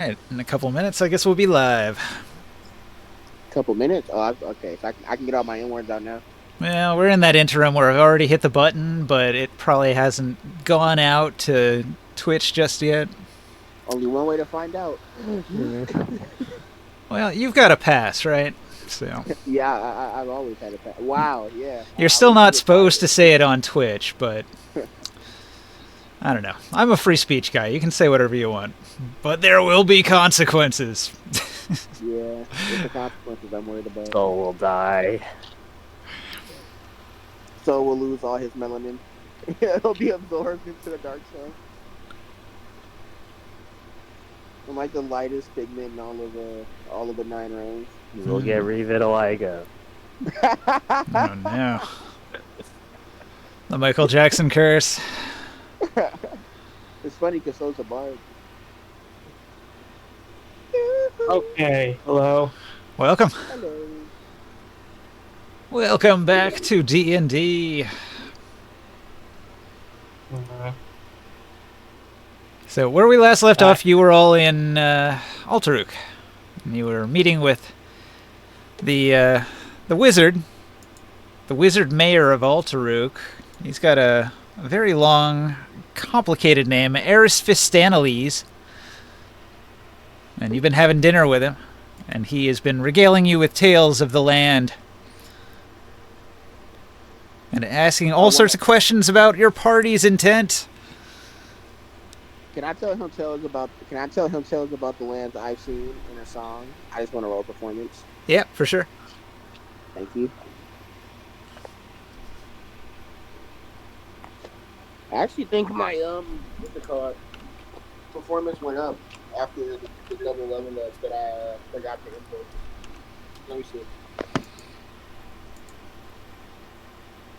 Alright, in a couple minutes, I guess we'll be live. Couple minutes. Oh, okay. So I can get all my inwards out now. Well, we're in that interim where I've already hit the button, but it probably hasn't gone out to Twitch just yet. Only one way to find out. Well, you've got a pass, right? So Yeah, I've always had a pet. Wow. Yeah, you're I still was not being supposed to modest. say it on Twitch, but I don't know. I'm a free speech guy. You can say whatever you want, but there will be consequences. Yeah, it's the consequences I'm worried about. Soul will die. So we'll lose all his melanin. It'll be absorbed into the dark cell. I'm like the lightest pigment in all of the nine realms. We'll get revitiligo. Oh no. The Michael Jackson curse. It's funny because so's a bard. Okay, hello. Welcome. Hello. Welcome back to D&D. Uh, So where we last left off, you were all in Altaruk. And you were meeting with the wizard, the wizard mayor of Altaruk. He's got a very long, complicated name, Erisphistanales. And you've been having dinner with him, and he has been regaling you with tales of the land. And asking all sorts of questions about your party's intent. Can I tell him tales about? Can I tell him tales about the lands I've seen in a song? I just want a role performance. Yeah, for sure. Thank you. I actually think my what's it called? Performance went up after the double level ups that I forgot to input. Let me see.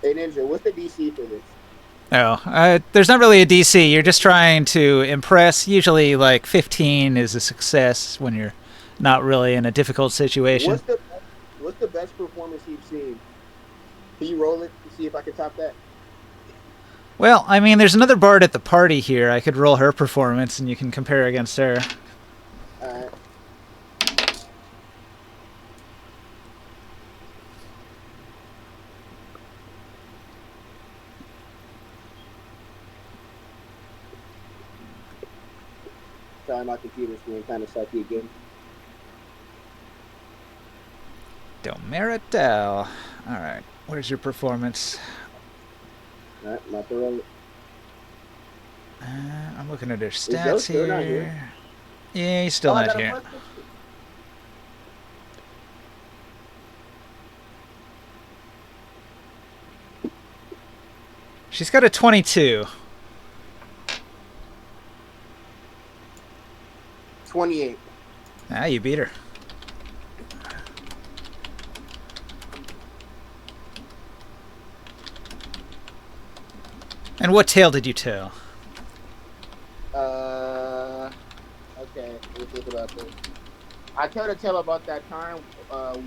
Hey Ninja, what's the DC for this? Oh, there's not really a DC. You're just trying to impress. Usually, like 15 is a success when you're not really in a difficult situation. What's the best performance you've seen? Can you roll it to see if I can top that? Well, I mean, there's another bard at the party here. I could roll her performance, and you can compare against her. Alright. Sorry, my computer's being kind of sucky again. Domeritel. All right, where's your performance? Alright, not the roll it. I'm looking at her Is Joe stats still not here. here? Yeah, he's still Oh, I not got a here. plus. She's got a 22. 28. Ah, you beat her. And what tale did you tell? Okay, let me think about this. I tell the tale about that time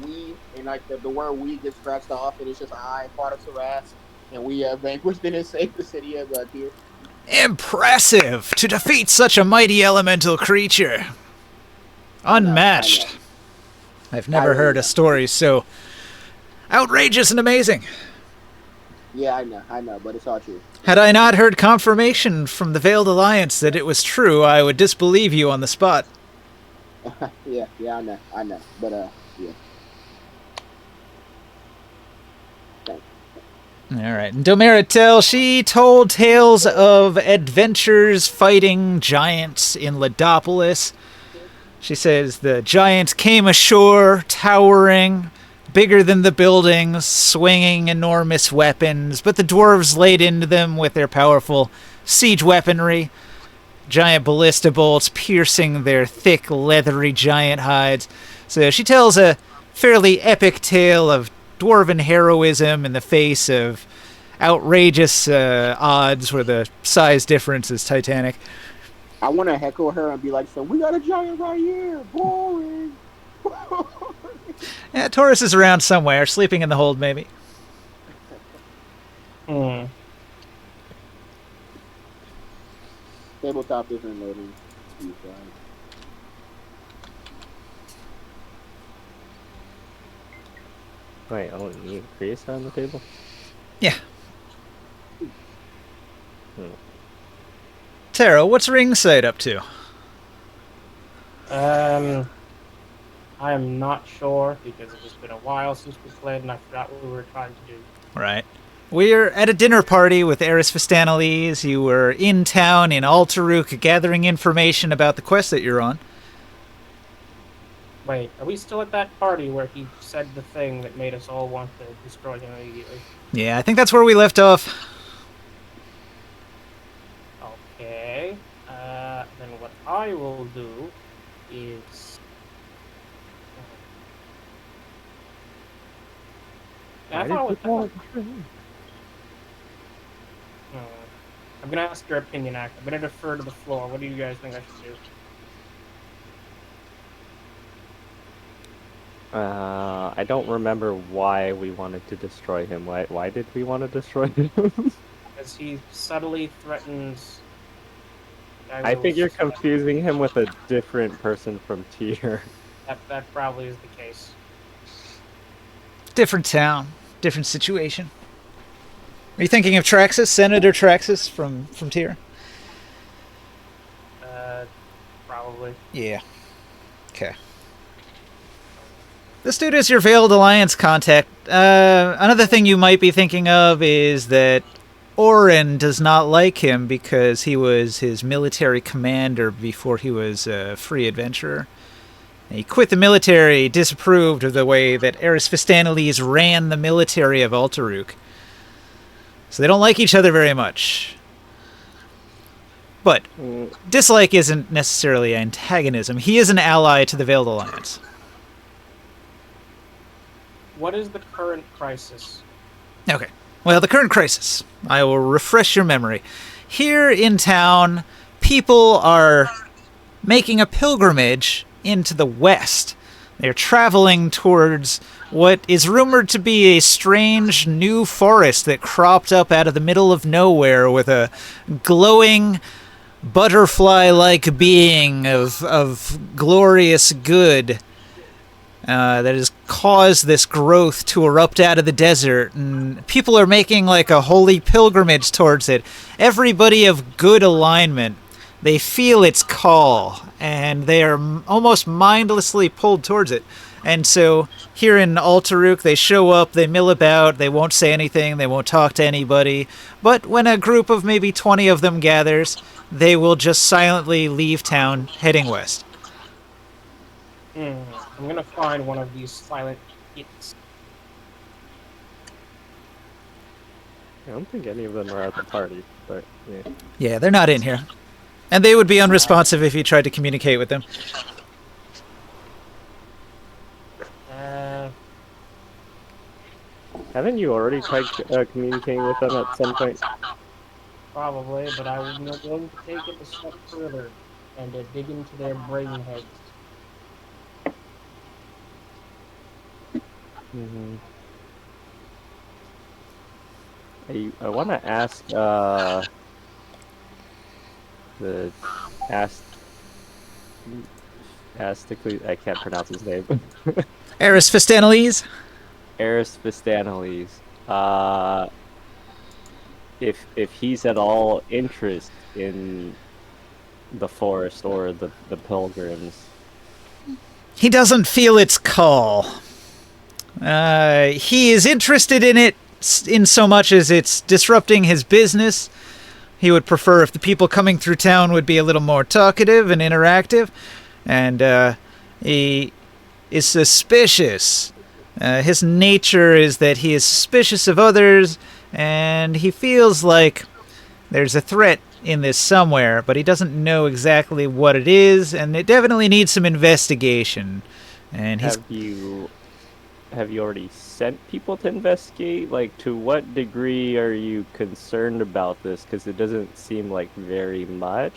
we, and like the word we gets scratched off, and it's just I fought a Saras, and we vanquished and saved the city of Tyr. Impressive! To defeat such a mighty elemental creature. Unmatched. I I've never heard know. a story so outrageous and amazing. Yeah, I know, but it's all true. Had I not heard confirmation from the Veiled Alliance that it was true, I would disbelieve you on the spot. Yeah, I know, but yeah. Thanks. Alright, and Domeritel, she told tales of adventures fighting giants in Ladopolis. She says the giants came ashore, towering, bigger than the buildings, swinging enormous weapons, but the dwarves laid into them with their powerful siege weaponry. Giant ballista bolts piercing their thick, leathery giant hides. So she tells a fairly epic tale of dwarven heroism in the face of outrageous odds where the size difference is titanic. I want to heckle her and be like, "So we got a giant right here, boring." Yeah, Taurus is around somewhere, sleeping in the hold maybe. hmm. Tabletop isn't loading. Wait, oh, you need Prius on the table? Yeah. Hmm. Tara, what's Ringside up to? I am not sure because it has been a while since we played and I forgot what we were trying to do. Right. We're at a dinner party with Eris Fistanales. You were in town in Altaruk gathering information about the quest that you're on. Wait, are we still at that party where he said the thing that made us all want to destroy him immediately? Yeah, I think that's where we left off. Okay. Then what I will do is... I thought it was... I'm gonna ask your opinion, Act. I'm gonna defer to the floor. What do you guys think I should do? I don't remember why we wanted to destroy him. Why did we want to destroy him? Because he subtly threatens... I think you're confusing him with a different person from Tyr. That probably is the case. Different town, different situation. Are you thinking of Traxus, Senator Traxus from Tyr? Probably. Yeah. Okay. This dude is your Veiled Alliance contact. Another thing you might be thinking of is that Orin does not like him because he was his military commander before he was a free adventurer. He quit the military, disapproved of the way that Eris Fistanales ran the military of Altaruk. So they don't like each other very much. But dislike isn't necessarily antagonism. He is an ally to the Veiled Alliance. What is the current crisis? Okay. Well, the current crisis. I will refresh your memory. Here in town, people are making a pilgrimage into the west. They're traveling towards what is rumored to be a strange new forest that cropped up out of the middle of nowhere with a glowing butterfly-like being of glorious good that has caused this growth to erupt out of the desert, and people are making like a holy pilgrimage towards it. Everybody of good alignment, they feel its call, and they are almost mindlessly pulled towards it. And so here in Altaruk, they show up, they mill about, they won't say anything, they won't talk to anybody. But when a group of maybe 20 of them gathers, they will just silently leave town, heading west. I'm gonna find one of these silent hits. I don't think any of them are at the party, but yeah. Yeah, they're not in here. And they would be unresponsive if you tried to communicate with them. Haven't you already tried communicating with them at some point? Probably, but I'm going to take it a step further and dig into their brain heads. Mm-hmm. I want to ask the Asticles, I can't pronounce his name. Eris Fistanales? Eris Fistanales. If he's at all interested in the forest or the pilgrims. He doesn't feel its call. He is interested in it in so much as it's disrupting his business. He would prefer if the people coming through town would be a little more talkative and interactive. And he is suspicious. His nature is that he is suspicious of others, and he feels like there's a threat in this somewhere, but he doesn't know exactly what it is, and it definitely needs some investigation. And he's... Have you already sent people to investigate? Like, to what degree are you concerned about this? Because it doesn't seem like very much.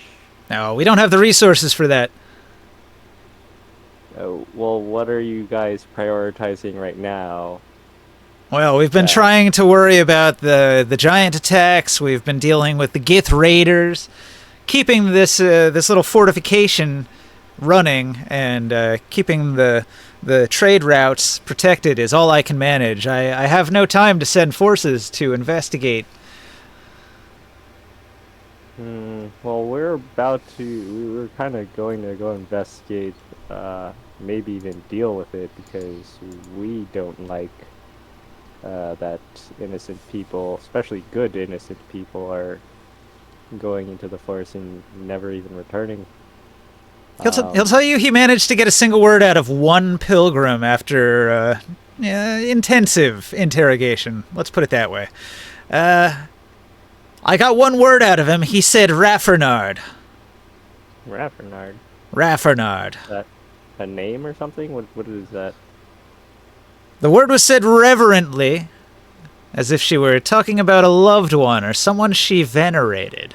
No, we don't have the resources for that. Well, what are you guys prioritizing right now? Well, we've been trying to worry about the giant attacks. We've been dealing with the Gith raiders, keeping this little fortification running and keeping the trade routes protected is all I can manage. I have no time to send forces to investigate. Well, we're kind of going to go investigate, maybe even deal with it, because we don't like that innocent people, especially good innocent people, are going into the forest and never even returning. He'll tell you he managed to get a single word out of one pilgrim after intensive interrogation. Let's put it that way. I got one word out of him. He said Raffernard. Raffernard? Raffernard. Is that a name or something? What is that? The word was said reverently, as if she were talking about a loved one or someone she venerated.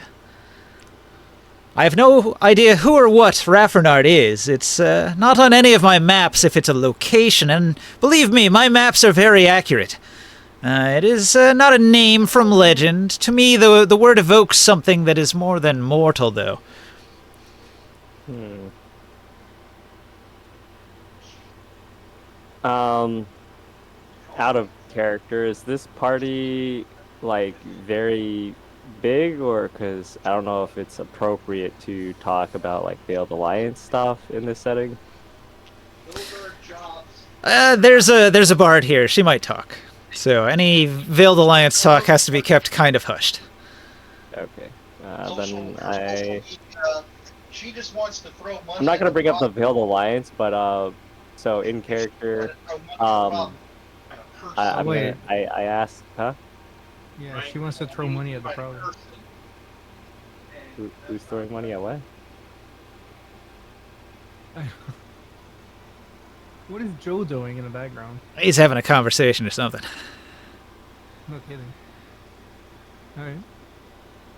I have no idea who or what Raffernard is. It's not on any of my maps if it's a location, and believe me, my maps are very accurate. It is not a name from legend. To me, the word evokes something that is more than mortal, though. Out of character, is this party, like, very big, or, because I don't know if it's appropriate to talk about, like, Veiled Alliance stuff in this setting? There's a bard here. She might talk. So any Veiled Alliance talk has to be kept kind of hushed. Okay. She just wants to throw money. I'm not going to bring up the Veiled Alliance, but, so in character, I asked, huh? Yeah, she wants to throw money at the problem. Who's throwing money at what? What is Joe doing in the background? He's having a conversation or something. No kidding. Alright.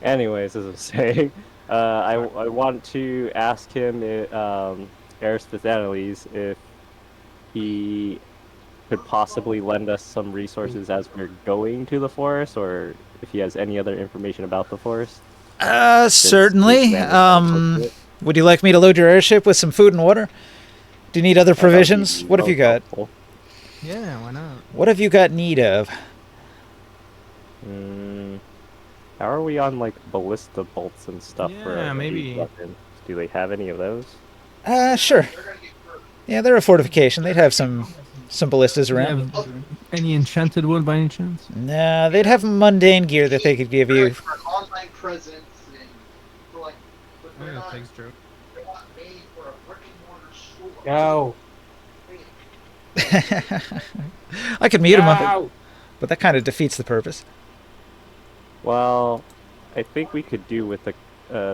Anyways, as I was saying, I want to ask him, Aristophanes, if he could possibly lend us some resources as we're going to the forest, or if he has any other information about the forest. Certainly. Would you like me to load your airship with some food and water? Do you need other provisions? What have you got? Yeah, why not? What have you got need of? How are we on, like, ballista bolts and stuff? Yeah, maybe. Weapons? Do they have any of those? Sure. Yeah, they're a fortification. They'd have some ballistas Do you around. have any enchanted wood by any chance? Nah, they'd have mundane gear that they could give you. For online presence and for like, but Oh, they're yeah, not, thanks, Joe. they're not made for a brick and mortar store. Go. I could mute him up, Go. but that kind of defeats the purpose. Well, I think we could do with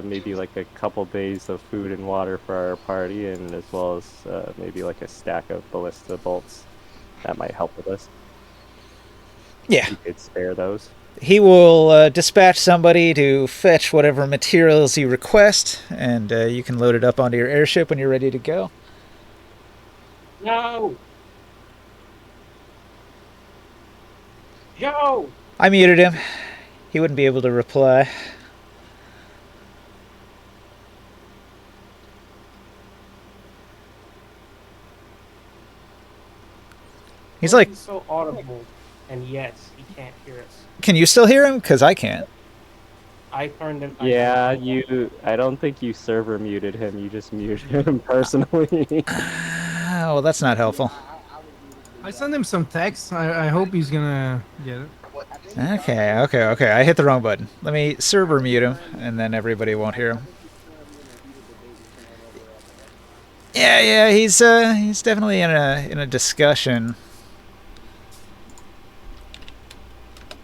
maybe like a couple days of food and water for our party, and as well as maybe like a stack of ballista bolts. That might help with us. Yeah. We could spare those. He will dispatch somebody to fetch whatever materials you request, and you can load it up onto your airship when you're ready to go. No. Joe. I muted him. He wouldn't be able to reply. He's like, He's so audible, and yes, he can't hear us. can you still hear him? Because I can't. I turned him. Yeah, I don't think you server muted him. You just muted him personally. Oh, well, that's not helpful. I sent him some text. I hope he's gonna get it. Okay. I hit the wrong button. Let me server mute him, and then everybody won't hear him. Yeah, he's definitely in a discussion.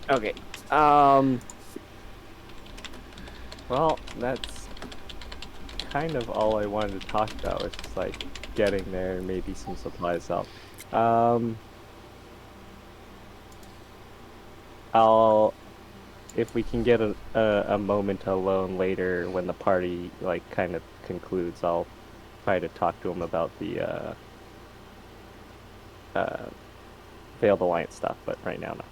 Okay. Well, that's kind of all I wanted to talk about, was just like getting there and maybe some supplies out. If we can get a moment alone later when the party like kind of concludes, I'll try to talk to him about the Veiled Alliance stuff, but right now, no.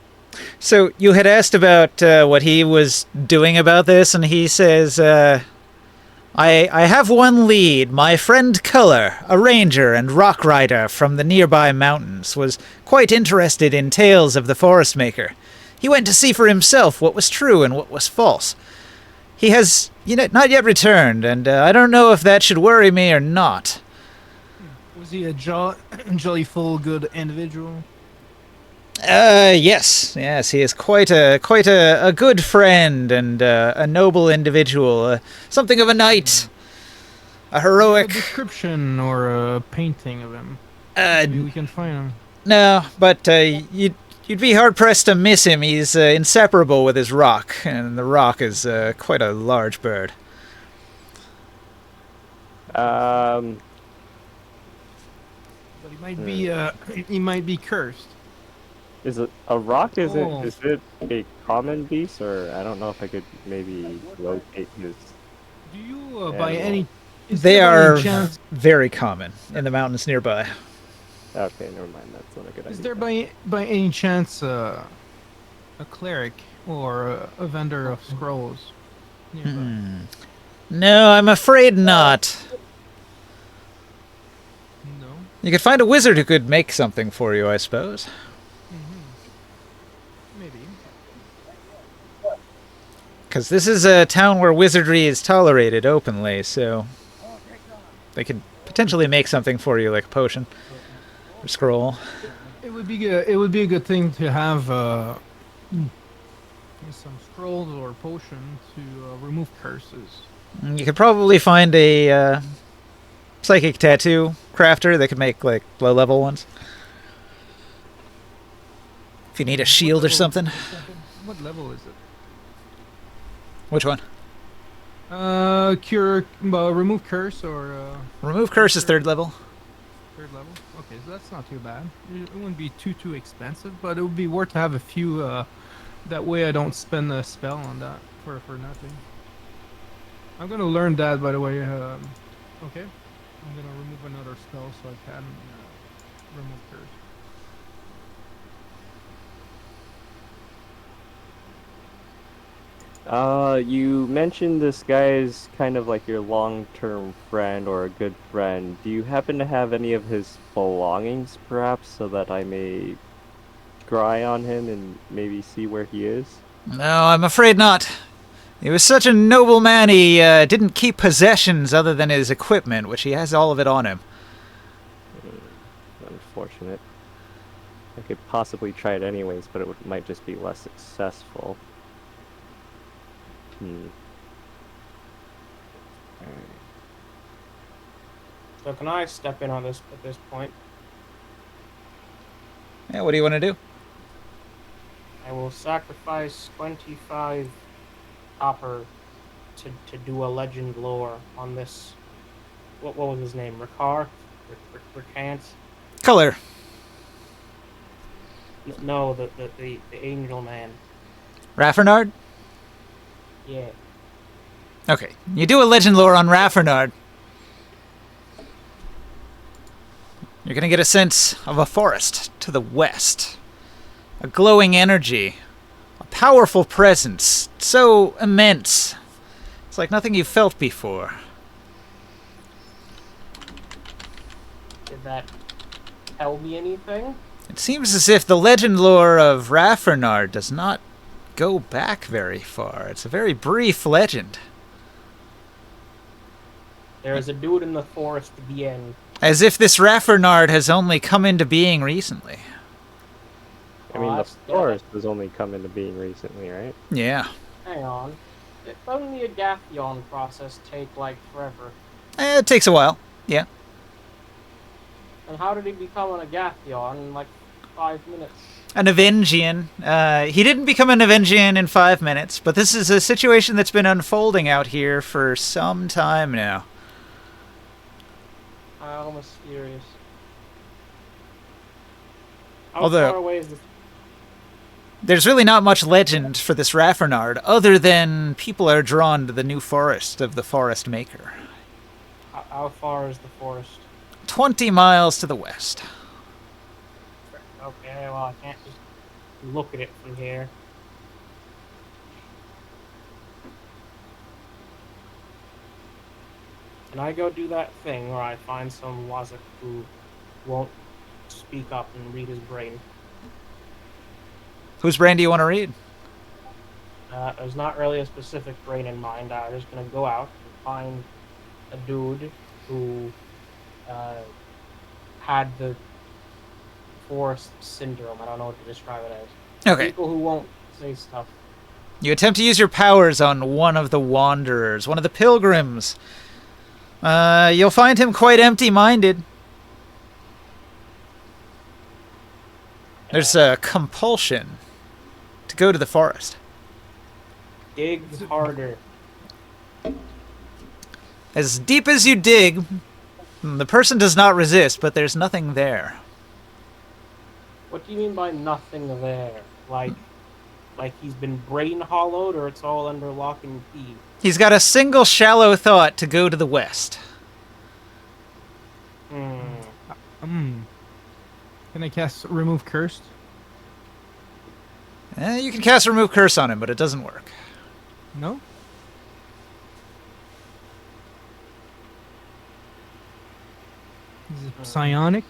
So you had asked about what he was doing about this, and he says, I have one lead. My friend Culler, a ranger and rock rider from the nearby mountains, was quite interested in tales of the Forest Maker. He went to see for himself what was true and what was false. He has not yet returned, and I don't know if that should worry me or not. Was he a jollyful good individual? Yes, he is quite a good friend and a noble individual, something of a knight, a A heroic. description or a painting of him. Uh, Maybe we can find him. no, but you'd be hard pressed to miss him. He's inseparable with his rock, and the rock is quite a large bird. Um, But he might be cursed. is it a rock? Is Oh. it a common beast, or I don't know if I could maybe locate his. Do you by Animal. any? Is They there by any are chance? very common in the mountains nearby. Okay, never mind. That's not a good idea. Is there by any chance a cleric or a vendor of scrolls nearby? No, I'm afraid not. No. You could find a wizard who could make something for you, I suppose. Maybe. Because this is a town where wizardry is tolerated openly, so they could potentially make something for you, like a potion or scroll. It would be good. It would be a good thing to have some scrolls or potion to remove curses. You could probably find a psychic tattoo crafter that could make like low-level ones. If you need a shield or something. What level is it? Which one? Remove curse or Remove curse is 3rd level. 3rd level. Okay, so that's not too bad. It wouldn't be too expensive, but it would be worth to have a few. That way, I don't spend a spell on that for nothing. I'm gonna learn that, by the way. Okay, I'm gonna remove another spell so I can remove curse. You mentioned this guy is kind of like your long-term friend or a good friend. Do you happen to have any of his belongings, perhaps, so that I may scry on him and maybe see where he is? No, I'm afraid not. He was such a noble man, he didn't keep possessions other than his equipment, which he has all of it on him. Unfortunate. I could possibly try it anyways, but might just be less successful. Alright. So can I step in on this at this point? Yeah, what do you want to do? I will sacrifice 25 copper to do a legend lore on this. What was his name? Ricard? Ricant? Color. No, the angel man. Raffernard? Yeah. Okay, you do a legend lore on Raffernard. You're gonna get a sense of a forest to the west. A glowing energy. A powerful presence. So immense. It's like nothing you've felt before. Did that tell me anything? It seems as if the legend lore of Raffernard does not go back very far. It's a very brief legend. There is a dude in the forest at the end. As if this Raffernard has only come into being recently. I mean, the that's- forest has only come into being recently, right? Yeah. Hang on. Doesn't the Agathion process take like forever? It takes a while. Yeah. And how did he become an Agathion in like 5 minutes? An Avengian. He didn't become an Avengian in 5 minutes, but this is a situation that's been unfolding out here for some time now. How mysterious. How Although- far away is this? There's really not much legend for this Raffernard, other than people are drawn to the new forest of the Forest Maker. How far is the forest? 20 miles to the west. Okay, well, I can't just look at it from here. Can I go do that thing where I find some Wazak who won't speak up and read his brain? Whose brain do you want to read? There's not really a specific brain in mind. I'm just gonna go out and find a dude who had the forest syndrome. I don't know what to describe it as. Okay. People who won't say stuff. You attempt to use your powers on one of the wanderers, one of the pilgrims. You'll find him quite empty-minded. There's a compulsion to go to the forest. Dig harder. As deep as you dig, the person does not resist, but there's nothing there. What do you mean by nothing there? Like he's been brain hollowed, or it's all under lock and key? He's got a single shallow thought to go to the west. Can I cast Remove Cursed? You can cast Remove Curse on him, but it doesn't work. No? Is it psionic?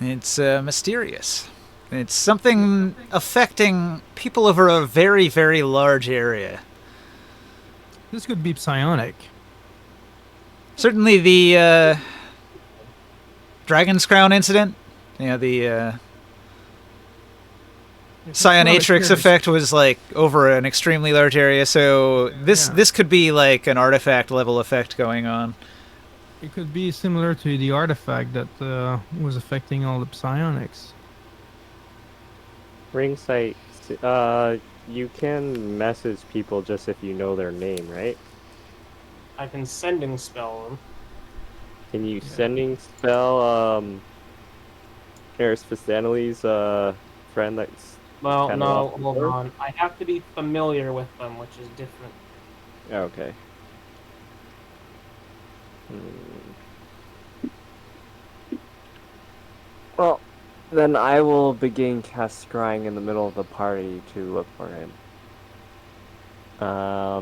It's mysterious. It's something affecting people over a very, very large area. This could be psionic. Certainly the Dragon's Crown incident, the Psionatrix effect was like over an extremely large area, so this could be like an artifact level effect going on. It could be similar to the artifact that was affecting all the psionics. Ring sight. You can message people just if you know their name, right? I can sending spell them. Can you sending spell Eris Fistanelli's friend that's Well, kinda no, off the hold board? on. I have to be familiar with them, which is different. Okay. Well, then I will begin cast scrying in the middle of the party to look for him.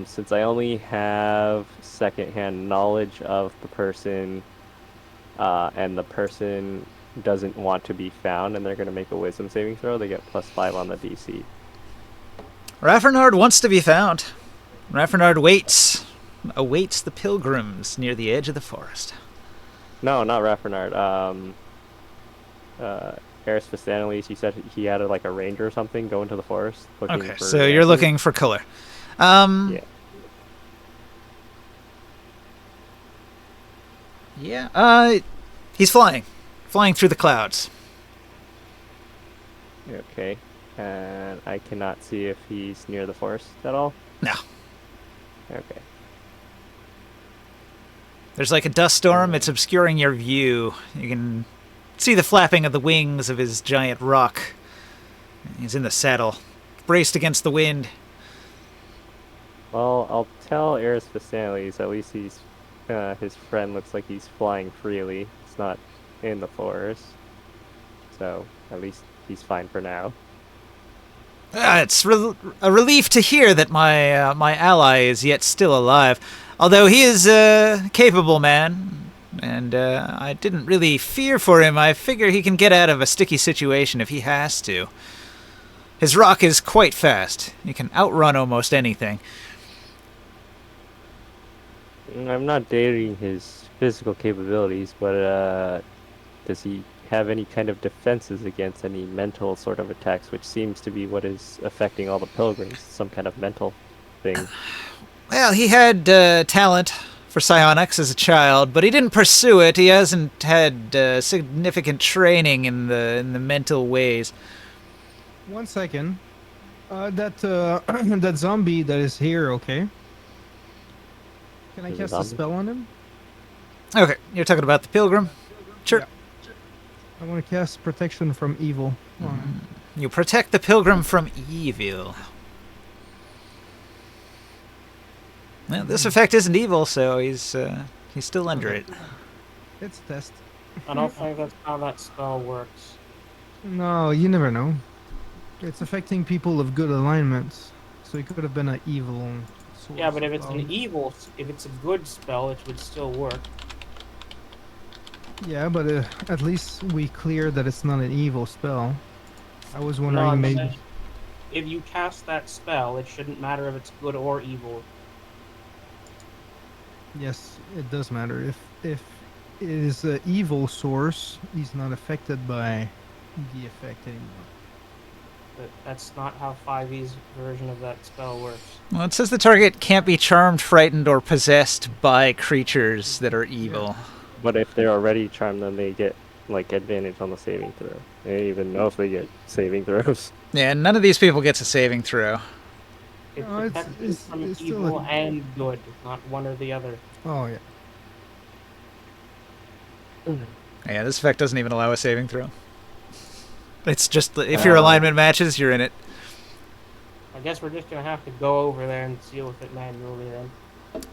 Since I only have secondhand knowledge of the person, and the person doesn't want to be found, and they're going to make a wisdom saving throw, they get +5 on the DC. Raffernard wants to be found. Raffernard awaits the pilgrims near the edge of the forest. No, not Raffernard. Eris Fistanelis, you said he had like a ranger or something go into the forest looking Okay, for so you're answers? looking for color. Yeah. Yeah, he's flying through the clouds. Okay. And I cannot see if he's near the forest at all? No. Okay. There's like a dust storm. It's obscuring your view. You can see the flapping of the wings of his giant rock. He's in the saddle, braced against the wind. Well, I'll tell Eris Fistanelis, at least he's his friend looks like he's flying freely. It's not in the forest. So, at least he's fine for now. It's a relief to hear that my ally is yet still alive. Although he is a capable man, and I didn't really fear for him. I figure he can get out of a sticky situation if he has to. His rock is quite fast. He can outrun almost anything. I'm not dating his physical capabilities, but does he have any kind of defenses against any mental sort of attacks, which seems to be what is affecting all the pilgrims, some kind of mental thing? Well, he had talent for psionics as a child, but he didn't pursue it. He hasn't had significant training in the mental ways. 1 second. That zombie that is here, okay? Can I There's a cast a zombie? spell on him? Okay, you're talking about the pilgrim? Sure. Yeah. I want to cast Protection from Evil on him. You protect the pilgrim from evil. Well, this effect isn't evil, so he's still under it. It's a test. I don't think that's how that spell works. No, you never know. It's affecting people of good alignments. So it could have been an evil source. Yeah, but if it's of- an evil, if it's a good spell, it would still work. Yeah, but at least we clear that it's not an evil spell. I was No, wondering maybe. if you cast that spell, it shouldn't matter if it's good or evil. Yes, it does matter. If it is an evil source, he's not affected by the effect anymore. But that's not how 5e's version of that spell works. Well, it says the target can't be charmed, frightened, or possessed by creatures that are evil. But if they're already charmed, then they get like advantage on the saving throw. They don't even know if they get saving throws. Yeah, none of these people gets a saving throw. It No, protects you from it's still evil a- and good, not one or the other. Oh yeah. Yeah, this effect doesn't even allow a saving throw. It's just if your alignment matches, you're in it. I guess we're just gonna have to go over there and deal with it manually then.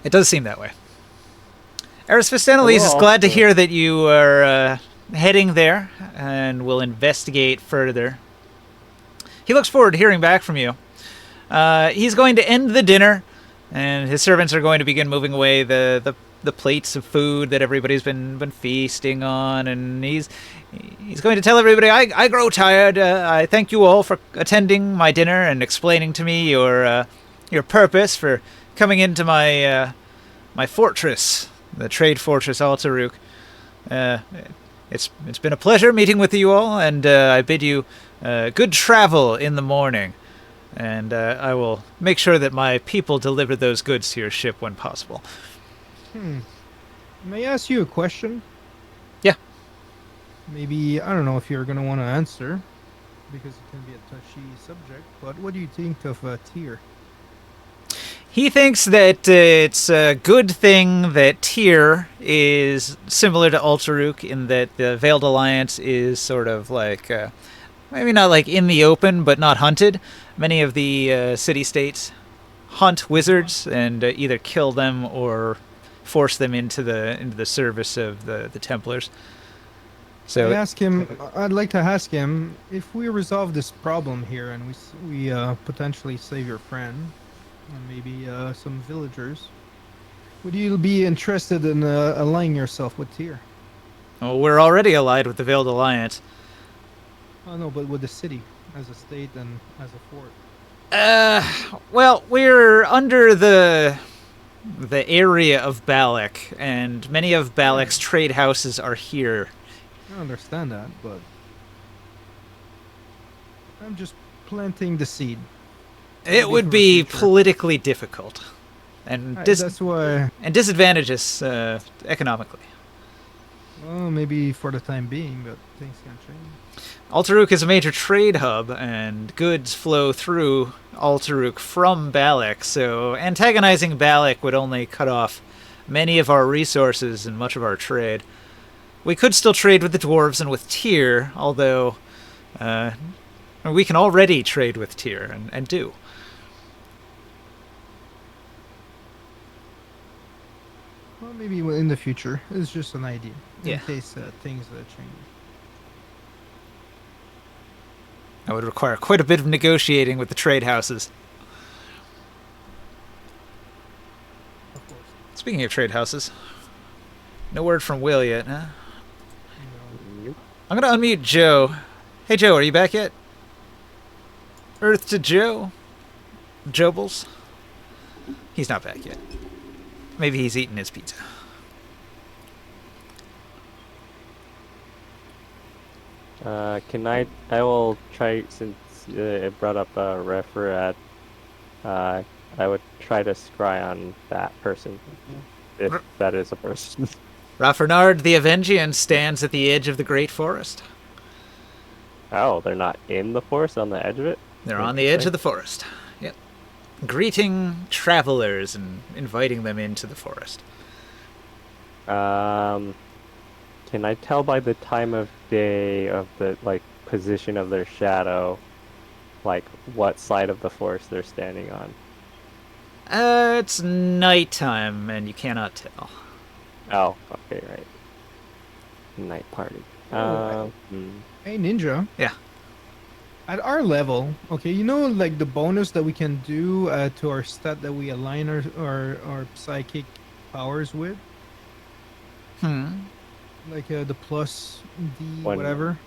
It does seem that way. Erisphisthenales is glad to hear that you are heading there and will investigate further. He looks forward to hearing back from you. He's going to end the dinner, and his servants are going to begin moving away the plates of food that everybody's been feasting on, and he's going to tell everybody, I grow tired. I thank you all for attending my dinner and explaining to me your purpose for coming into my my fortress, the trade fortress Altaruk. It's been a pleasure meeting with you all, and I bid you good travel in the morning. And I will make sure that my people deliver those goods to your ship when possible. May I ask you a question? Yeah. Maybe I don't know if you're gonna want to answer, because it can be a touchy subject. But what do you think of Tyr? He thinks that it's a good thing that Tyr is similar to Altaruk in that the Veiled Alliance is sort of like, maybe not like in the open, but not hunted. Many of the city-states hunt wizards and either kill them or force them into the service of the Templars. So I'd like to ask him if we resolve this problem here and we potentially save your friend and maybe some villagers. Would you be interested in aligning yourself with Tyr? well, we're already allied with the Veiled Alliance. Oh no, but with the city as a state and as a fort. Well, we're under the area of Balak, and many of Balak's trade houses are here. I understand that, but I'm just planting the seed. It would for be the future. politically difficult, and That's why. disadvantageous economically. Well, maybe for the time being, but things can change. Altaruk is a major trade hub, and goods flow through Altaruk from Balak, so antagonizing Balak would only cut off many of our resources and much of our trade. We could still trade with the dwarves and with Tyr, although we can already trade with Tyr, and do. Well, maybe in the future. It's just an idea in Yeah. case things change. That would require quite a bit of negotiating with the trade houses. Of course. Speaking of trade houses, no word from Will yet, huh? Nope. I'm gonna unmute Joe. Hey Joe, are you back yet? Earth to Joe? Jobles? He's not back yet. Maybe he's eating his pizza. Can I will try, since it brought up Referat, I would try to scry on that person, if that is a person. Rafernard the Avengian stands at the edge of the great forest. Oh, they're not in the forest, on the edge of it? They're on the edge of the forest. Yep. Greeting travelers and inviting them into the forest. Can I tell by the time of day of the, like, position of their shadow, like, what side of the forest they're standing on? It's nighttime and you cannot tell. Oh, okay, right. Night party. Oh, Hey, Ninja. Yeah. At our level, okay, you know, like the bonus that we can do to our stat that we align our psychic powers with, Hmm. like the plus D When whatever.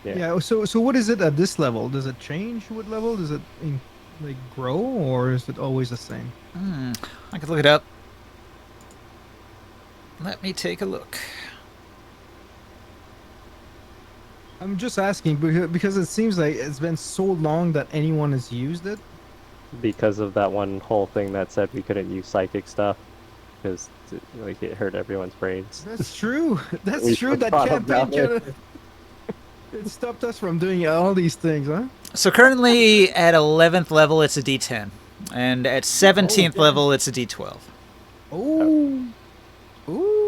yeah, Yeah. So what is it at this level? Does it change with level? Does it like grow, or is it always the same? Hmm. I could look it up. Let me take a look. I'm just asking because it seems like it's been so long that anyone has used it. because of that one whole thing that said we couldn't use psychic stuff because like it hurt everyone's brains. That's true. That's We true. That forgot campaign about it. it stopped us from doing all these things, huh? So currently at 11th level, it's a D10. And at 17th Oh. level, it's a D12. Oh. Ooh.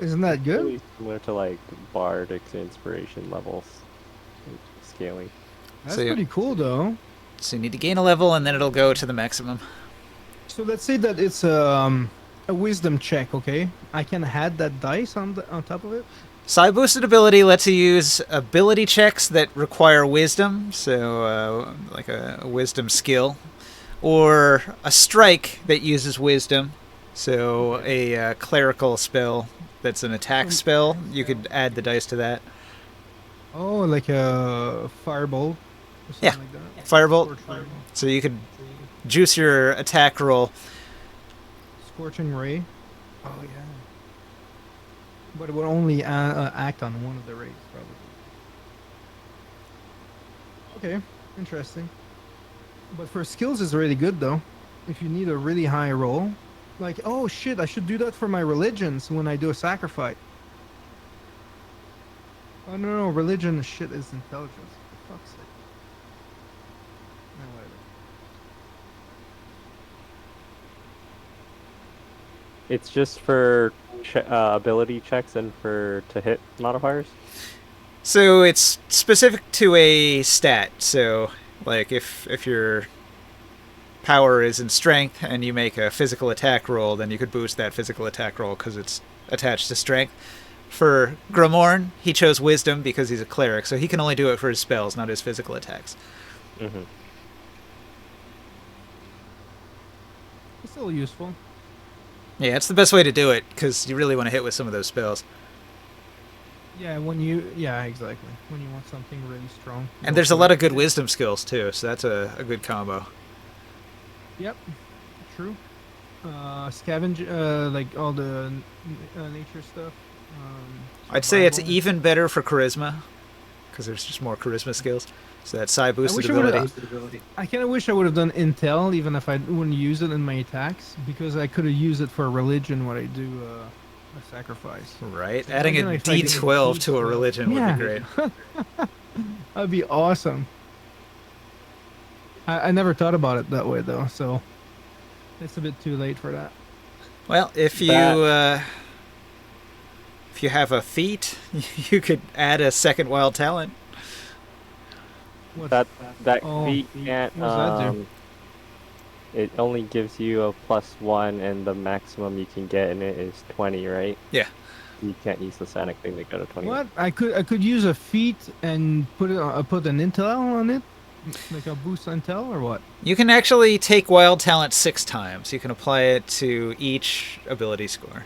Isn't that good? Really similar to like bardic inspiration levels like, scaling. That's So you- pretty cool, though. So you need to gain a level, and then it'll go to the maximum. So let's say that it's a wisdom check, okay? I can add that dice on top of it. Psi boosted ability lets you use ability checks that require wisdom, so like a wisdom skill, or a strike that uses wisdom, so a clerical spell that's an attack spell. You could add the dice to that. Oh, like a firebolt or something Yeah. like that. Firebolt, Scorch ray. so you could juice your attack roll. Scorching ray. Oh yeah. But it would only act on one of the rays, probably. Okay, interesting. But for skills, it's really good though. If you need a really high roll, like oh shit, I should do that for my religions when I do a sacrifice. Oh no, religion shit is intelligence. For fuck's sake. No, whatever. It's just for ability checks and for to hit modifiers. So it's specific to a stat. So, like if your power is in strength and you make a physical attack roll, then you could boost that physical attack roll because it's attached to strength. For Grimorn, he chose wisdom because he's a cleric, so he can only do it for his spells, not his physical attacks. Mm-hmm. It's still useful. Yeah, it's the best way to do it because you really want to hit with some of those spells. Yeah, yeah, exactly. When you want something really strong. And there's a lot of good wisdom skills too, so that's a good combo. Yep, true. Scavenge, like all the nature stuff. I'd say it's survival. even better for charisma because there's just more charisma skills. So that psi boosted wish I would've- ability. I kind of wish I would have done intel, even if I wouldn't use it in my attacks, because I could have used it for religion when I do a sacrifice. Right? So Adding a imagine if I did D12 to a D12. religion would be great. That'd be awesome. I never thought about it that way though, so it's a bit too late for that. Well, if you have a feat, you could add a second wild talent. What? That Oh, feat can't. what does that do? It only gives you a +1, and the maximum you can get in it is 20, right? Yeah. You can't use the Sonic thing to go to 20. What? I could use a feat and put an intel on it, like a boost intel or what? You can actually take wild talent 6 times. You can apply it to each ability score.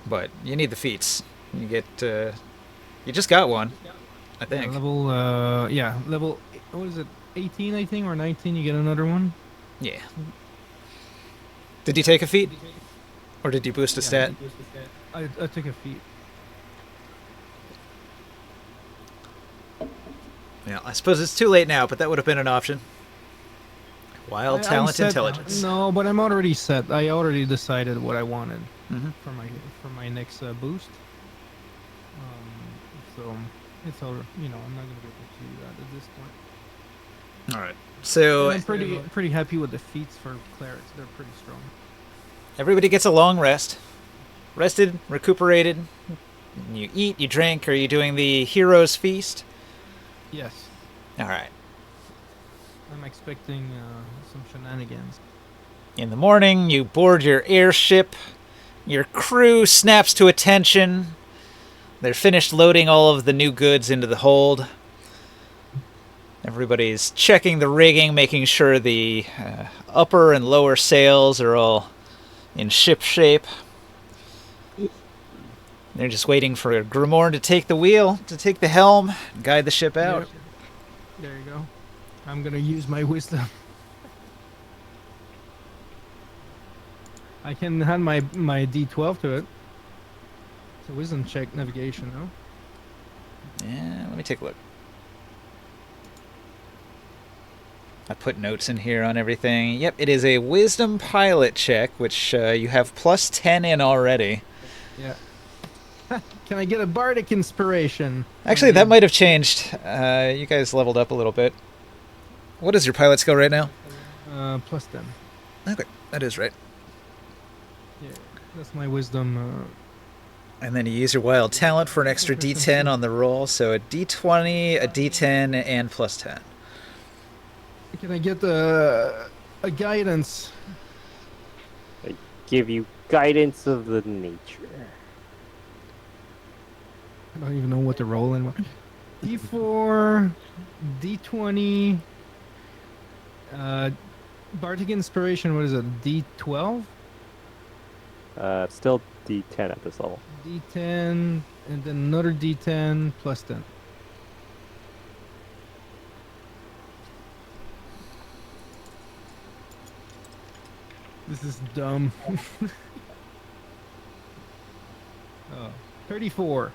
But you need the feats. You get you just got one, I think. Level level what is it? 18 I think or 19 you get another one. Yeah. Did you take a feat? Or did you boost a stat? I took a feat. Yeah, I suppose it's too late now, but that would have been an option. Wild I'm talent set- intelligence. No, but I'm already set. I already decided what I wanted Mhm. for my next boost. So it's all I'm not gonna be able to do that at this point. All right. So And I'm pretty happy with the feats for clerics. They're pretty strong. everybody gets a long rest. Rested, recuperated. You eat, you drink. Are you doing the hero's feast? Yes, All right. I'm expecting some shenanigans. In the morning, you board your airship. Your crew snaps to attention. They're finished loading all of the new goods into the hold. Everybody's checking the rigging, making sure the upper and lower sails are all in ship shape. They're just waiting for Grimoire to take the wheel, to take the helm, and guide the ship out. Yep. There you go. I'm gonna use my wisdom. I can hand my D12 to it. It's a wisdom check navigation, no? Yeah, let me take a look. I put notes in here on everything. Yep, it is a wisdom pilot check, which you have plus 10 in already. Yeah. Can I get a bardic inspiration? Actually, that might have changed. You guys leveled up a little bit. What is your pilot skill right now? Plus 10. Okay, that is right. Yeah, that's my wisdom. And then you use your wild talent for an extra D10 on the roll, so a D20, a D10, and plus 10. Can I get a guidance? I give you guidance of the nature. I don't even know what to roll in. D4, D20, bardic inspiration. What is it? D12, Still D10 at this level. D10, and then another D10 plus 10. This is dumb. Oh, 34.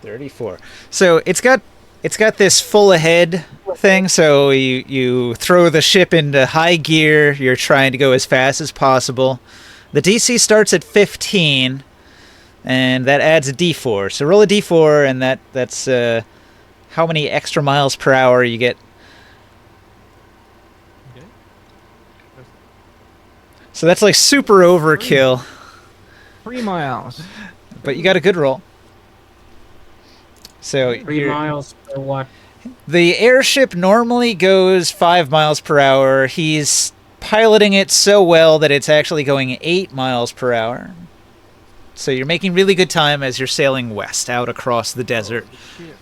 34. So it's got this full ahead thing, so you throw the ship into high gear, you're trying to go as fast as possible. The DC starts at 15, and that adds a D4. So roll a D4, and that's how many extra miles per hour you get. Okay. So that's like super overkill, 3 miles. but you got a good roll. So 3 miles per what? the airship normally goes 5 miles per hour. He's piloting it so well that it's actually going 8 miles per hour. So you're making really good time as you're sailing west out across the desert. Holy shit.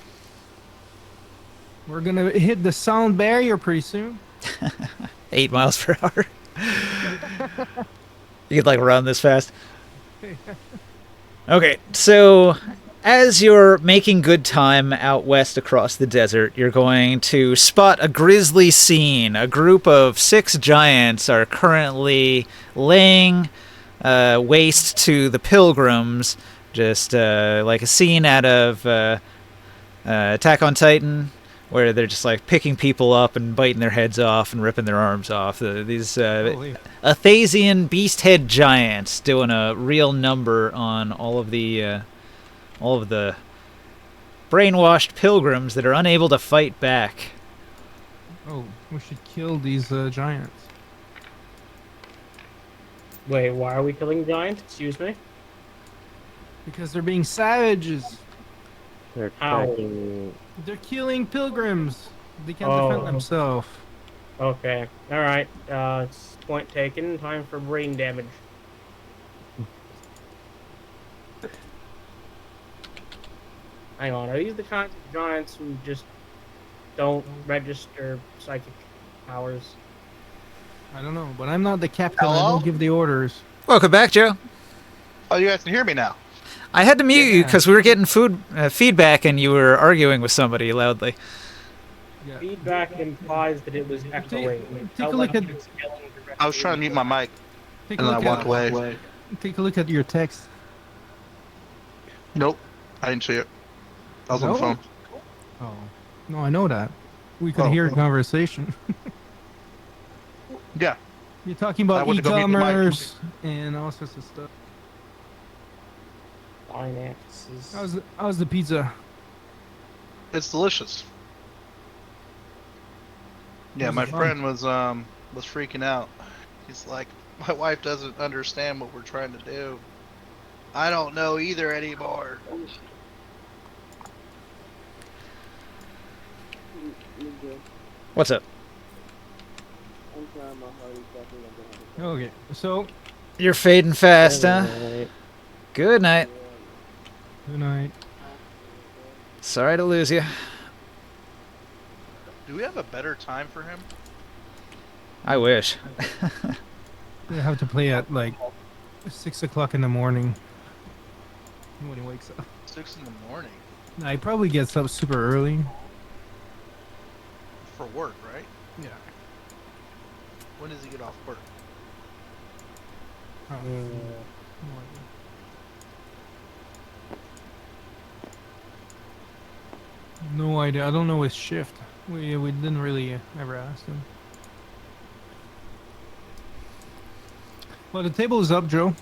We're gonna hit the sound barrier pretty soon. 8 miles per hour. You could like run this fast. Okay, so as you're making good time out west across the desert, you're going to spot a grisly scene. A group of 6 giants are currently laying waste to the pilgrims, just like a scene out of Attack on Titan, where they're just like picking people up and biting their heads off and ripping their arms off. These Holy. Athasian beast head giants doing a real number on all of the brainwashed pilgrims that are unable to fight back. Oh, we should kill these giants. Wait, why are we killing giants? Excuse me? Because they're being savages. They're Ow. attacking. They're killing pilgrims. They can't Oh. defend themselves. Okay, alright. It's point taken. Time for brain damage. Hang on, are these the kinds of giants who just don't register psychic powers? I don't know, but I'm not the captain. I Hello? don't give the orders. Welcome back, Joe. Oh, you guys can hear me now. I had to mute you Yeah. because we were getting feedback and you were arguing with somebody loudly. Yeah. Feedback implies that it was echoing. take a look at- I was trying to mute my mic Take and a then I look walked at away. take a look at your text. Nope, I didn't see it. I was on No? the phone. Oh, no, I know that. We could Oh, hear a oh. conversation. Yeah, You're talking I about went to go mute the mic. e-commerce and all sorts of stuff. Finances. How's the pizza? it's delicious. Yeah, Was my it fun? friend was freaking out. He's like, my wife doesn't understand what we're trying to do. I don't know either anymore. What's up? Okay, so You're fading fast, huh? Alright. Good night. good night. Sorry to lose you. Do we have a better time for him? I wish. We have to play at like 6 o'clock in the morning when he wakes up. 6 in the morning Nah, he probably gets up super early. for work, right? Yeah. When does he get off work? Oh, Mm. no idea. No idea. I don't know his shift. We didn't really ever ask him. Well, the table is up, Joe.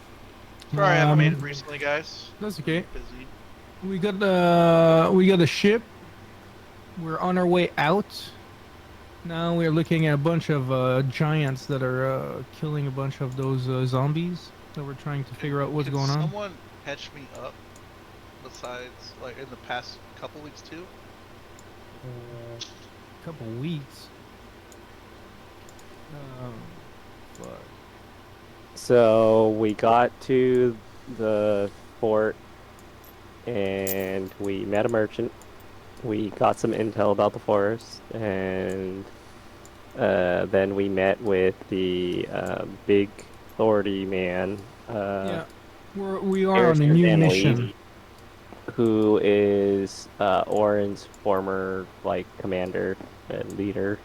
Sorry, I haven't made it recently, guys. That's okay. Busy. We got a ship. We're on our way out. Now we're looking at a bunch of giants that are killing a bunch of those zombies. So we're trying to figure out what's Can going on. someone catch me up? Besides, like in the past couple weeks too. Couple weeks. But So we got to the fort and we met a merchant. We got some intel about the forest, and then we met with the big authority man. yeah, we are on a Harrison new Van mission. Lee, who is Oren's former commander and leader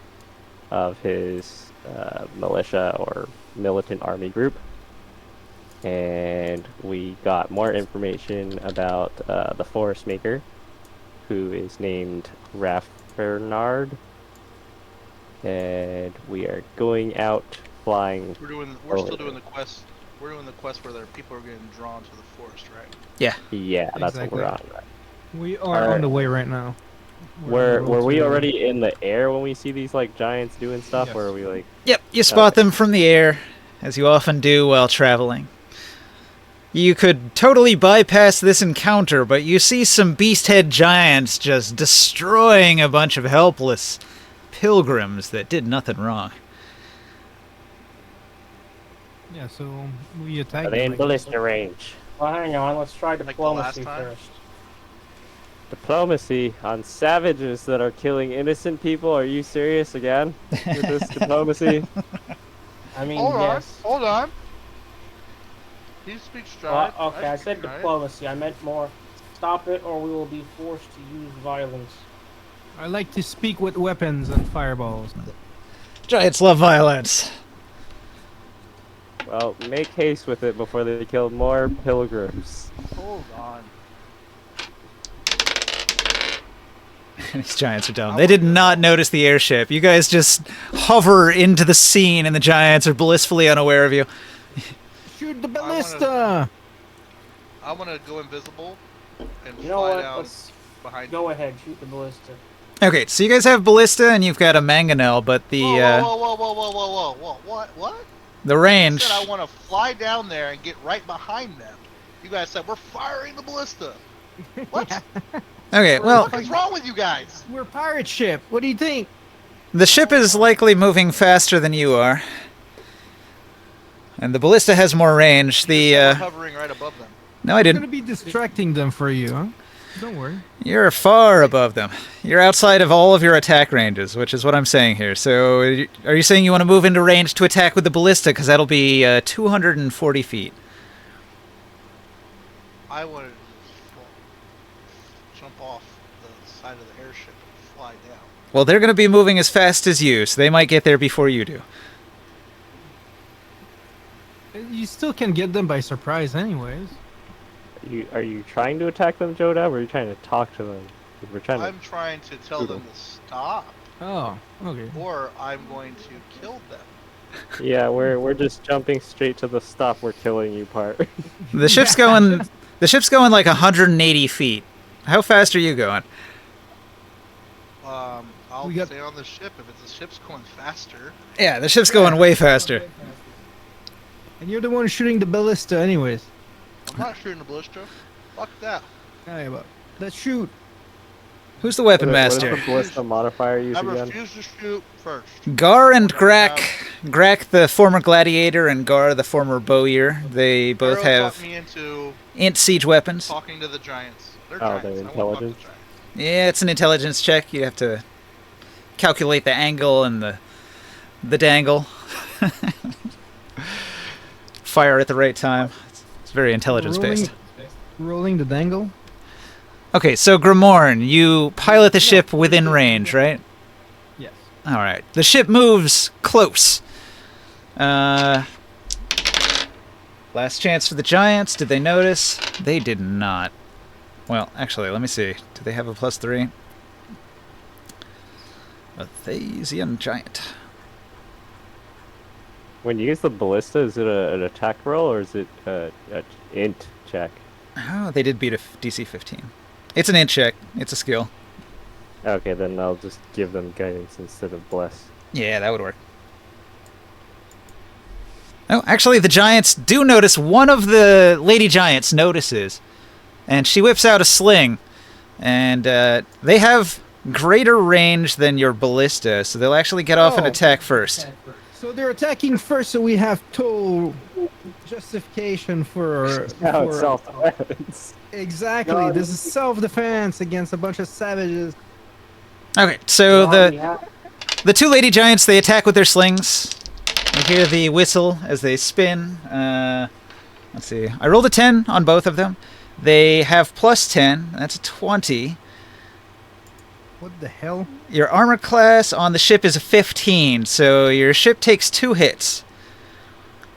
of his militia or militant army group. And we got more information about the forest maker, who is named Raf Bernard. And we are going out flying. We're still doing the quest. We're doing the quest where people are getting drawn to the forest, right? Yeah, that's what Exactly. we're on. Right? We are on Alright. the way right now. Were on the road we to- already in the air when we see these giants doing stuff, Yes. or are we like? Yep, you spot them from the air, as you often do while traveling. You could totally bypass this encounter, but you see some beast-head giants just destroying a bunch of helpless pilgrims that did nothing wrong. Yeah, so we attacked. Are they in them, I guess. ballista range? Well, hang on. Let's try the diplomacy last time? first. Diplomacy on savages that are killing innocent people? Are you serious again with this diplomacy? I mean, Hold yes. on, hold on. He speaks Well, Giant. okay, I said diplomacy. I meant more. Stop it, or we will be forced to use violence. I like to speak with weapons and fireballs. Giants love violence. Well, make haste with it before they kill more pilgrims. Hold on. These giants are dumb. They did not notice the airship. You guys just hover into the scene, and the giants are blissfully unaware of you. Shoot the ballista! I want to go invisible and You know fly what? down Let's behind. go ahead. Shoot the ballista. Okay, so you guys have ballista, and you've got a mangonel, but the What? the I range. said I want to fly down there and get right behind them. You guys said we're firing the ballista. What? Okay, well, What's wrong with you guys? We're a pirate ship. What do you think? the ship is likely moving faster than you are, and the ballista has more range. We're hovering right above them. No, I I'm gonna didn't. be distracting them for you, huh? Don't worry. You're far above them. You're outside of all of your attack ranges, which is what I'm saying here. So, are you saying you want to move into range to attack with the ballista? Because that'll be 240 feet. I want to jump off the side of the airship and fly down. Well, they're going to be moving as fast as you, so they might get there before you do. You still can get them by surprise, anyways. Are you trying to attack them, Joda, or are you trying to talk to them? We're trying to. I'm trying to tell them to stop, Oh, okay. or I'm going to kill them. Yeah, we're just jumping straight to the stop. We're killing you part. The ship's going. The ship's going like 180 feet. How fast are you going? I'll We got- stay on the ship if the ship's going faster. Yeah, the ship's going way faster. And you're the one shooting the ballista, anyways. I'm not shooting the ballista. Fuck that. Hey, but let's shoot. Who's the weapon What does master? the ballista modifier use I again? refuse to shoot first. Gar and Grak. Grak, the former gladiator, and Gar, the former bowyer. They both Arrow have talked me into int siege weapons. talking to the giants. They're Oh, giants. they're I wanna talk to intelligent. the giants. Yeah, it's an intelligence check. You have to calculate the angle and the dangle. Fire at the right time. It's very intelligence-based. Rolling the dangle. Okay, so Grimorn, you pilot the ship within range, right? Yes. All right. The ship moves close. Last chance for the Giants. Did they notice? They did not. Well, actually, let me see. Do they have a +3? A Thasian Giant. When you use the ballista, is it an attack roll or is it a int check? Oh, they did beat a DC 15. It's an int check. It's a skill. Okay, then I'll just give them guidance instead of bless. Yeah, that would work. Oh, actually, the Giants do notice. One of the Lady Giants notices, and she whips out a sling. And they have greater range than your ballista, so they'll actually get off and attack first. So they're attacking first, so we have total justification for... Now it's self-defense. Exactly, No, this is self-defense against a bunch of savages. Okay, so the two Lady Giants, they attack with their slings. You hear the whistle as they spin. Let's see. I rolled a 10 on both of them. They have +10. That's a 20. What the hell? Your armor class on the ship is a 15, so your ship takes 2 hits.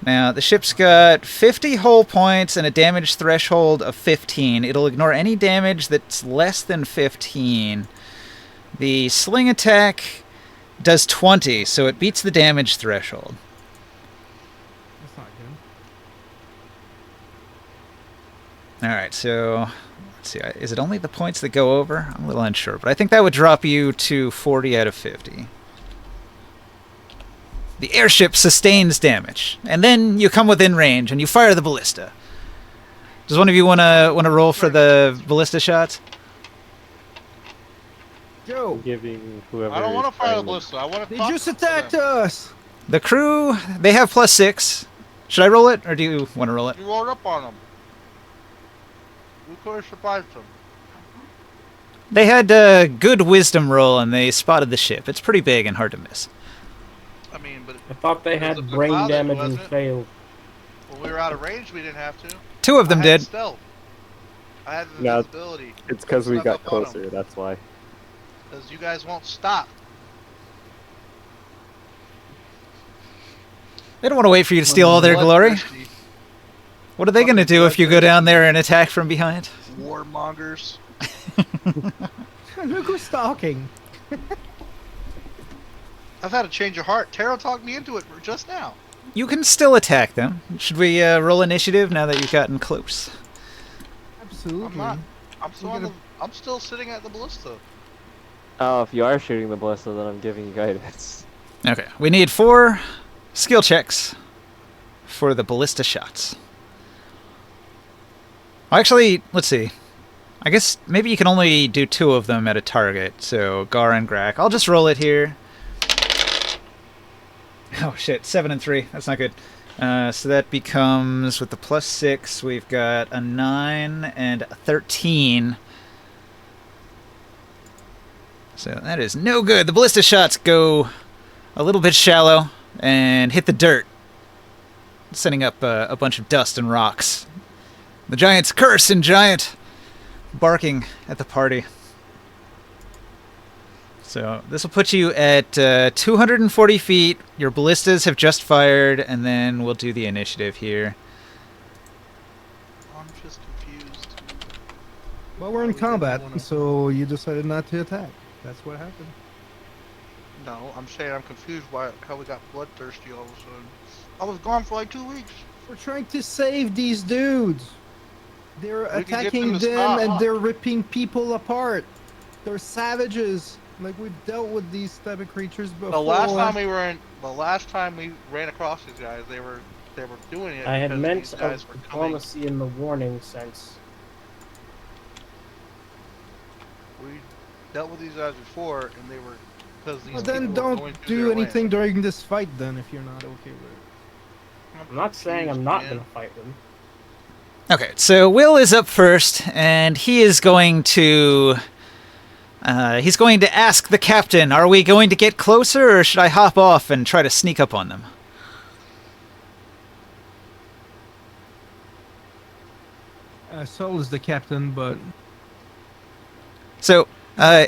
Now, the ship's got 50 hull points and a damage threshold of 15. It'll ignore any damage that's less than 15. The sling attack does 20, so it beats the damage threshold. That's not good. Alright, so let's see. Is it only the points that go over? I'm a little unsure, but I think that would drop you to 40 out of 50. The airship sustains damage, and then you come within range and you fire the ballista. Does one of you want to roll for the ballista shots? Joe, Giving whoever. I don't want to is fire the fighting- ballista. I want to. they just attacked us! The crew, they have +6. Should I roll it, or do you want to roll it? You rolled up on them. We could have survived them. They had a good wisdom roll, and they spotted the ship. It's pretty big and hard to miss. I mean, but I thought they It was had a good brain pilot, damage and wasn't it? failed. when we were out of range, we didn't have to. 2 of them I had did. Stealth. I had the No, invisibility. It's because we Snuck got up on 'em. closer, that's why. Because you guys won't stop. They don't want to wait for you to steal all their glory. Bloodthirsty What are they going to do if you go down there and attack from behind? warmongers. Look who's talking. I've had a change of heart. Taro talked me into it just now. You can still attack them. Should we roll initiative now that you've gotten close? Absolutely. I'm not. I'm still, We're on the, gonna- I'm still sitting at the ballista. Oh, if you are shooting the ballista, then I'm giving you guidance. Okay, we need 4 skill checks for the ballista shots. Actually, let's see. I guess maybe you can only do 2 of them at a target, so Gar and Grak. I'll just roll it here. Oh shit, 7 and 3. That's not good. So that becomes, with the +6, we've got a 9 and a 13. So that is no good. The ballista shots go a little bit shallow and hit the dirt, sending up a bunch of dust and rocks. The giants curse and giant barking at the party. So this will put you at 240 feet. Your ballistas have just fired, and then we'll do the initiative here. I'm just confused. Well, we're in combat, so you decided not to attack. That's what happened. No, I'm saying I'm confused by how we got bloodthirsty all of a sudden. I was gone for like 2 weeks. We're trying to save these dudes. They're We can get attacking them to them stop. and they're ripping people apart. They're savages. Like we've dealt with these type of creatures before. The last time we ran across these guys, they were doing it. I had because meant these guys of were coming. diplomacy in the warning sense. We dealt with these guys before, and they were because these. Well, then people were going don't through do their anything land. during this fight then if you're not okay with it. I'm not saying I'm not confused, gonna fight them. Okay, so Will is up first, and he is going to He's going to ask the captain, are we going to get closer, or should I hop off and try to sneak up on them? Sol is the captain, but So,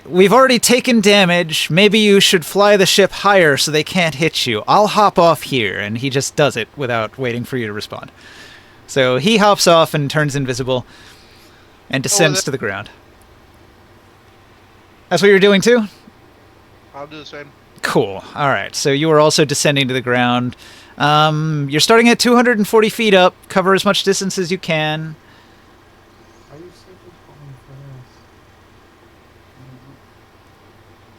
we've already taken damage. Maybe you should fly the ship higher so they can't hit you. I'll hop off here, and he just does it without waiting for you to respond. So he hops off and turns invisible and descends to the ground. That's what you're doing too? I'll do the same. Cool. All right. So you are also descending to the ground. You're starting at 240 feet up. Cover as much distance as you can. Are you simply calling for us?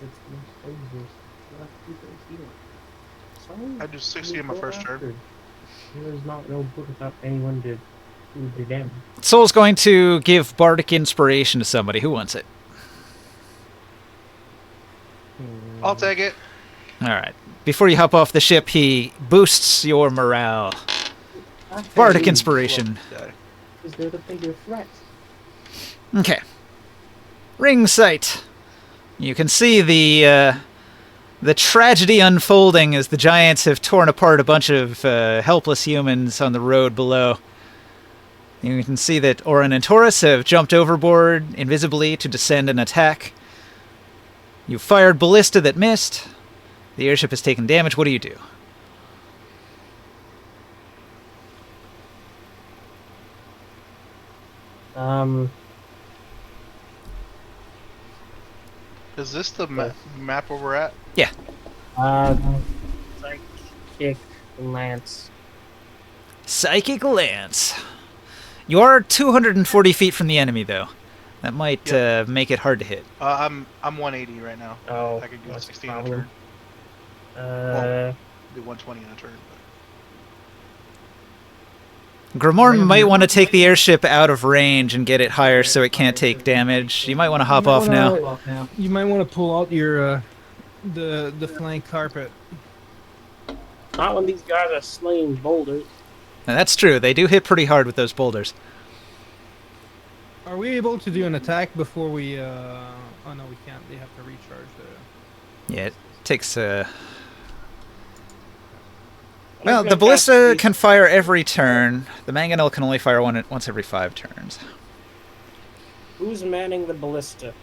It's been exposed. Left people here. I do 60 in my first turn. There's not no book about anyone did do the damage. Soul's going to give Bardic Inspiration to somebody. Who wants it? I'll take it. All right. Before you hop off the ship, he boosts your morale. Bardic Inspiration. Is there the bigger threat? Okay. Ring sight. You can see the tragedy unfolding as the giants have torn apart a bunch of helpless humans on the road below. You can see that Orin and Taurus have jumped overboard invisibly to descend and attack. You fired ballista that missed. The airship has taken damage. What do you do? Is this the map where we're at? Yeah. Psychic Lance. Psychic Lance. You are 240 feet from the enemy, though. That might make it hard to hit. I'm 180 right now. Oh, I could go that's 16 a on a problem. turn. Do 120 on a turn. Grimorn might want to take the airship out of range and get it higher so it can't take damage. You might want to hop off now. you might want to pull out your the flank carpet. Not when these guys are slinging boulders. Now, that's true. They do hit pretty hard with those boulders. Are we able to do an attack before we? Oh no, we can't. They have to recharge the. Yeah, it takes well, the ballista can fire every turn. The mangonel can only fire once every 5 turns. Who's manning the ballista?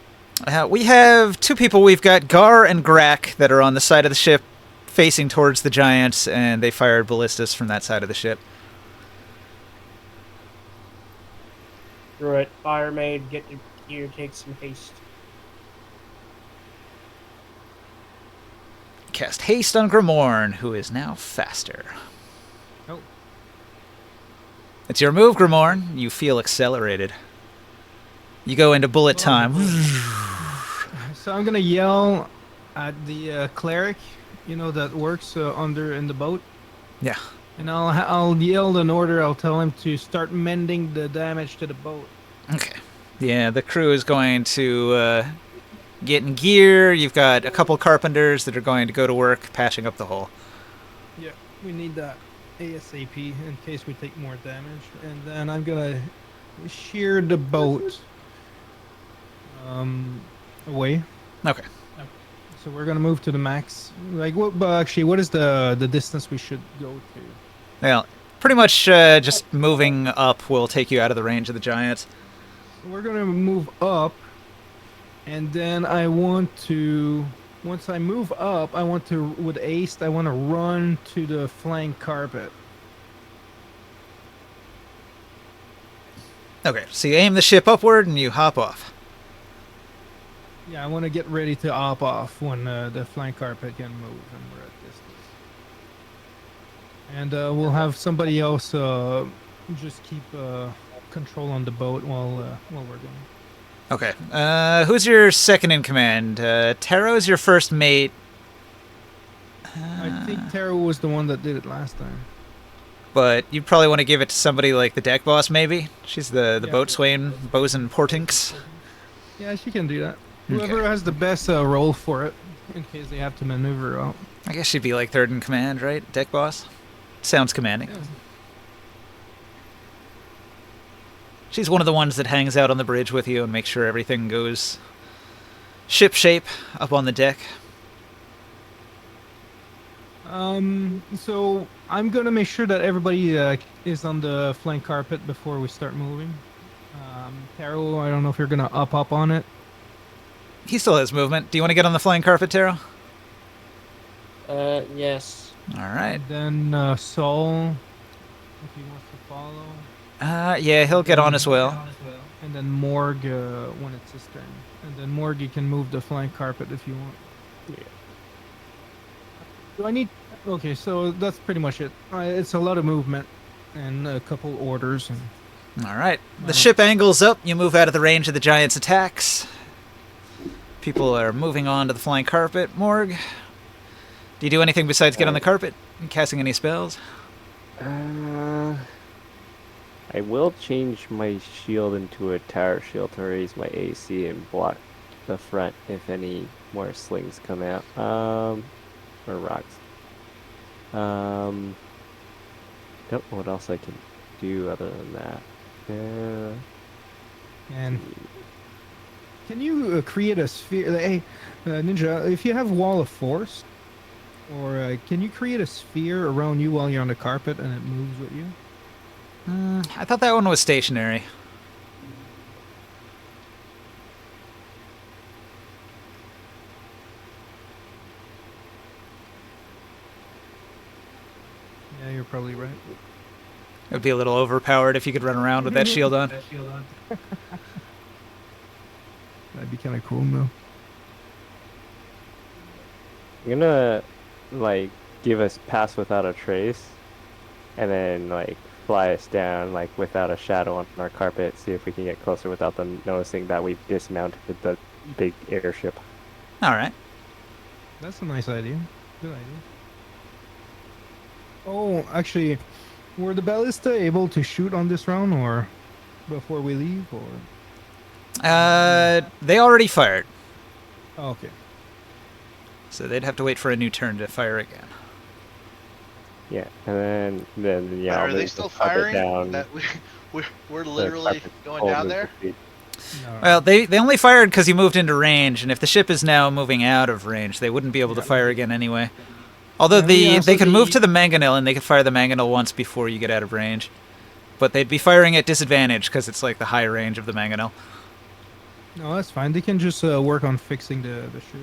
We have 2 people. We've got Gar and Grak that are on the side of the ship facing towards the giants, and they fired ballistas from that side of the ship. Screw it. Fire maid, get to gear, take some haste. Cast haste on Grimorn, who is now faster. Oh. It's your move, Grimorn. You feel accelerated. You go into bullet time. So I'm gonna yell at the cleric, you know, that works under in the boat. Yeah. And I'll yell an order. I'll tell him to start mending the damage to the boat. Okay. Yeah, the crew is going to get in gear. You've got a couple carpenters that are going to go to work patching up the hole. Yeah, we need that ASAP in case we take more damage. And then I'm gonna shear the boat away. Okay. So we're gonna move to the max. Like, what? But actually, what is the distance we should go to? Well, pretty much just moving up will take you out of the range of the giants. We're gonna move up, and then I want to. Once I move up, I want to with haste. I want to run to the flank carpet. Okay, so you aim the ship upward and you hop off. Yeah, I want to get ready to hop off when the flank carpet can move and we're at distance. And we'll have somebody else just keep control on the boat while we're going. Okay. Who's your second in command? Taro's your first mate. I think Tara was the one that did it last time. But you'd probably want to give it to somebody like the deck boss, maybe? She's the Yeah. boatswain, Bosun Portinks. Yeah, she can do that. Whoever has the best role for it, in case they have to maneuver out. I guess she'd be like third in command, right? Deck boss? Sounds commanding. Yeah. She's one of the ones that hangs out on the bridge with you and makes sure everything goes ship shape up on the deck. So I'm gonna make sure that everybody is on the flank carpet before we start moving. Taro, I don't know if you're gonna up on it. He still has movement. Do you want to get on the flying carpet, Taro? Yes. All right. And then Saul, if he wants to follow. Yeah, he'll get on as well. And then Morg when it's his turn. And then Morg, you can move the flank carpet if you want. Yeah. Do I need? Okay, so that's pretty much it. It's a lot of movement and a couple orders. And All right. The ship angles up. You move out of the range of the giant's attacks. People are moving on to the flying carpet. Morg, do you do anything besides get on the carpet? You casting any spells? I will change my shield into a tower shield to raise my AC and block the front if any more slings come out. Or rocks. Don't know what else I can do other than that. And can you create a sphere? Hey, Ninja, if you have Wall of Force, or can you create a sphere around you while you're on the carpet and it moves with you? I thought that one was stationary. Yeah, you're probably right. It would be a little overpowered if you could run around with that shield on. That'd be kind of cool, though. I'm gonna like give us pass without a trace, and then like fly us down like without a shadow on our carpet. See if we can get closer without them noticing that we've dismounted the big airship. All right. That's a nice idea. Good idea. Oh, actually, were the ballista able to shoot on this round, or before we leave, or? They already fired, Oh, okay. so they'd have to wait for a new turn to fire again. Yeah, and then yeah. But I'll are they move still the carpet firing? down, That we're the literally carpet going whole down move there. speed. Well, they only fired because you moved into range, and if the ship is now moving out of range, they wouldn't be able to fire again anyway. Although they can move to the mangonel, and they can fire the mangonel once before you get out of range. But they'd be firing at disadvantage because it's like the high range of the mangonel. No, that's fine. They can just work on fixing the ship.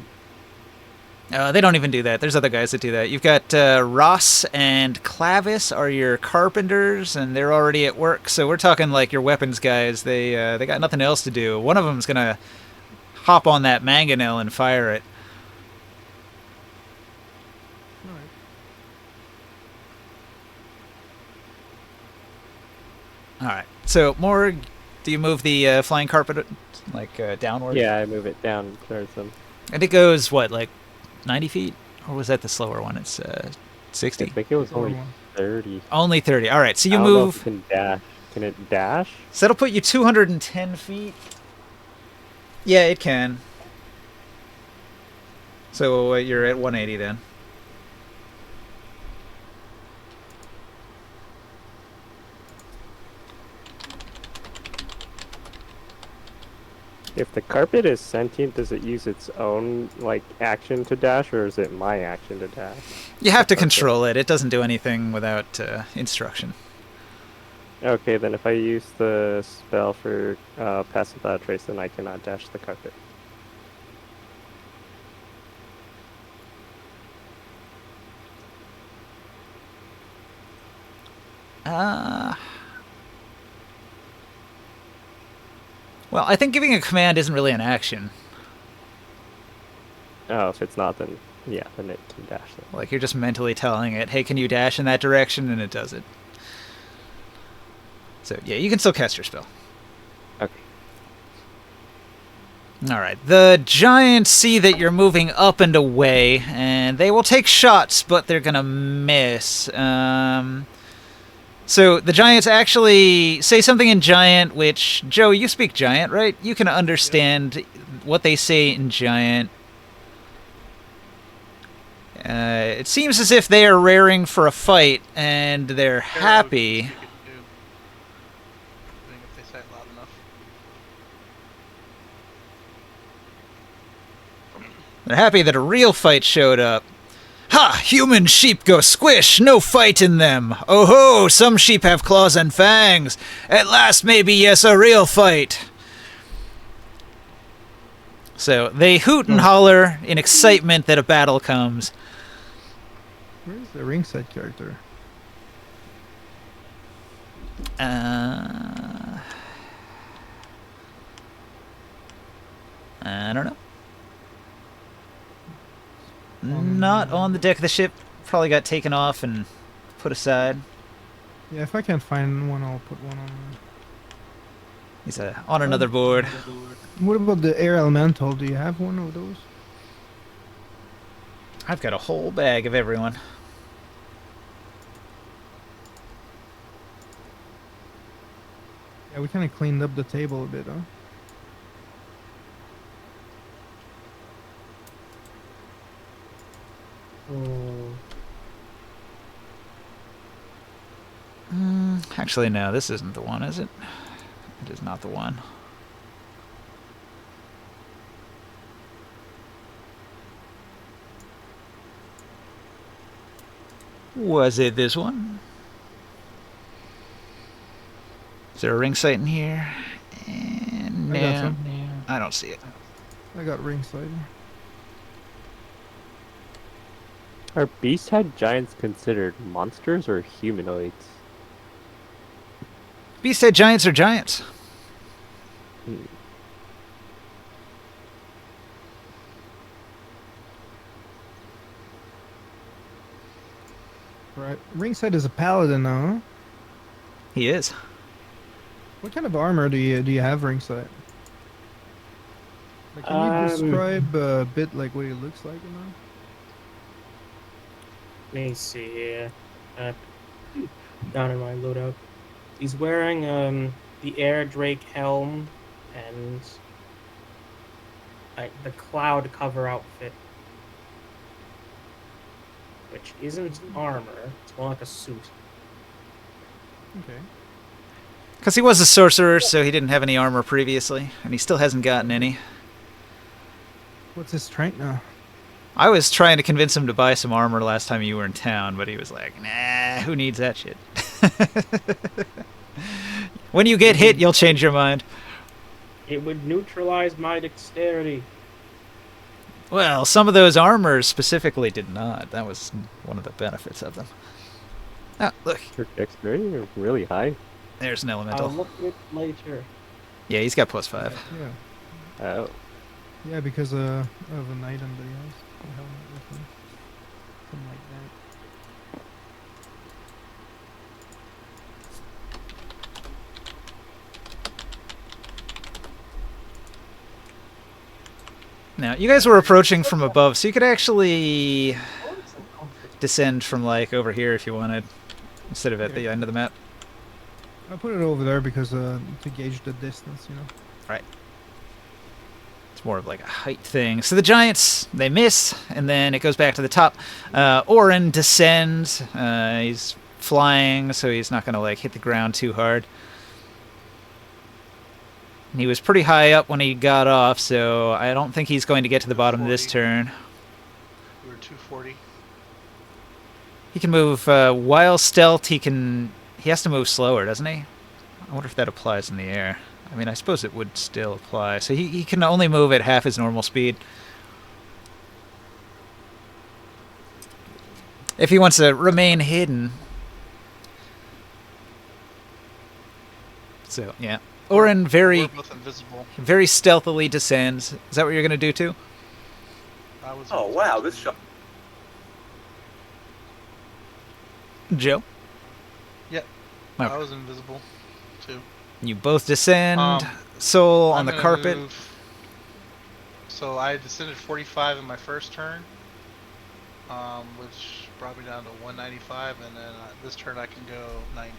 They don't even do that. There's other guys that do that. You've got Ross and Clavis are your carpenters, and they're already at work. So we're talking like your weapons guys. They got nothing else to do. One of them's gonna hop on that mangonel and fire it. All right. So Morg, do you move the flying carpet like downward? Yeah, I move it down towards them. And it goes what, like 90 feet, or was that the slower one? It's 60. I think it was only Slower one. 30. Only 30. All right. So you I don't know if move. it can dash. Can it dash? So that'll put you 210 feet. Yeah, it can. So you're at 180 then. If the carpet is sentient, does it use its own like action to dash, or is it my action to dash? You have to Okay. control it. It doesn't do anything without instruction. Okay, then if I use the spell for pass without a trace, then I cannot dash the carpet. Well, I think giving a command isn't really an action. Oh, if it's not, then yeah, then it can dash them. Like you're just mentally telling it, "Hey, can you dash in that direction?" and it does it. So yeah, you can still cast your spell. Okay. All right. The giants see that you're moving up and away, and they will take shots, but they're gonna miss. So the giants actually say something in giant, which Joe, you speak giant, right? You can understand what they say in giant. It seems as if they are raring for a fight, and they're happy. You could do. I think if they say it loud enough. They're happy that a real fight showed up. Ha! Human sheep go squish, no fight in them. Oh ho! Some sheep have claws and fangs. At last, maybe yes, a real fight. So they hoot and holler in excitement that a battle comes. Where's the ringside character? I don't know. Not on the deck of the ship. Probably got taken off and put aside. Yeah, if I can't find one, I'll put one on. He's on another board. What about the air elemental? Do you have one of those? I've got a whole bag of everyone. Yeah, we kind of cleaned up the table a bit, huh? Actually, no, this isn't the one, is it? It is not the one. Was it this one? Is there a ring sight in here? And I got no, some. I don't see it. I got ringside. Are beast-head giants considered monsters or humanoids? Beast-head giants are giants. Right. Ringside is a paladin now, huh? He is. What kind of armor do you have ringside? Like, can you describe a bit like what he looks like, you know? Let me see here. Down in my loadout. He's wearing the Air Drake helm and the Cloud cover outfit, which isn't armor. It's more like a suit. Okay. Because he was a sorcerer, so he didn't have any armor previously, and he still hasn't gotten any. What's his strength now? I was trying to convince him to buy some armor last time you were in town, but he was like, nah, who needs that shit? When you get hit, you'll change your mind. It would neutralize my dexterity. Well, some of those armors specifically did not. That was one of the benefits of them. Ah, look, Your dexterity are really high. there's an I'll elemental. look at it later. Yeah, he's got +5. Yeah. Oh. Yeah, because of an item that he has. A helmet or something. Something like that. Now, you guys were approaching from above, so you could actually descend from, like, over here if you wanted, instead of at the end of the map. I put it over there because to gauge the distance, you know. Right. It's more of like a height thing. So the giants, they miss, and then it goes back to the top. Orin descends. He's flying, so he's not going to like hit the ground too hard. He was pretty high up when he got off, so I don't think he's going to get to the bottom of this turn. We were 240. He can move while stealth. He has to move slower, doesn't he? I wonder if that applies in the air. I mean, I suppose it would still apply. So he can only move at half his normal speed. If he wants to remain hidden. So, yeah. Orin We're both invisible. very stealthily descends. Is that what you're going to do too? I was Oh wow, this shot. Joe? Yep. Okay. I was invisible too. You both descend. Soul on I'm the gonna carpet. move- So I descended 45 in my first turn, which brought me down to 195, and then this turn I can go 90.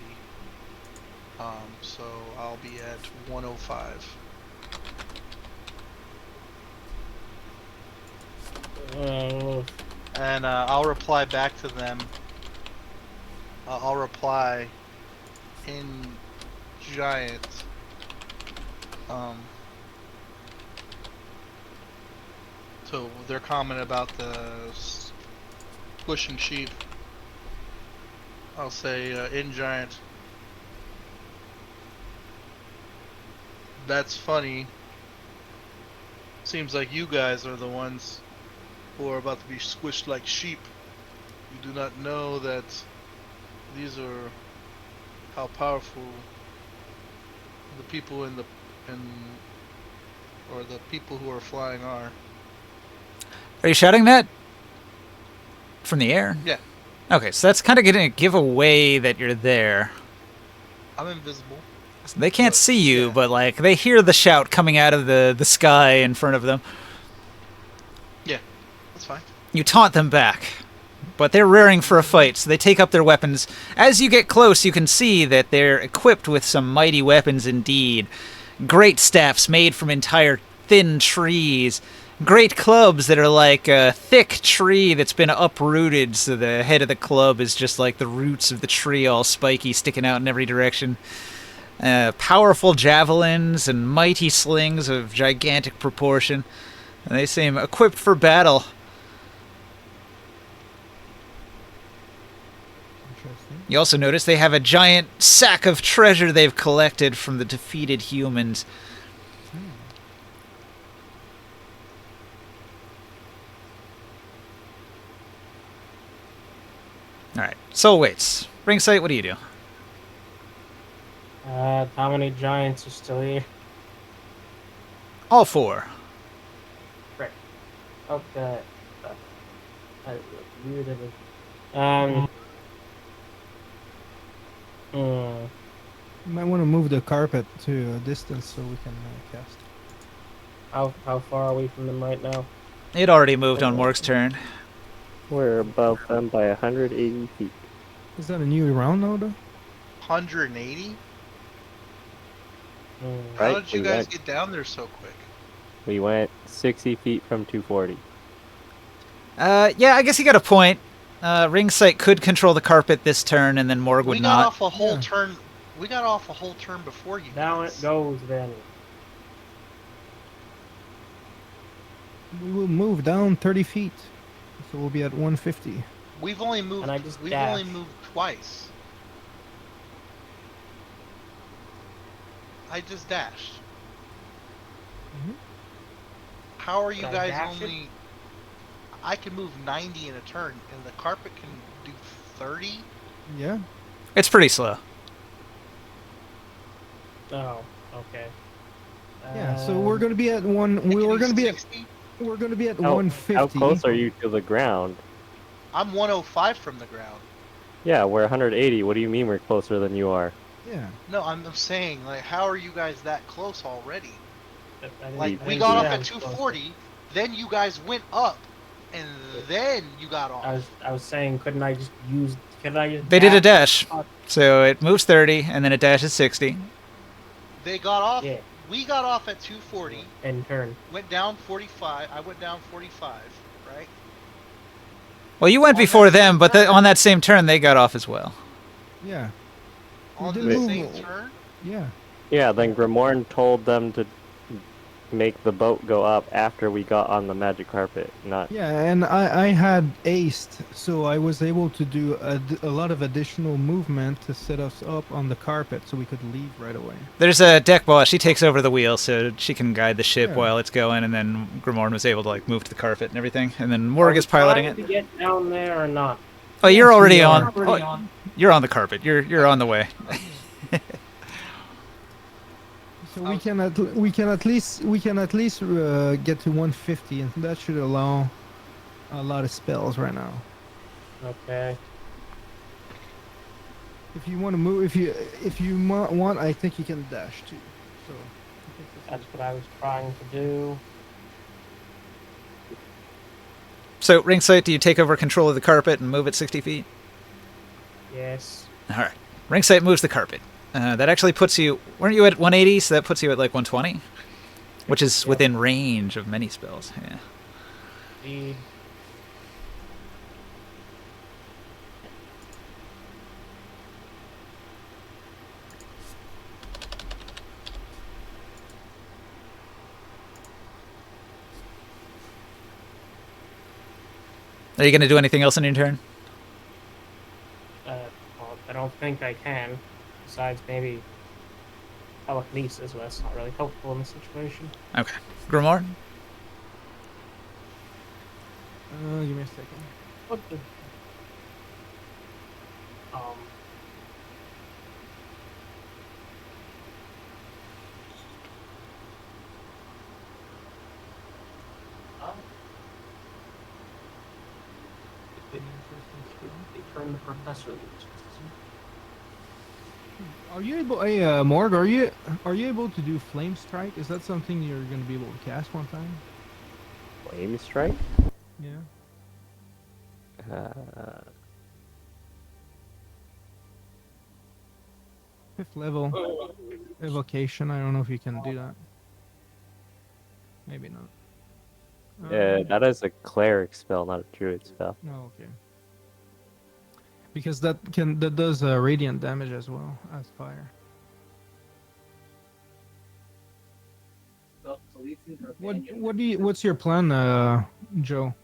So I'll be at 105. And I'll reply back to them. I'll reply in giant. So their comment about the pushing sheep, I'll say in giant. That's funny. Seems like you guys are the ones who are about to be squished like sheep. You do not know that these are how powerful the people or the people who are flying are. Are you shouting that from the air? Yeah, Okay, so that's kind of going to give away that you're there. I'm invisible. So they can't But, see you, yeah. but like they hear the shout coming out of the sky in front of them. Yeah, that's fine. You taunt them back, but they're rearing for a fight, so they take up their weapons. As you get close, you can see that they're equipped with some mighty weapons indeed. Great staffs made from entire thin trees. Great clubs that are like a thick tree that's been uprooted, so the head of the club is just like the roots of the tree, all spiky, sticking out in every direction. Powerful javelins and mighty slings of gigantic proportion. And they seem equipped for battle. Interesting. You also notice they have a giant sack of treasure they've collected from the defeated humans. Alright, soul weights. Ring sight, what do you do? How many giants are still here? All four. Great. Okay. Weird it is. Hmm. You might want to move the carpet to a distance so we can cast. How far are we from them right now? It already moved on Morg's turn. We're above them by 180 feet. Is that a new round now, though? 180? Hmm. How Right, did you we guys went- get down there so quick? We went 60 feet from 240. Yeah, I guess you got a point. Ring sight could control the carpet this turn, and then Morg would We got not. off a whole Yeah. turn. We got off a whole turn before you. Down guys. it goes then. We will move down 30 feet. So we'll be at 150. We've only moved. And I just We've only dashed. moved twice. I just dashed. Mhm. How are you Did I guys dash it? only? I can move 90 in a turn, and the carpet can do 30. Yeah. It's pretty slow. Oh, okay. Yeah. So we're gonna be at one. It can We're do gonna be at. 60. We're gonna be at How 150. close are you to the ground? I'm 105 from the ground. Yeah, we're 180. What do you mean we're closer than you are? Yeah. No, I'm saying, like, how are you guys that close already? Like, I we didn't got see off that. at 240, then you guys went up, and then you got off. I was saying, couldn't I just use? Could I just? They did a dash? dash. So it moves 30, and then it dashes 60. They got off. Yeah. We got off at 240. In turn. Went down 45. I went down 45. Right. Well, you went On before that them, same but turn. on that same turn, they got off as well. Yeah. On did the move. same turn. Yeah. Yeah, then Grimorn told them to make the boat go up after we got on the magic carpet, not... Yeah, and I had aced, so I was able to do a lot of additional movement to set us up on the carpet so we could leave right away. There's a deck boss. She takes over the wheel, so she can guide the ship Yeah. while it's going, and then Grimorn was able to like move to the carpet and everything, and then Morg is piloting Trying it. to get down there or not? Oh, you're Yes, already we on. are. Oh, you're on the carpet. You're on the way. So we can at least get to 150, and that should allow a lot of spells right now. Okay. If you want to move, if you want, I think you can dash too. So I think this That's is- what I was trying to do. So, Ringsight, do you take over control of the carpet and move it 60 feet? Yes. All right. Ringsight moves the carpet. That actually puts you... Weren't you at 180? So that puts you at like 120? Which is Yep. within range of many spells. Yeah. Indeed. Are you going to do anything else in your turn? Well, I don't think I can. Besides maybe telekinesis, but that's not really helpful in this situation. Okay. Grimoire? Give me a second. What the? Oh. They turned the professor loose. Are you able, hey, Morg, are you able to do Flame Strike? Is that something you're going to be able to cast one time? Flame strike? Yeah. Fifth level. Evocation, I don't know if you can do that. Maybe not. That is a cleric spell, not a druid spell. Oh, okay. Because that does radiant damage as well as fire. What's your plan, Joe?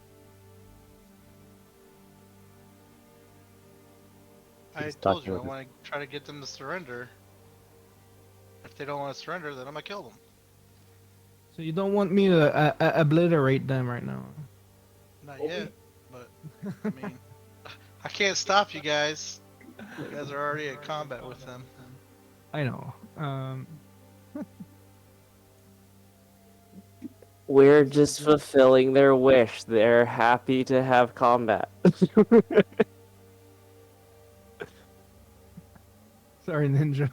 I He's told talking you I with want to try to get them to surrender. If they don't want to surrender, then I'm gonna kill them. So you don't want me to obliterate them right now? Not yet, but I mean, I can't stop you guys. You guys are already in combat with them. I know. We're just fulfilling their wish. They're happy to have combat. Sorry, Ninja.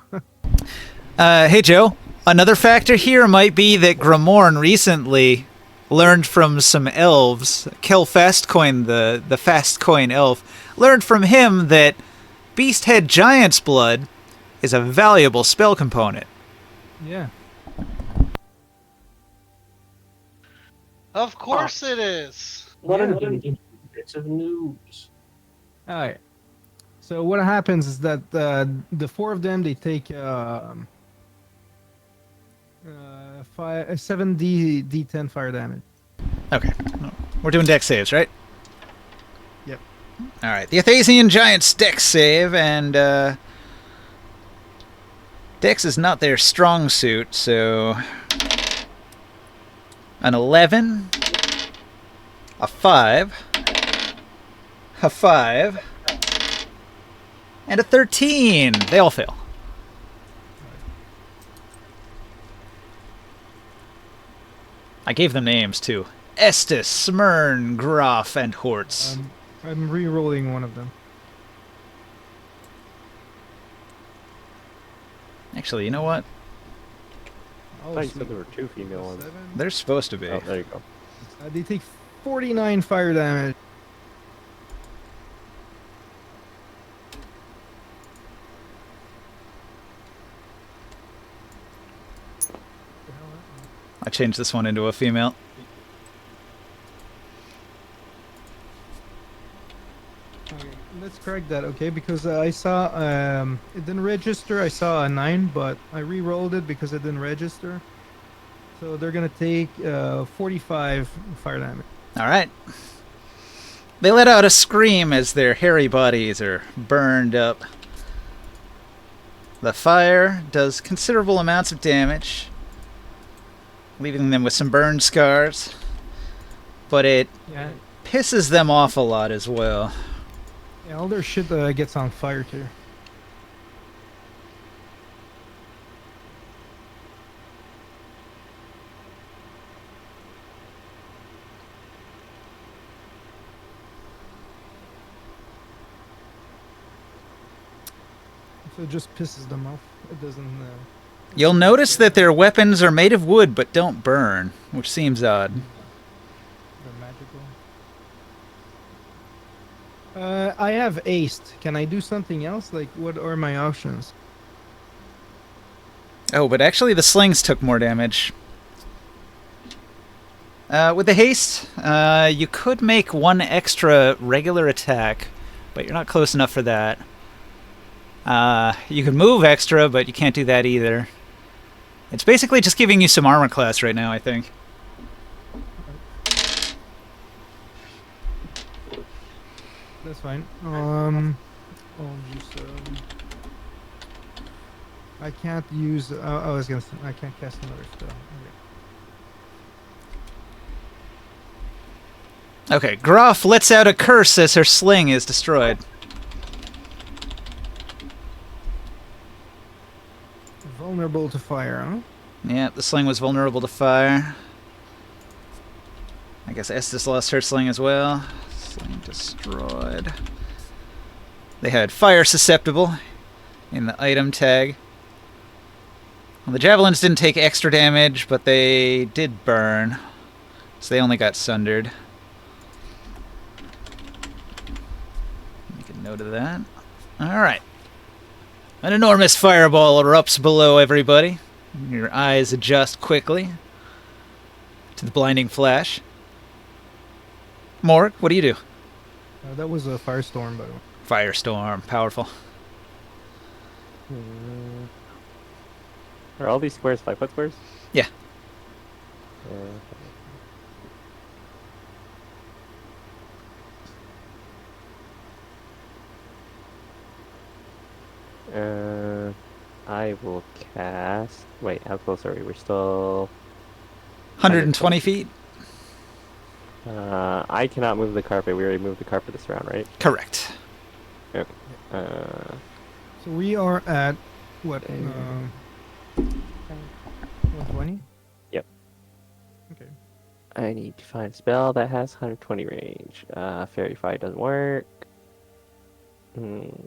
Hey, Joe. Another factor here might be that Grimorn recently learned from some elves. Kel Fastcoin, the Fastcoin elf, learned from him that Beasthead Giant's Blood is a valuable spell component. Yeah. Of course it is. What Yeah. an bits of news. All right. So what happens is that the four of them, they take 7 d10 fire damage. Okay. We're doing dex saves, right? Yep. All right. The Athasian Giant's dex save, and dex is not their strong suit, so an 11, a 5, a 5, and a 13. They all fail. I gave them names, too. Estes, Smyrn, Graf, and Hortz. I'm re-rolling one of them. Actually, you know what? I thought you said there were 2 female ones. They're supposed to be. Oh, there you go. They take 49 fire damage. I changed this one into a female. Okay, let's correct that, okay? Because I saw it didn't register. I saw a 9, but I re-rolled it because it didn't register. So they're gonna take 45 fire damage. All right. They let out a scream as their hairy bodies are burned up. The fire does considerable amounts of damage, leaving them with some burn scars, but it Yeah, pisses them off a lot as well. yeah, all their shit gets on fire too. So it just pisses them off. It doesn't. You'll notice that their weapons are made of wood but don't burn, which seems odd. They're magical. I have aced. Can I do something else? Like, what are my options? Oh, but actually the slings took more damage. With the haste, you could make one extra regular attack, but you're not close enough for that. You can move extra, but you can't do that either. It's basically just giving you some armor class right now, I think. That's fine. I'll just I can't use. I was gonna. I can't cast another spell. Okay. Okay, Gruff lets out a curse as her sling is destroyed. Vulnerable to fire, huh? Yeah, the sling was vulnerable to fire. I guess Estes lost her sling as well. Sling destroyed. They had fire susceptible in the item tag. Well, the javelins didn't take extra damage, but they did burn. So they only got sundered. Make a note of that. Alright. An enormous fireball erupts below everybody. Your eyes adjust quickly to the blinding flash. Morg, what do you do? That was a firestorm, by the way. Firestorm, powerful. Are all these squares 5-foot squares? Yeah. I will cast. Wait, how close are we? We're still 120 feet? I cannot move the carpet. We already moved the carpet this round, right? Correct. Okay. So we are at what? 120. Yep. Okay. I need to find a spell that has 120 range. Fairy Fire doesn't work. Does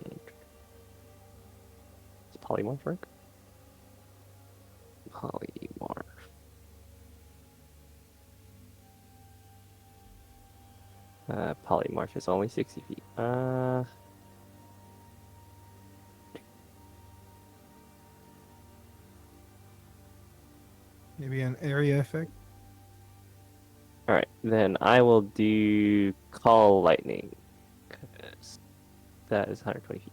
Polymorph work? Polymorph. Polymorph is only 60 feet. Maybe an area effect. Alright, then I will do Call Lightning. 'Cause that is 120 feet.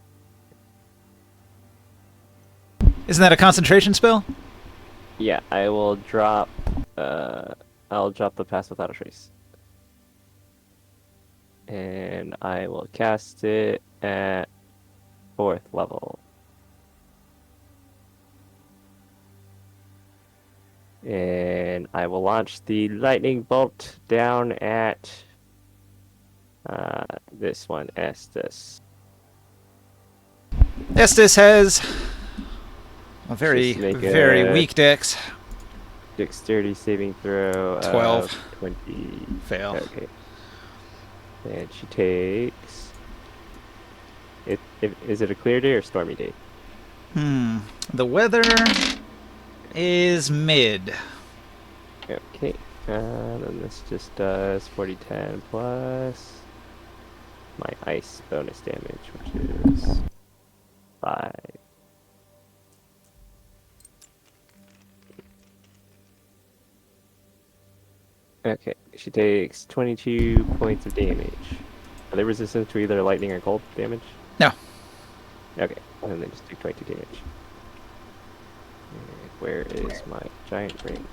Isn't that a concentration spell? Yeah, I will drop. I'll drop the Pass Without a Trace. And I will cast it at 4th level. And I will launch the lightning bolt down at this one, Estes. Estes has a very, Just make very a- weak dex. Dexterity saving throw. 12. 20. Fail. Okay. And she takes. Is it a clear day or stormy day? The weather is mid. Okay. Then this just does 40-10 plus my ice bonus damage, which is 5. Okay, she takes 22 points of damage. Are they resistant to either lightning or cold damage? No. Okay, and then just take 22 damage. And where is my giant ring?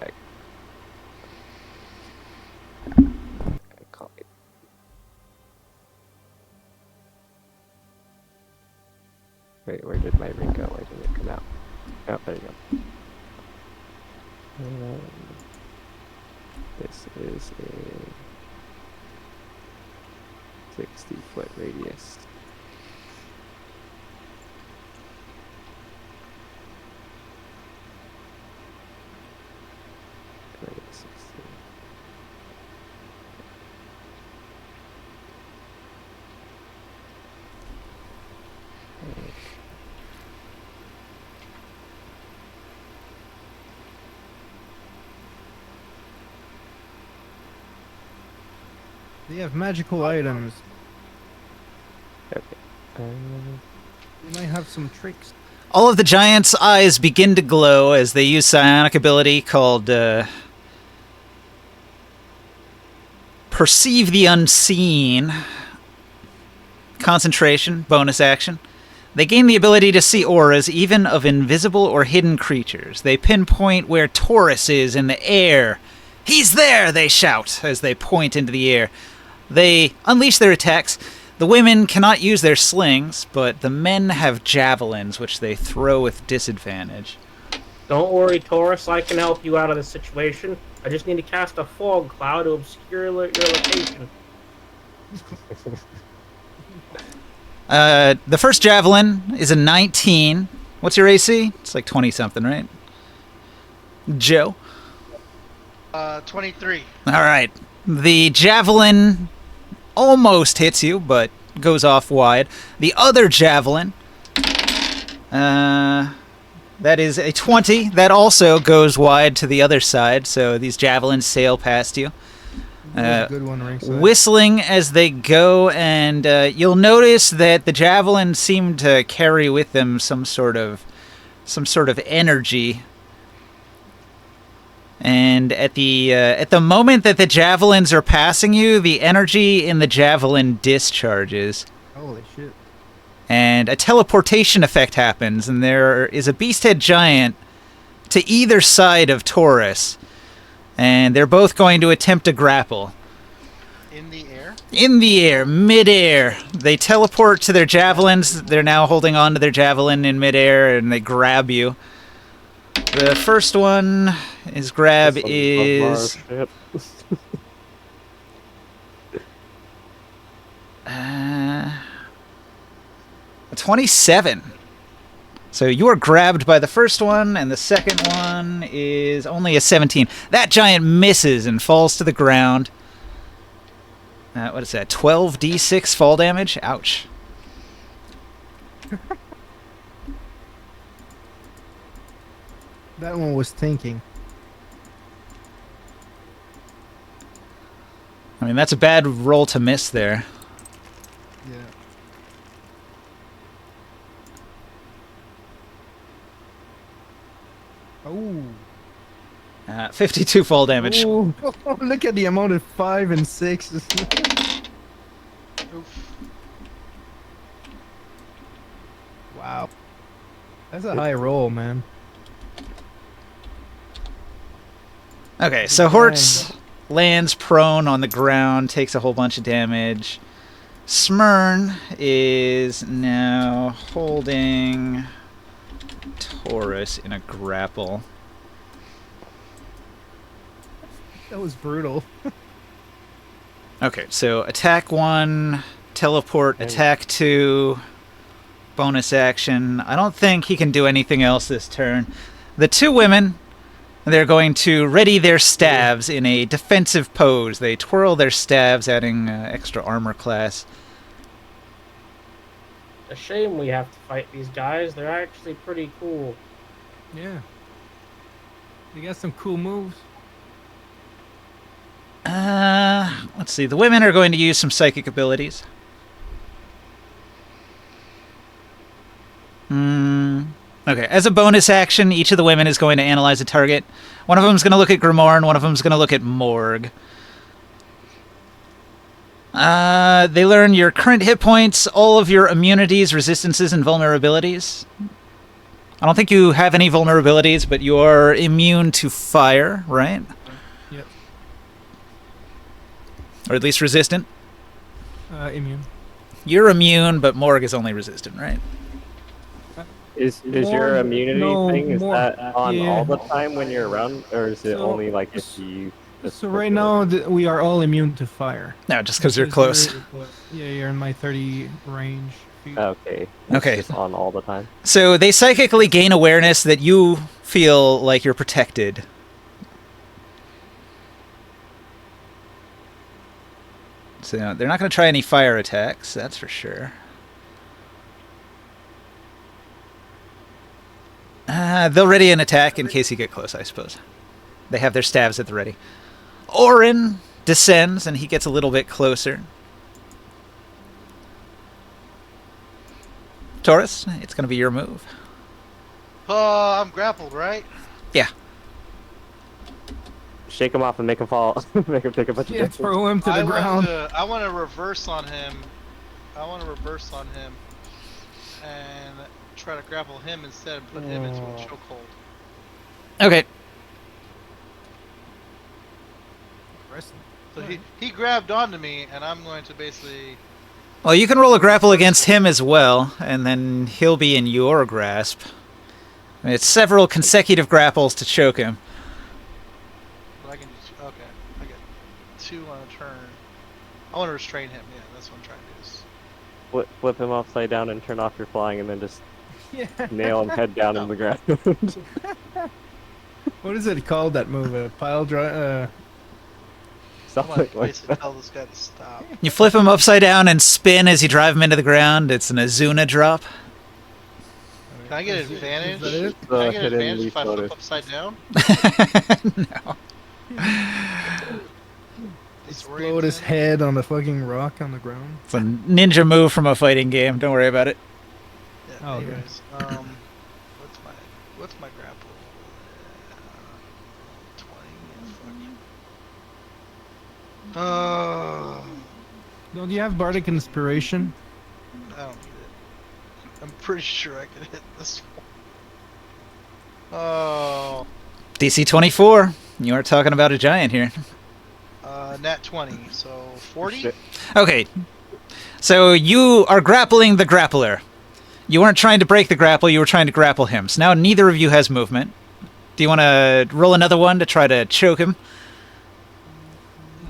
Back. Call it. Wait, where did my ring go? Why didn't it come out? Oh, there you go. This is a 60-foot radius. They have magical items. Okay. They might have some tricks. All of the giants' eyes begin to glow as they use psionic ability called Perceive the Unseen. Concentration, bonus action. They gain the ability to see auras, even of invisible or hidden creatures. They pinpoint where Taurus is in the air "He's there!" they shout as they point into the air. They unleash their attacks. The women cannot use their slings, but the men have javelins, which they throw with disadvantage. Don't worry, Taurus. I can help you out of this situation. I just need to cast a fog cloud to obscure your location. The first javelin is a 19. What's your AC? It's like 20-something, right? Joe? 23. All right. The javelin almost hits you, but goes off wide. The other javelin, that is a 20. That also goes wide to the other side, so these javelins sail past you. That was a good one, ringside. Whistling as they go, and you'll notice that the javelins seem to carry with them some sort of energy. And at the moment that the javelins are passing you, the energy in the javelin discharges, Holy shit. and a teleportation effect happens, and there is a beasthead giant to either side of Taurus, and they're both going to attempt to grapple. In the air? In the air, mid-air. They teleport to their javelins. They're now holding on to their javelin in mid-air, and they grab you. The first one, his grab This one's is... above our ship. A 27. So you are grabbed by the first one, and the second one is only a 17. That giant misses and falls to the ground. What is that? 12d6 fall damage? Ouch. That one was thinking. I mean, that's a bad roll to miss there. Yeah. Oh. 52 fall damage. Oh, look at the amount of 5 and 6. Oof. Wow. That's a high roll, man. Okay, so Hortz lands prone on the ground, takes a whole bunch of damage. Smyrn is now holding Taurus in a grapple. That was brutal. Okay, so attack 1, teleport, attack 2, bonus action. I don't think he can do anything else this turn. The two women, they're going to ready their staves in a defensive pose. They twirl their staves, adding extra armor class. A shame we have to fight these guys. They're actually pretty cool. Yeah. They got some cool moves. Let's see. The women are going to use some psychic abilities. Okay, as a bonus action, each of the women is going to analyze a target. One of them is going to look at Grimoire, and one of them is going to look at Morg. They learn your current hit points, all of your immunities, resistances, and vulnerabilities. I don't think you have any vulnerabilities, but you are immune to fire, right? Yep. Or at least resistant. Immune. You're immune, but Morg is only resistant, right? Is your immunity thing, is more, that on yeah. all the time when you're around, or is it So- only like if you... So right now we are all immune to fire. No, just because you're close. Yeah, you're in my 30 range. Feet. Okay. Okay. It's on all the time. So they psychically gain awareness that you feel like you're protected. So they're not going to try any fire attacks, that's for sure. They'll ready an attack in case you get close, I suppose. They have their staves at the ready. Orin descends, and he gets a little bit closer. Taurus, it's going to be your move. I'm grappled, right? Yeah. Shake him off and make him fall. Make him take a bunch of Yeah, damage. throw him to the ground. I want to reverse on him. And try to grapple him instead and put him into a chokehold. Okay. grabbed onto me, and I'm going to basically. Well, you can roll a grapple against him as well, and then he'll be in your grasp. I mean, it's several consecutive grapples to choke him. But I can okay. I get 2 on a turn. I want to restrain him. Yeah, that's what I'm trying to do. Flip him upside down and turn off your flying, and then just Yeah. nail him head down in the ground. What is it called, that move? A pile drive? I want Something to like basically that. tell this guy to stop. You flip him upside down and spin as you drive him into the ground. It's an Azuna drop. Can I get an advantage? Is that it? Can I get an Hidden advantage if I leaf flip loader. upside down? No. Explode his head on the fucking rock on the ground. It's a ninja move from a fighting game. Don't worry about it. Yeah, Oh, okay. anyways, what's my grapple? 20. Fuck. Don't you have Bardic Inspiration? I don't need it. I'm pretty sure I could hit this one. Oh, DC 24. You are talking about a giant here. nat 20, so 40. Shit. Okay. So you are grappling the grappler. You weren't trying to break the grapple, you were trying to grapple him. So now neither of you has movement. Do you want to roll another one to try to choke him?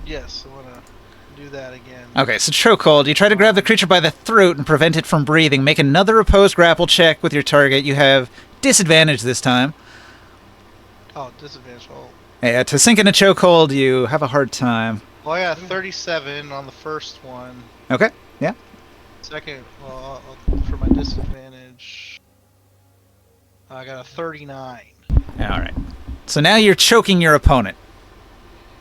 Yes, I want to do that again. Okay, so chokehold. You try to grab the creature by the throat and prevent it from breathing. Make another opposed grapple check with your target. You have disadvantage this time. Oh, disadvantage. Oh. Yeah, to sink in a chokehold, you have a hard time. Well, I got 37 on the first one. Okay, yeah. Second, well, for my disadvantage, I got a 39. All right. So now you're choking your opponent.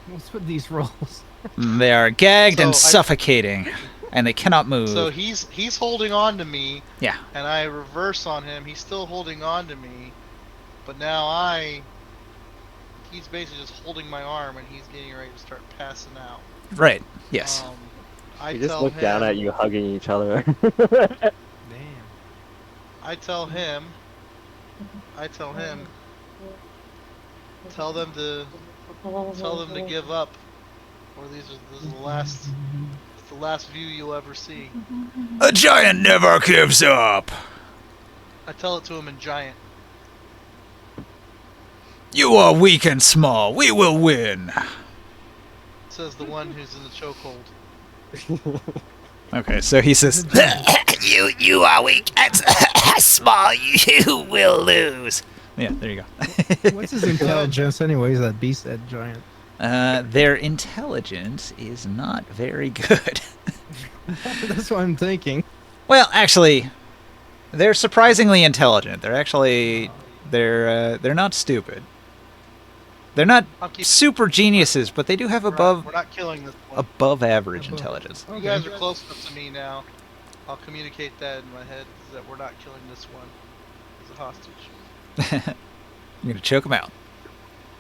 What's with these rolls? They are gagged and So suffocating, and they cannot move. So he's holding on to me, Yeah. and I reverse on him. He's still holding on to me, but now he's basically just holding my arm, and he's getting ready to start passing out. Right. Yes. I We just tell look him, down at you hugging each other. Damn. I tell him, tell them to give up, or this is the last view you'll ever see. A giant never gives up. I tell it to him in giant. You are weak and small. We will win. Says the one who's in the chokehold. Okay, so he says, "You are weak and small. You will lose." Yeah, there you go. What's his intelligence, anyways? That beast, that giant. Their intelligence is not very good. That's what I'm thinking. Well, actually, they're surprisingly intelligent. They're not stupid. They're not I'll keep. super geniuses, but they do have We're not killing this one. above average Above. intelligence. You guys are close enough to me now. I'll communicate that in my head that we're not killing this one as a hostage. You're gonna choke him out.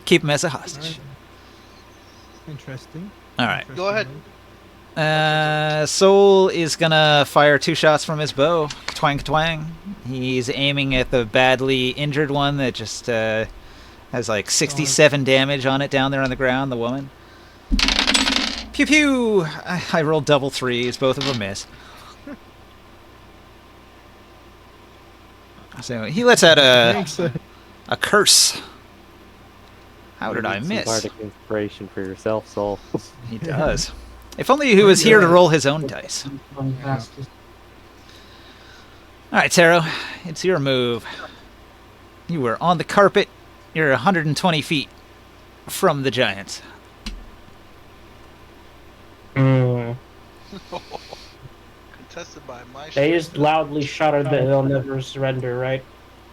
Keep him as a hostage. Interesting. All right. Go ahead. Soul is gonna fire 2 shots from his bow. Twang, twang. He's aiming at the badly injured one that just has like 67 damage on it down there on the ground. The woman. Pew pew. I rolled double 3s. Both of them miss. So he lets out a curse. How did I Some miss? Bardic inspiration for yourself, Soul. He does. If only he was here to roll his own dice. Alright, Taro. It's your move. You were on the carpet. You're 120 feet from the giants. Contested by my They ship. just loudly shouted that they'll never surrender, right?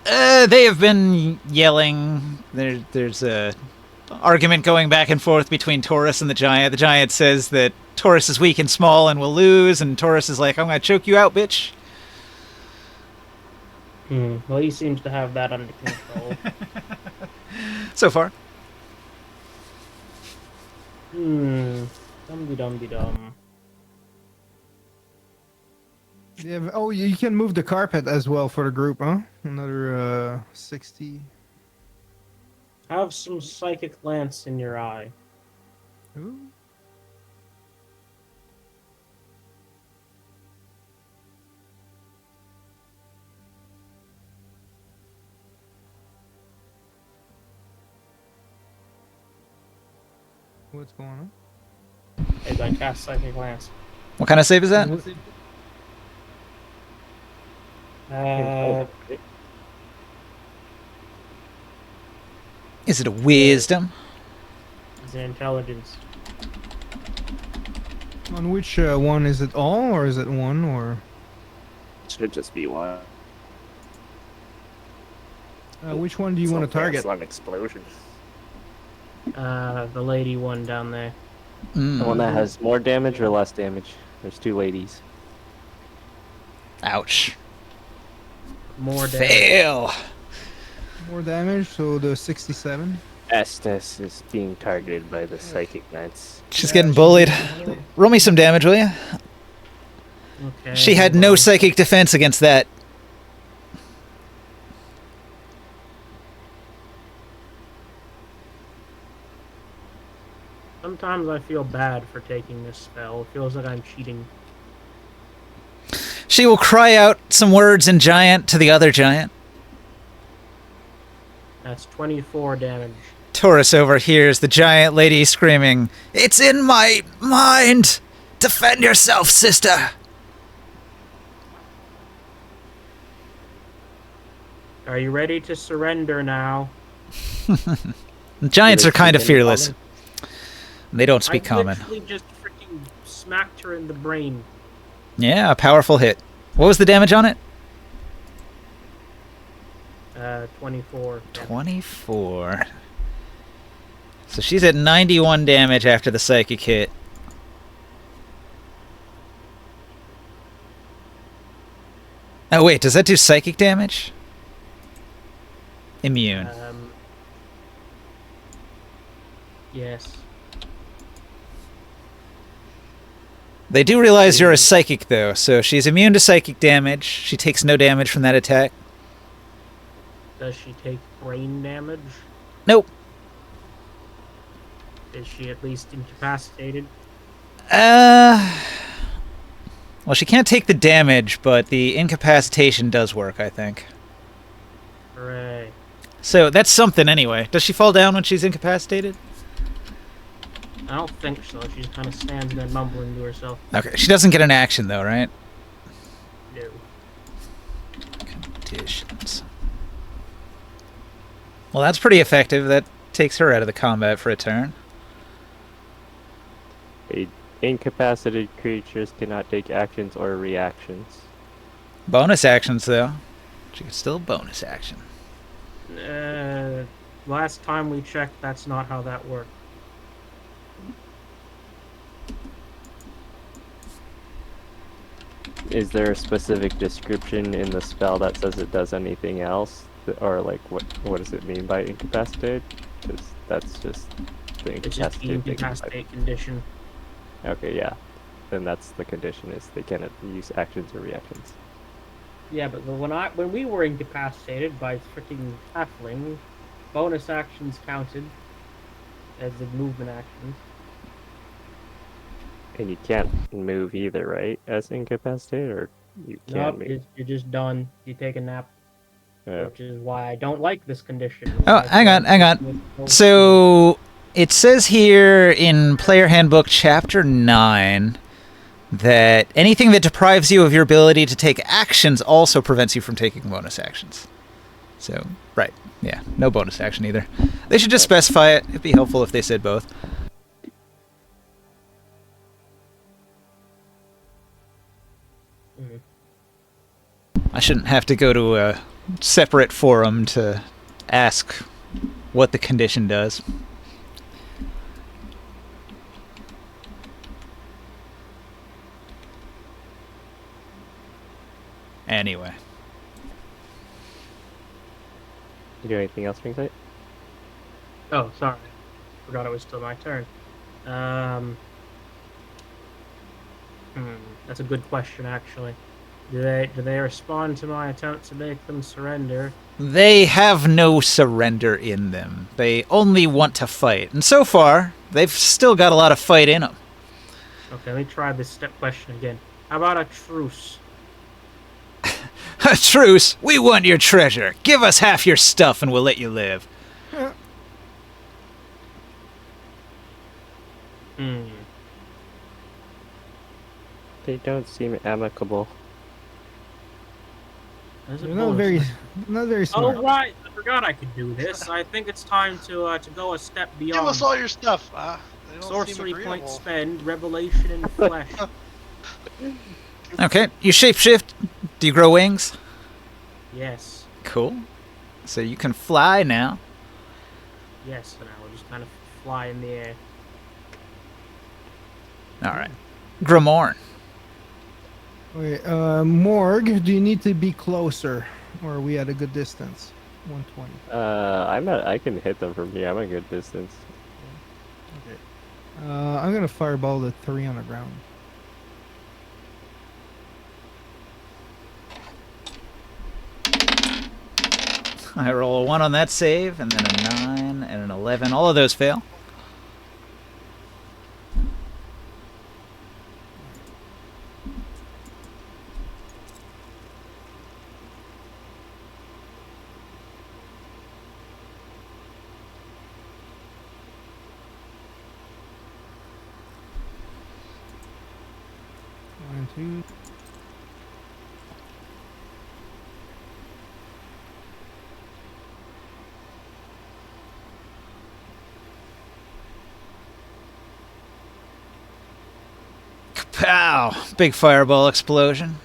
They have been yelling. There's a argument going back and forth between Taurus and the giant. The giant says that Taurus is weak and small and will lose, and Taurus is like, "I'm gonna choke you out, bitch." Well, he seems to have that under control. So far. Dum-de-dum-de-dum. Yeah, oh, you can move the carpet as well for the group, huh? Another 60. Have some psychic lance in your eye. Ooh. What's going on? As I cast Psychic Lance. What kind of save is that? Is it a wisdom? It's an intelligence. On which one is it? All or is it one or? Should just be one. Which one do you want to target? An explosion. The lady one down there. The one that has more damage or less damage? There's two ladies. Ouch. More damage. Fail. More damage, so the 67. Estes is being targeted by the psychic knights. She's getting bullied. Roll me some damage, will you? Okay. She had no psychic defense against that. Sometimes I feel bad for taking this spell. It feels like I'm cheating. She will cry out some words in giant to the other giant. That's 24 damage. Taurus overhears the giant lady screaming, "It's in my mind! Defend yourself, sister!" Are you ready to surrender now? The giants are kind of fearless. They don't speak I common. literally just freaking smacked her in the brain. Yeah, a powerful hit. What was the damage on it? 24. 24. So she's at 91 damage after the psychic hit. Oh wait, does that do psychic damage? Immune. Yes. They do realize you're a psychic, though, so she's immune to psychic damage. She takes no damage from that attack. Does she take brain damage? Nope. Is she at least incapacitated? Well, she can't take the damage, but the incapacitation does work, I think. Hooray. So that's something anyway. Does she fall down when she's incapacitated? I don't think so. She just kind of stands there mumbling to herself. Okay, she doesn't get an action, though, right? No. Conditions. Well, that's pretty effective. That takes her out of the combat for a turn. Incapacitated creatures cannot take actions or reactions. Bonus actions, though. She can still bonus action. Last time we checked, that's not how that worked. Is there a specific description in the spell that says it does anything else? Or, like, what does it mean by incapacitated? Because that's just the It's just the incapacitated thing. incapacitate condition. Okay, yeah. Then that's the condition, is they cannot use actions or reactions. Yeah, but when we were incapacitated by freaking halfling, bonus actions counted as the movement actions. And you can't move either, right? As incapacitated, or you can't Nope, move? you're just done. You take a nap, Oh. which is why I don't like this condition. Oh, hang on. So it says here in Player Handbook Chapter 9 that anything that deprives you of your ability to take actions also prevents you from taking bonus actions. So, right. Yeah, no bonus action either. They should just specify it. It'd be helpful if they said both. I shouldn't have to go to a separate forum to ask what the condition does. Anyway. You do anything else, Ringsight? Oh, sorry. Forgot it was still my turn. That's a good question, actually. Do they respond to my attempt to make them surrender? They have no surrender in them. They only want to fight. And so far, they've still got a lot of fight in them. Okay, let me try this step question again. How about a truce? A truce? We want your treasure. Give us half your stuff and we'll let you live. Hmm. They don't seem amicable. There's a They're not bonus. very, not very smart. Oh right, I forgot I could do this. I think it's time to go a step Give beyond. us all your stuff. They don't Sorcery seem point agreeable. spend, revelation in flesh. Okay, you shapeshift. Do you grow wings? Yes, Cool. So you can fly now. yes, and I will just kind of fly in the air. All right. Grimoire. Wait, Morg, do you need to be closer, or are we at a good distance? 120. I can hit them from here. I'm a good distance. Okay. I'm gonna fireball the 3 on the ground. I roll a 1 on that save, and then a 9 and an 11. All of those fail. One and 2. Pow! Big fireball explosion.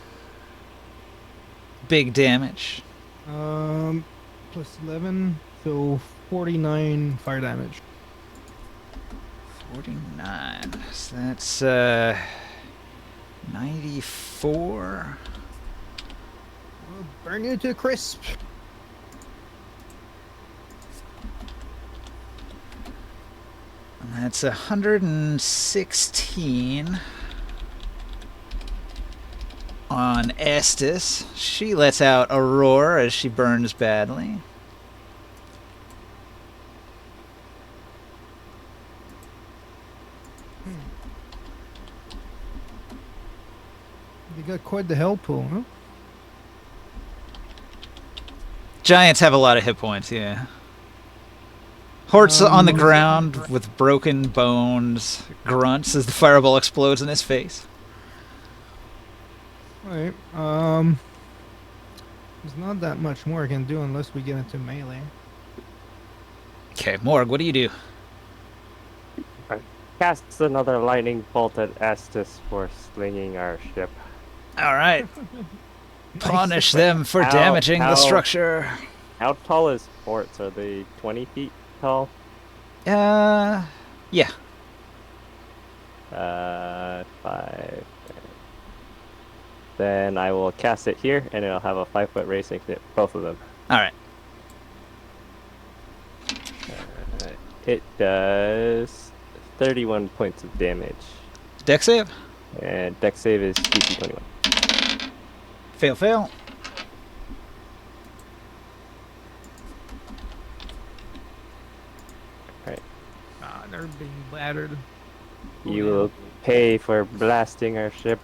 Big damage. Plus 11, so 49 fire damage. 49. So that's 94. I'll burn you to a crisp. And that's 116 on Estes. She lets out a roar as she burns badly. You got quite the hell pool, huh? Giants have a lot of hit points, yeah. Hort's on the ground with broken bones, grunts as the fireball explodes in his face. Alright, there's not that much more I can do unless we get into melee. Okay, Morg, what do you do? Casts another lightning bolt at Estes for slinging our ship. All right. Punish them for damaging the structure. How tall is forts? Are they 20 feet tall? Yeah. 5. Then I will cast it here, and it'll have a 5-foot racing hit, both of them. All right. It does 31 points of damage. Dex save. And dex save is DC 21. Fail, fail. Ah, they're being battered. You will pay for blasting our ship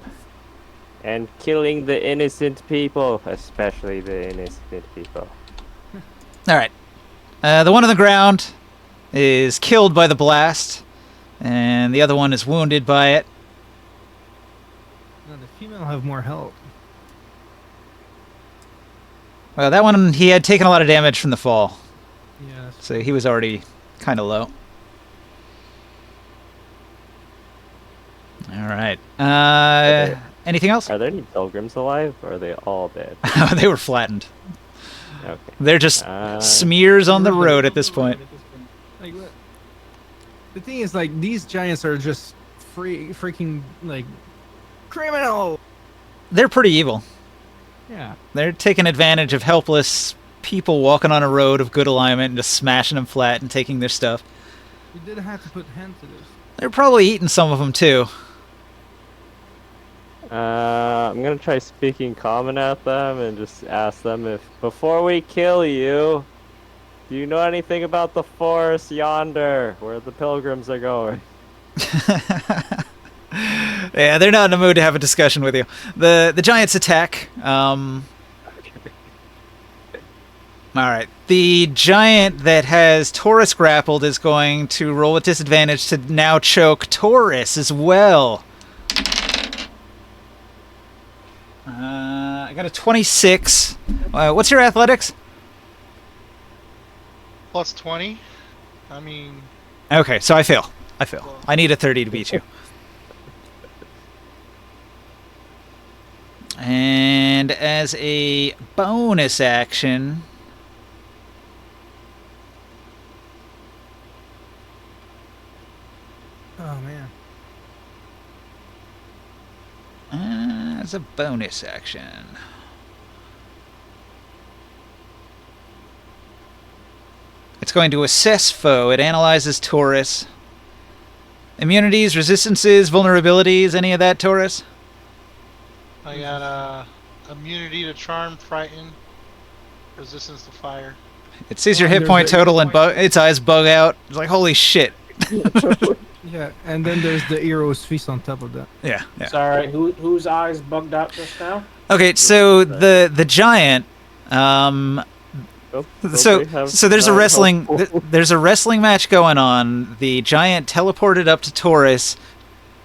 and killing the innocent people, especially the innocent people. All right. The one on the ground is killed by the blast, and the other one is wounded by it. No, the female have more health. Well, that one, he had taken a lot of damage from the fall, Yes. so he was already kind of low. All right. Anything else? Are there any pilgrims alive, or are they all dead? They were flattened. Okay. They're just smears on the Really? road at this point. Like, what? The thing is, like, these giants are just freaking, like, criminal. They're pretty evil. Yeah. They're taking advantage of helpless people walking on a road of good alignment and just smashing them flat and taking their stuff. You did have to put hand to this. They're probably eating some of them too. I'm gonna try speaking common at them and just ask them if, before we kill you, do you know anything about the forest yonder, where the pilgrims are going? Yeah, they're not in the mood to have a discussion with you. The giants attack. All right. the giant that has Taurus grappled is going to roll with disadvantage to now choke Taurus as well. I got a 26. What's your athletics? Plus 20. I mean, Okay, so I fail. I need a 30 to beat you. And as a bonus action... Oh man. As a bonus action... It's going to assess foe. It analyzes Taurus. Immunities, resistances, vulnerabilities, any of that, Taurus? I got immunity to charm, frighten, resistance to fire. It sees your hit There's point a- total and its eyes bug out. It's like, holy shit. Yeah, and then there's the Hero's Feast on top of that. Yeah. Sorry, whose eyes bugged out just now? Okay, so the giant... Oh, So okay, have there's a nine wrestling helpful. there's a wrestling match going on. The giant teleported up to Taurus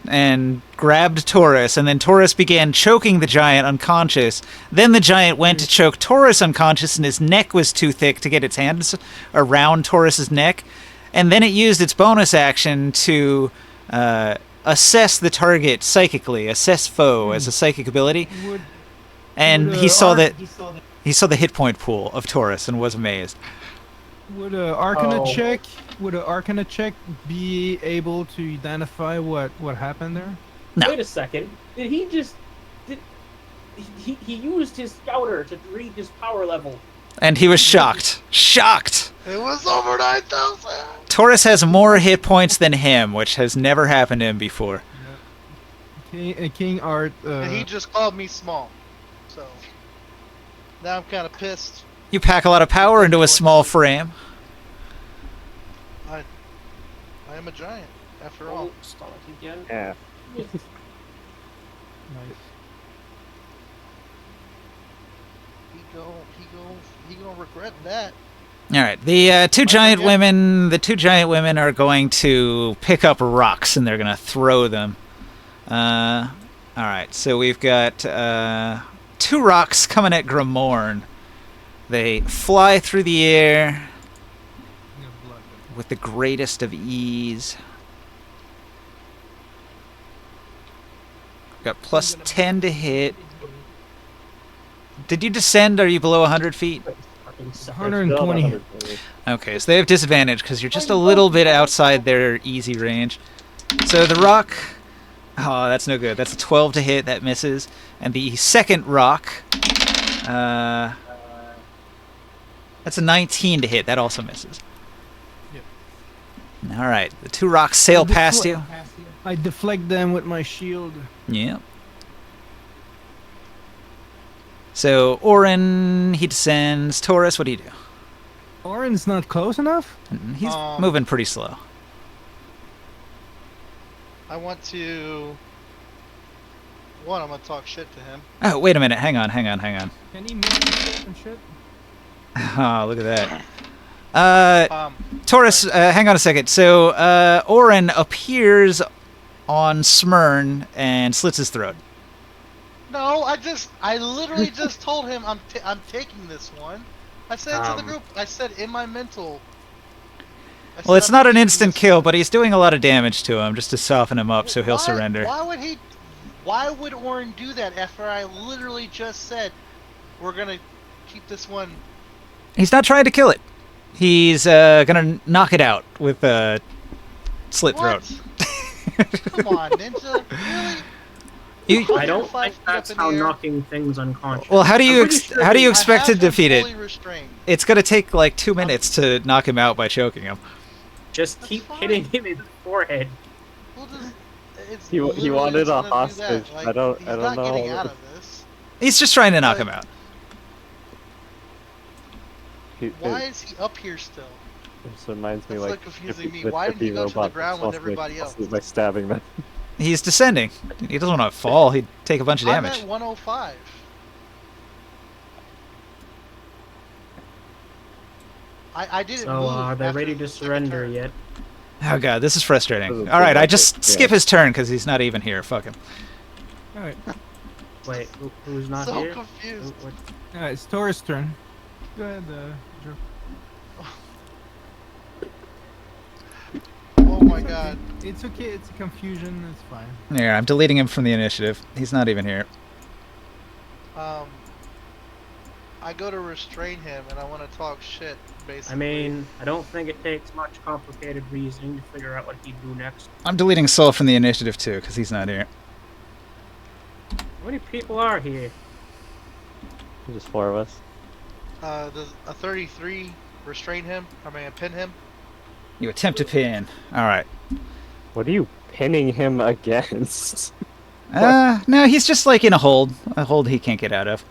and grabbed Taurus, and then Taurus began choking the giant unconscious. Then the giant went to choke Taurus unconscious, and his neck was too thick to get its hands around Taurus's neck. And then it used its bonus action to assess the target psychically, assess foe as a psychic ability. Would And would, he saw Arc- the hit point pool of Taurus and was amazed. Would a Arcana Oh. check? Would a Arcana check be able to identify what happened there? No. Wait a second. Did he just... He used his scouter to read his power level. And he was shocked. Shocked! It was over 9,000! Taurus has more hit points than him, which has never happened to him before. King Art. And he just called me small. So, now I'm kind of pissed. You pack a lot of power into a small frame. I am a giant, after Oh, all. stomach again. Yeah. Nice. He gonna regret that. All right, the two giant women are going to pick up rocks and they're going to throw them. All right, so we've got two rocks coming at Grimorn. They fly through the air with the greatest of ease. Got plus 10 to hit. Did you descend? Are you below 100 feet? Fucking sucker. 120. Okay, so they have disadvantage because you're just a little bit outside their easy range. So the rock... Oh, that's no good. That's a 12 to hit. That misses. And the second rock... that's a 19 to hit. That also misses. Yep. All right. The two rocks sail past you. I deflect them with my shield. Yep. So, Orin, he descends. Taurus, what do you do? Orin's not close enough? He's moving pretty slow. I want to... One, I'm gonna talk shit to him. Oh, wait a minute. Hang on. Can he move and shit? Oh, look at that. Um, Taurus, hang on a second. So, Orin appears on Smyrn and slits his throat. no, I literally just told him I'm taking this one. I said to the group, I said in my mental. I Well, said, it's I'm not an taking instant this kill, but he's doing a lot of damage to him just to soften him up so he'll Why- surrender. Why would Orin do that after I literally just said we're gonna keep this one? He's not trying to kill it. He's gonna knock it out with a slit What? throat. Come on, Ninja. Really? You, I don't Five think feet that's up in how the air. knocking things unconscious. well, how do you I'm pretty sure how do you he- expect I to have him defeat it? fully restrained. It's gonna take like 2 minutes to knock him out by choking him. Just That's keep fine. hitting him in the forehead. We'll just, it's He literally wanted just a gonna do that. hostage. Like, I don't he's know. not getting out of this. He's just trying to knock him out. Why is he up here still? This reminds me That's like like confusing me. the Why didn't he hippie go to the robot ground with that's everybody also else? by stabbing them. He's descending. He doesn't want to fall. He'd take a bunch of I'm damage. at 105. I didn't So, move. are they after ready the to second surrender turn. yet? Oh god, this is frustrating. Doesn't All right, seem I like just it, skip yeah. his turn because he's not even here. Fuck him. All right. Wait, who's not So here? confused. All right, it's Taurus' turn. Go ahead, Joe. Oh my It's okay. god. It's okay. It's a confusion. It's fine. Yeah, I'm deleting him from the initiative. He's not even here. I go to restrain him and I want to talk shit, basically. I mean, I don't think it takes much complicated reasoning to figure out what he'd do next. I'm deleting Soul from the initiative too because he's not here. How many people are here? Just 4 of us. Does a 33 restrain him? I mean, pin him? You attempt to pin. All right. What are you pinning him against? No, he's just like in a hold he can't get out of.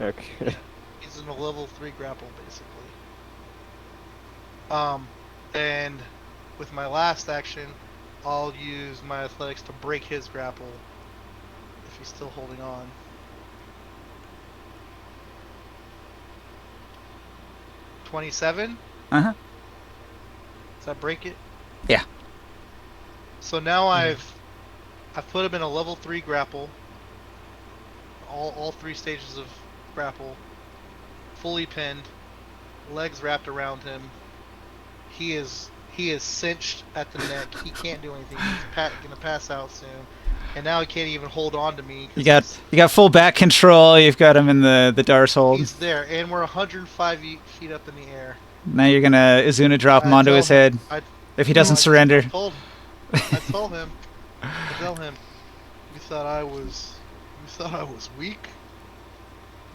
Okay. He's in a level 3 grapple, basically. And with my last action, I'll use my athletics to break his grapple if he's still holding on. $27? Uh-huh. Does that break it? Yeah. So now I've put him in a level 3 grapple. All 3 stages of grapple. Fully pinned. Legs wrapped around him. He is cinched at the neck. He can't do anything. He's gonna pass out soon. And now he can't even hold on to me. 'Cause You got full back control. You've got him in the Darce hold. he's there, and we're 105 feet up in the air. Now you're gonna Izuna drop him I onto tell his him- head I- if he doesn't No, surrender. I told him. I tell him. You thought I was weak?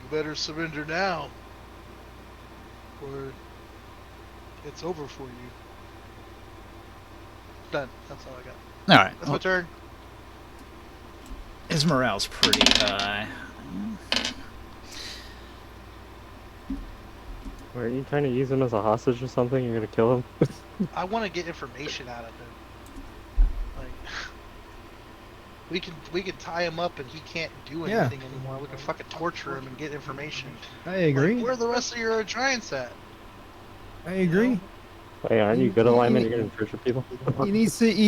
You better surrender now, or it's over for you. Done. That's all I got. All right. That's my turn. His morale's pretty high. Are you trying to use him as a hostage or something? You're gonna kill him? I want to get information out of him. Like, we can tie him up and he can't do Yeah. anything anymore. We can fucking torture him and get information. I agree. Like, where are the rest of your giants at? I agree. Wait, aren't you good alignment? You're gonna torture people? He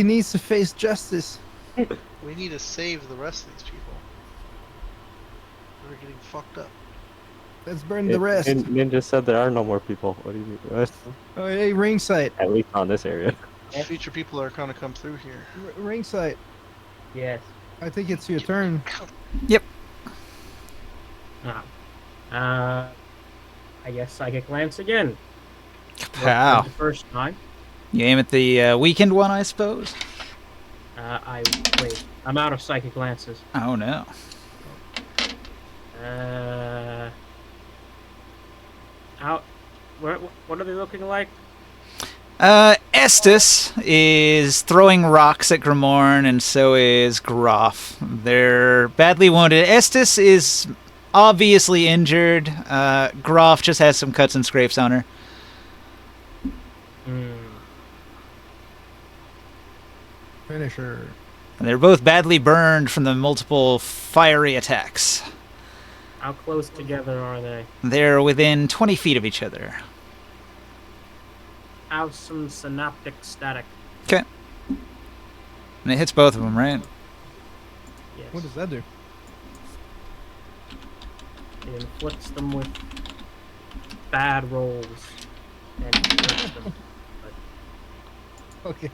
needs to face justice. We need to save the rest of these people. We're getting fucked up. Let's burn the rest. Ninja said there are no more people. What do you mean? What? Oh, hey, ring sight. At least on this area. Future people are gonna come through here. Ring sight. Yes. I think it's your turn. I guess Psychic Lance again. Pow. The first time. You aim at the weakened one, I suppose. Wait. I'm out of Psychic Lances. Oh no. Out. What are they looking like? Estes is throwing rocks at Grimorn, and so is Groff. They're badly wounded. Estes is obviously injured. Groff just has some cuts and scrapes on her. Finisher. And they're both badly burned from the multiple fiery attacks. How close together are they? They're within 20 feet of each other. Have some synaptic static. Okay. And it hits both of them, right? Yes. What does that do? It inflicts them with bad rolls and hurts them. Okay.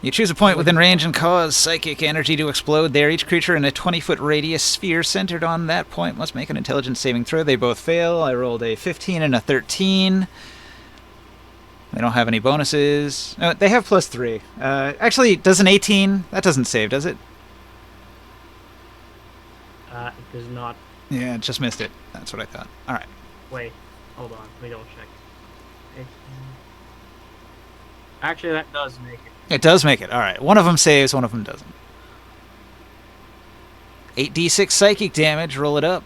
You choose a point within range and cause psychic energy to explode there. Each creature in a 20-foot radius sphere centered on that point must make an intelligence saving throw. They both fail. I rolled a 15 and a 13. They don't have any bonuses. No, they have +3. Actually, does an 18? That doesn't save, does it? It does not. Yeah, just missed it. That's what I thought. All right. Wait. Hold on. Let me double check. Actually, that does make it. It does make it. All right. One of them saves, one of them doesn't. 8d6 psychic damage. Roll it up.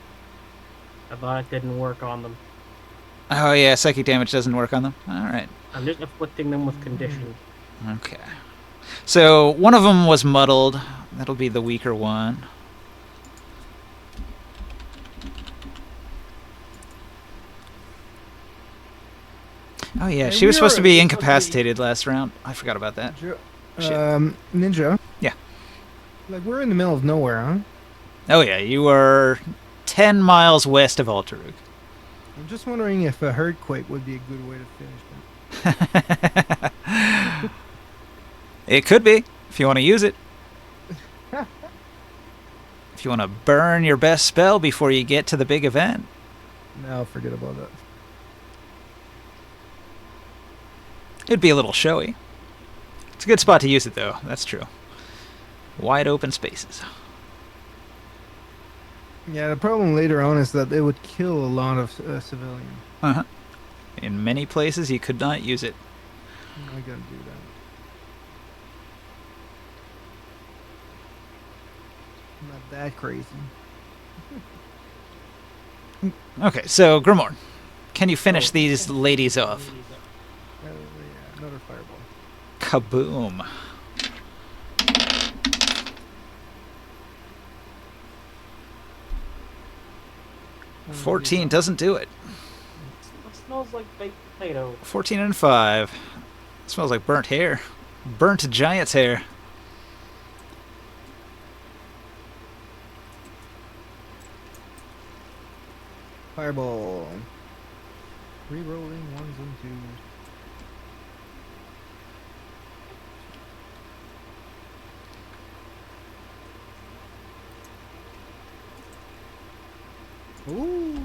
I thought it didn't work on them. Oh, yeah. Psychic damage doesn't work on them. All right. I'm just afflicting them with condition. Okay. So one of them was muddled. That'll be the weaker one. Oh yeah, Hey, she was we supposed to are- be we're incapacitated last round. I forgot about that. Shit. Ninja. Yeah. Like we're in the middle of nowhere, huh? Oh yeah, you are 10 miles west of Altaruk. I'm just wondering if a earthquake would be a good way to finish them. It could be, if you want to use it. If you want to burn your best spell before you get to the big event. No, forget about that. It'd be a little showy. It's a good spot to use it, though. That's true. Wide open spaces. Yeah, the problem later on is that it would kill a lot of civilians. Uh-huh. In many places, you could not use it. I'm not gonna do that. I'm not that crazy. Okay, so, Grimoire, can you finish these ladies off? Yeah, another fireball. Kaboom. 14 doesn't do it. It smells like baked potato. 14 and 5. Smells like burnt hair. Burnt giant's hair. Fireball. Rerolling ones and twos. Ooh.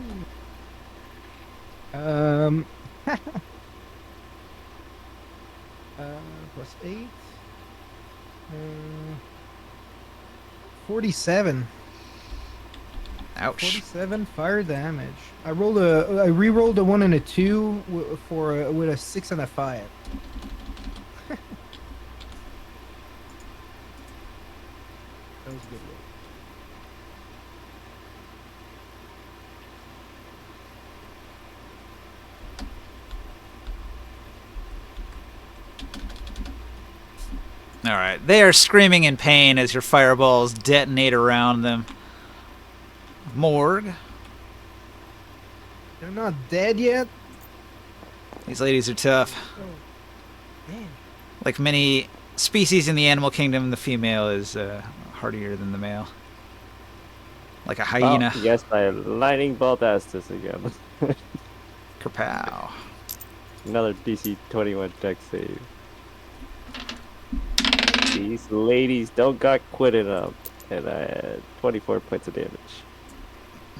Plus 8. 47. Ouch. 47 fire damage. I re-rolled a 1 and a 2 with a 6 and a 5. That was a good roll. Alright, they are screaming in pain as your fireballs detonate around them. Morgue. They're not dead yet? These ladies are tough. Oh, damn. Like many species in the animal kingdom, the female is hardier than the male. Like a hyena. Oh, yes, my lightning bolt Estus again. Kerpow. Another DC 21 deck save. These ladies don't got quitted up, and I had 24 points of damage.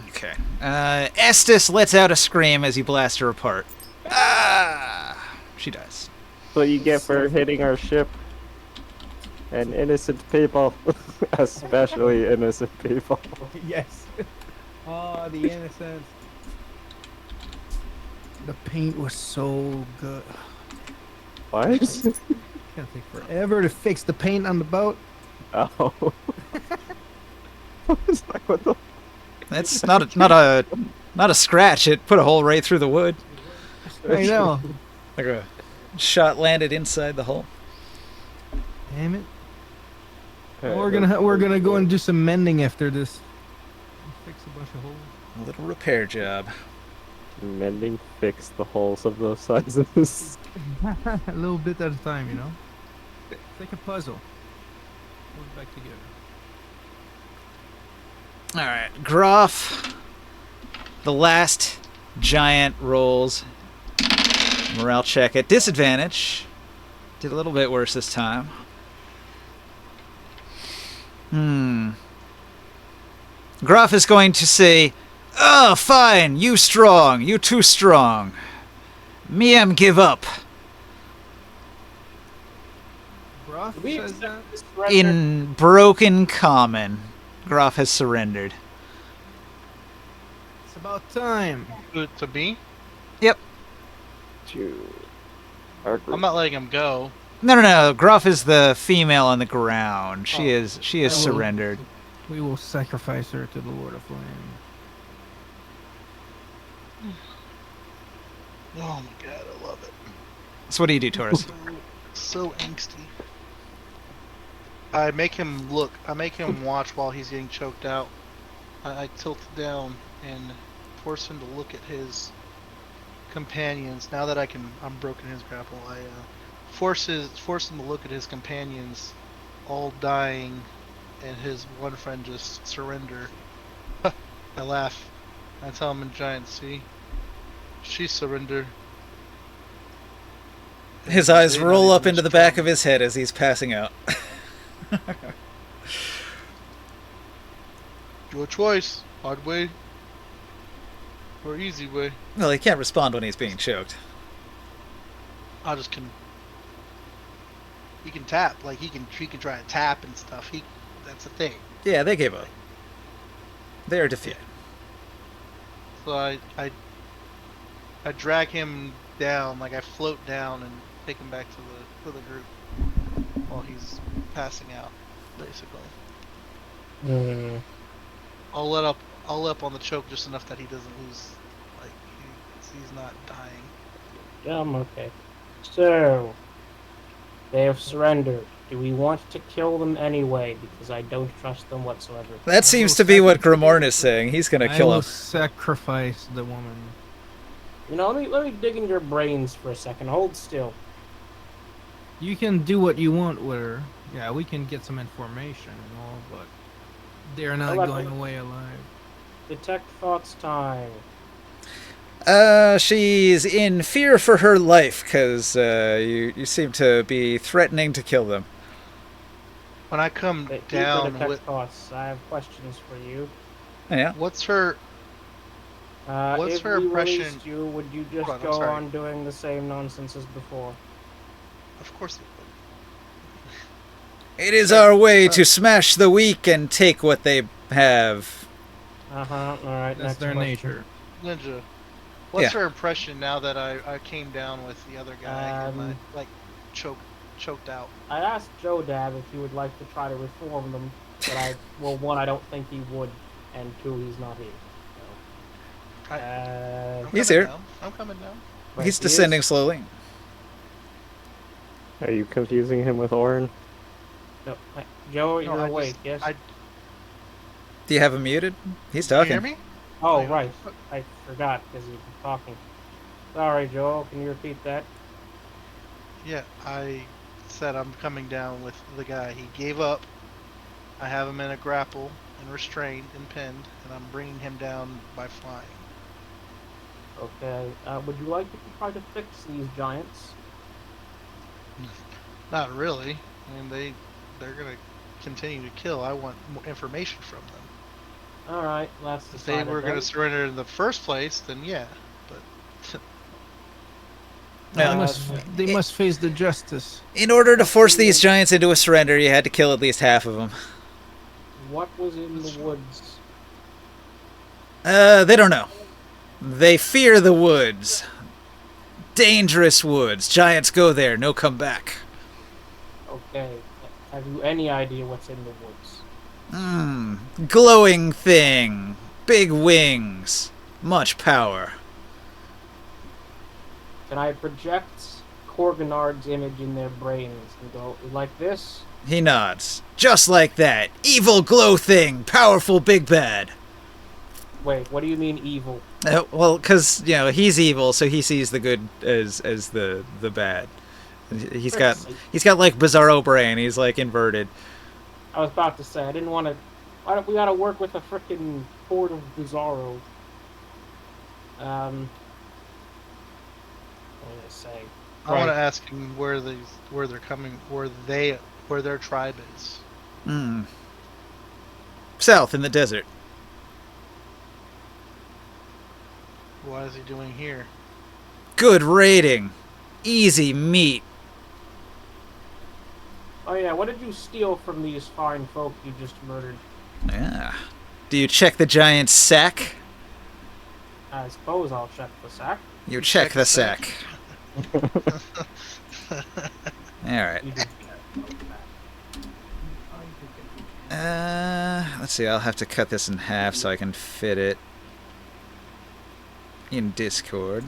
Okay. Estes lets out a scream as you blast her apart. Ah! She dies. What you get for hitting our ship and innocent people, especially innocent people. Yes. Oh, the innocence. The paint was so good. What? Gonna take forever to fix the paint on the boat. Oh. I was like, what the? That's not a scratch. It put a hole right through the wood. I know. Like a shot landed inside the hole. Damn it. Well, we're gonna go and do some mending after this. Fix a bunch of holes. A little repair job. Mending fix the holes of those sizes. A little bit at a time, you know. It's like a puzzle. Put it back together. Alright, Groff. The last giant rolls. Morale check at disadvantage. Did a little bit worse this time. Groff is going to say, "Oh, fine, you strong, you too strong. Me am give up." Broth We says that. surrender. In broken common, Groff has surrendered. It's about time. To me? I'm not letting him go. No. Groff is the female on the ground. She Oh. is Oh. surrendered. We will sacrifice her to the Lord of Flame. Oh my god, I love it. So what do you do, Taurus? So angsty. I make him look. I make him watch while he's getting choked out. I tilt down and force him to look at his companions. Now that I'm broken his grapple. I force him to look at his companions, all dying, and his one friend just surrender. I laugh. I tell him in giant, see, she surrender. His And eyes they not roll up even into the back strong. of his head as he's passing out. Your choice, hard way or easy way. Well, he can't respond when he's being choked. I just can. He can tap, like he can try to tap and stuff. That's the thing. Yeah, they gave up. They are defeated. So I drag him down, like I float down and take him back to the group while he's passing out, basically. Hmm. I'll let up on the choke just enough that he doesn't lose, like he's not dying. Okay. So, they have surrendered. Do we want to kill them anyway? Because I don't trust them whatsoever. That seems to be what Grimorn is saying. He's gonna I kill will him. sacrifice the woman. You know, let me dig in your brains for a second. Hold still. You can do what you want with her. Yeah, we can get some information and all, but they're not Well, going away alive. Detect thoughts time. She's in fear for her life because you seem to be threatening to kill them. When I come But down detect with, thoughts. I have questions for you. Yeah. what's her What's if her we impression- released you, would you just Hold on, I'm go sorry. on doing the same nonsense as before? of course It is our way to smash the weak and take what they have. All right. That's next their question. nature. Ninja. What's Yeah. her impression now that I came down with the other guy and I like choked out? I asked Joe Dab if he would like to try to reform them, but one, I don't think he would, and two, he's not here. So, I'm He's coming here. down. I'm coming down. right, He's he descending is? slowly. Are you confusing him with Orin? No, Joe, No, you're I awake. just- Yes. Do you have him muted? He's Can you talking. hear me? Oh, yeah. right. I forgot because you've been talking. Sorry, Joel. Can you repeat that? Yeah, I said I'm coming down with the guy. He gave up. I have him in a grapple and restrained and pinned, and I'm bringing him down by flying. Okay. Would you like to try to fix these giants? Not really. I mean, they're gonna continue to kill. I want more information from them. All right. Let's If they decide. were gonna surrender in the first place, then yeah. But Yeah. They must face the justice. In order to force these giants into a surrender, you had to kill at least half of them. What was in the woods? They don't know. They fear the woods. Dangerous woods. Giants go there, no come back. Okay. Have you any idea what's in the woods? Glowing thing. Big wings. Much power. Can I project Korganard's image in their brains and go like this? He nods. Just like that. Evil glow thing. Powerful big bad. Wait, what do you mean evil? Well, because, he's evil, so he sees the good as the bad. He's got like Bizarro brain. He's like inverted. I was about to say I didn't want to. We gotta work with a frickin' horde of Bizarro. What did I say? I want to ask him where they're coming, where their tribe is. South in the desert. What is he doing here? Good raiding. Easy meat. Oh yeah, what did you steal from these fine folk you just murdered? Yeah. Do you check the giant's sack? I suppose I'll check the sack. You check the sack. Alright. You did Let's see, I'll have to cut this in half so I can fit it in Discord.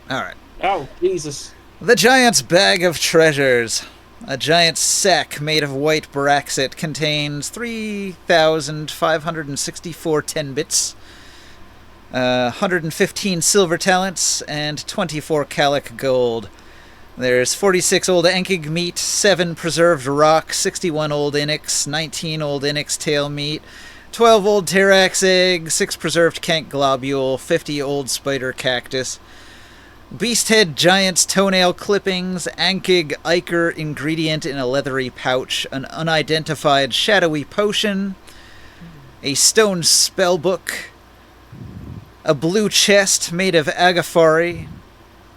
Alright. Oh, Jesus. The giant's bag of treasures. A giant sack made of white braxit contains 3,564 10 bits, 115 silver talents, and 24 Calic gold. There's 46 old Enkig meat, 7 preserved rock, 61 old Inix, 19 old Inix tail meat, 12 old Terax egg, 6 preserved Kank globule, 50 old spider cactus, Beasthead giant's toenail clippings, Ankig ichor ingredient in a leathery pouch, an unidentified shadowy potion, a stone spellbook, a blue chest made of agafari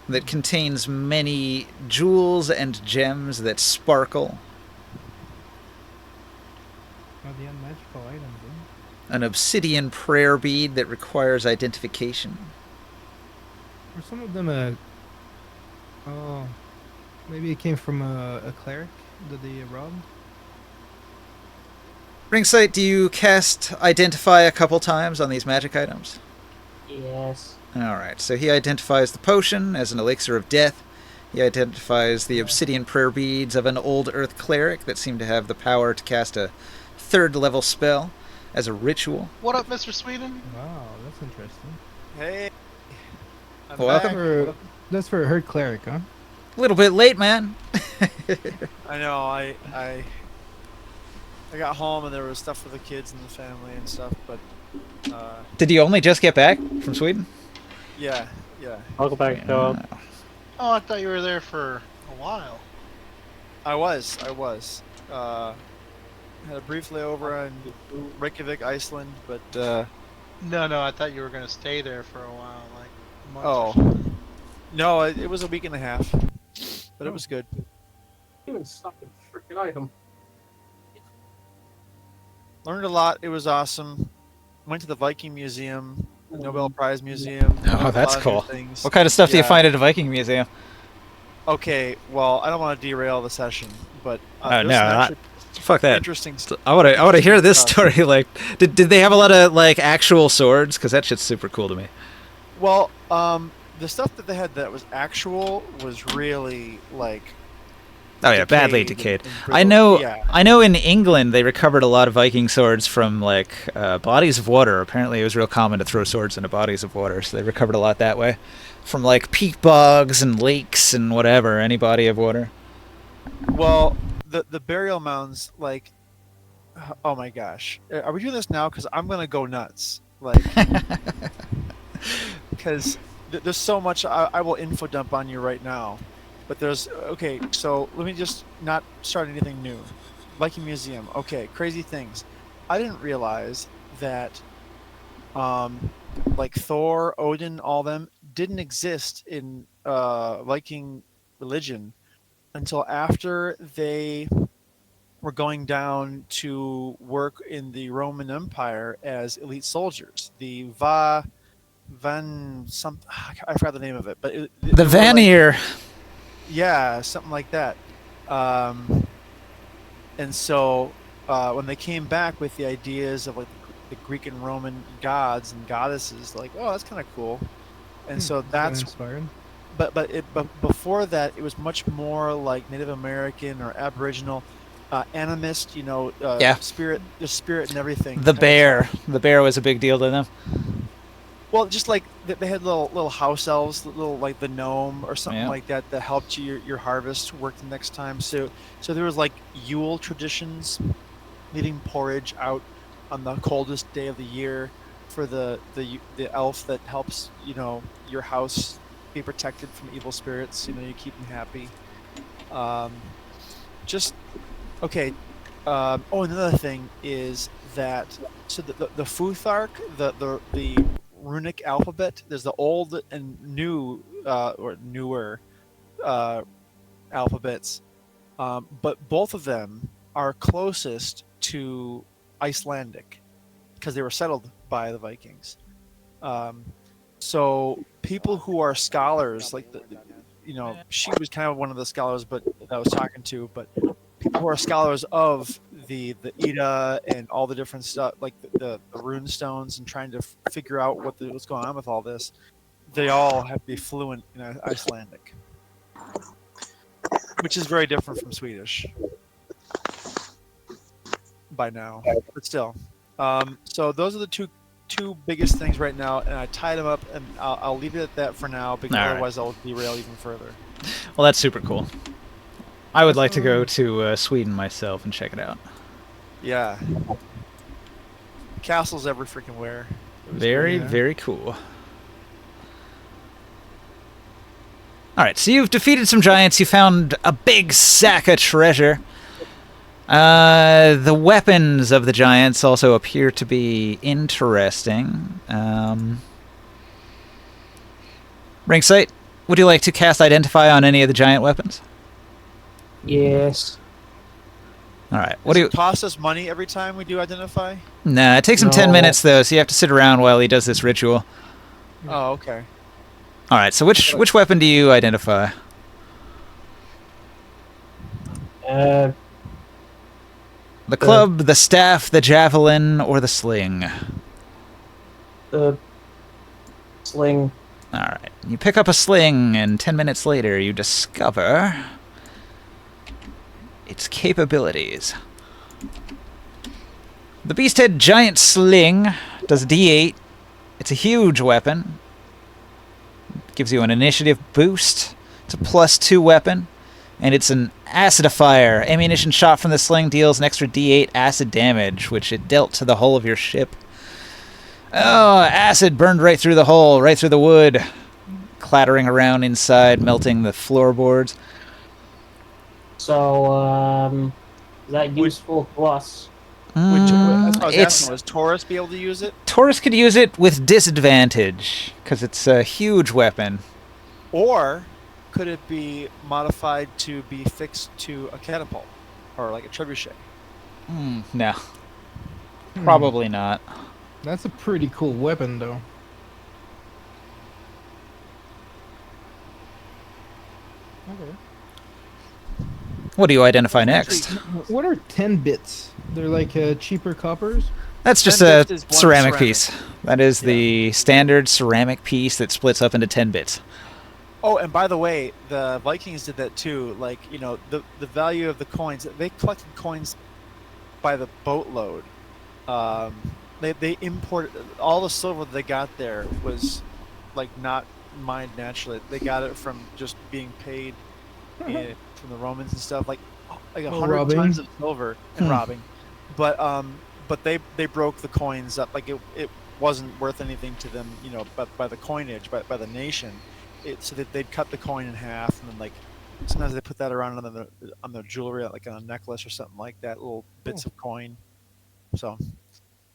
that contains many jewels and gems that sparkle, Oh, the unmagical items, an obsidian prayer bead that requires identification. Were some of them oh, maybe it came from a cleric that they robbed? Ringsight, do you cast Identify a couple times on these magic items? Yes. Alright, so he identifies the potion as an elixir of death. He identifies the obsidian prayer beads of an old earth cleric that seem to have the power to cast a 3rd level spell as a ritual. What up, Mr. Sweden? Wow, that's interesting. Hey. I'm Welcome. back. That's for a herd cleric, huh? A little bit late, man. I know. I got home and there was stuff for the kids and the family and stuff, but Did you only just get back from Sweden? yeah. Welcome back, dog. Oh, I thought you were there for a while. I was. Had a brief layover in Reykjavik, Iceland, but No, I thought you were gonna stay there for a while, like a month or oh, something. no, it was a week and a half, but it was good. Even suck a freaking item. Learned a lot. It was awesome. Went to the Viking Museum, Nobel Prize Museum. Oh, learned a that's lot of new cool. things. What kind of stuff do you Yeah. find at a Viking museum? Okay, well, I don't want to derail the session, but Oh, there's no, some I- actually Fuck that. interesting stuff. I want to hear this Stuff. story. Like, did they have a lot of like actual swords? Because that shit's super cool to me. Well, the stuff that they had that was actual was really like. Oh yeah, badly decayed. and I brittle. know. Yeah. I know. In England, they recovered a lot of Viking swords from like bodies of water. Apparently, it was real common to throw swords into bodies of water, so they recovered a lot that way, from like peat bogs and lakes and whatever, any body of water. Well, the burial mounds, like, oh my gosh, are we doing this now? Because I'm gonna go nuts. Like, because there's so much I will info dump on you right now. But there's okay. So let me just not start anything new. Viking Museum. Okay, crazy things. I didn't realize that, like Thor, Odin, all them didn't exist in Viking religion until after they were going down to work in the Roman Empire as elite soldiers. The Van some I forgot the name of it, but The they were like- Vanir. yeah, something like that. And so when they came back with the ideas of like the Greek and Roman gods and goddesses, like, oh, that's kind of cool. And so that's inspired. but before that, it was much more like Native American or Aboriginal, animist. You know, Yeah. spirit, the spirit and everything. The bear. The bear was a big deal to them. Well, just like they had little house elves, little like the gnome or something Yeah. like that that helped your harvest work the next time. So there was like Yule traditions, leaving porridge out on the coldest day of the year for the elf that helps your house be protected from evil spirits. You keep them happy. Just okay. Oh, another thing is that the Futhark, the runic alphabet. There's the old and new or newer alphabets, but both of them are closest to Icelandic because they were settled by the Vikings. So people who are scholars, like she was kind of one of the scholars, but that I was talking to, but people who are scholars of the Ida and all the different stuff, like the rune stones, and trying to figure out what's going on with all this, they all have to be fluent in Icelandic, which is very different from Swedish by now, but still. So those are the two biggest things right now, and I tied them up, and I'll leave it at that for now because All right. otherwise I'll derail even further. Well, that's super cool. I would like to go to Sweden myself and check it out. Yeah. Castles every freaking where. It was Very, great. very cool. Alright, so you've defeated some giants. You found a big sack of treasure. The weapons of the giants also appear to be interesting. Ringsight, would you like to cast Identify on any of the giant weapons? Yes. Alright, what Does do you... it cost us money every time we do identify? Nah, it takes him 10 No. minutes, though, so you have to sit around while he does this ritual. Oh, okay. Alright, so which weapon do you identify? Uh, The club, the staff, the javelin, or the sling? the sling. Alright, you pick up a sling, and 10 minutes later you discover its capabilities. The Beasthead Giant Sling does D8. It's a huge weapon. Gives you an initiative boost. It's a +2 weapon. And it's an acidifier. Ammunition shot from the sling deals an extra D8 acid damage, which it dealt to the hull of your ship. Oh, acid burned right through the hull, right through the wood. Clattering around inside, melting the floorboards. So, is that useful to us? That's what I was It's asking. Was Taurus be able to use it? Taurus could use it with disadvantage because it's a huge weapon. Or could it be modified to be fixed to a catapult? Or like a trebuchet? No, probably not. That's a pretty cool weapon, though. Okay. What do you identify next? What are 10 bits? They're like cheaper coppers? That's just 10 a bits is one ceramic ceramic. piece. That is the standard ceramic piece that splits up into 10 bits. Oh, and by the way, the Vikings did that too. Like, you know, the value of the coins, they collected coins by the boatload. They imported all the silver they got there was like not mined naturally. They got it from just being paid from the Romans and stuff, like 100 robbing. tons of silver and robbing. But they broke the coins up, like it wasn't worth anything to them, you know, but by the coinage, by the nation. So that they'd cut the coin in half, and then like sometimes they put that around on their jewelry, like on a necklace or something like that, little bits of coin. So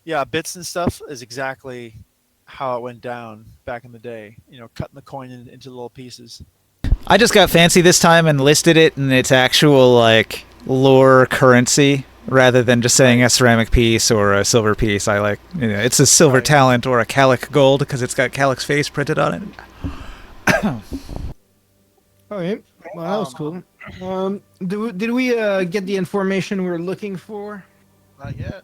yeah, bits and stuff is exactly how it went down back in the day. You know, cutting the coin into little pieces. I just got fancy this time and listed it in its actual like lore currency rather than just saying a ceramic piece or a silver piece. I like, you know, it's a silver talent or a Calic gold because it's got Calic's face printed on it. Okay, well, that was cool. Did we get the information we were looking for? Not yet. It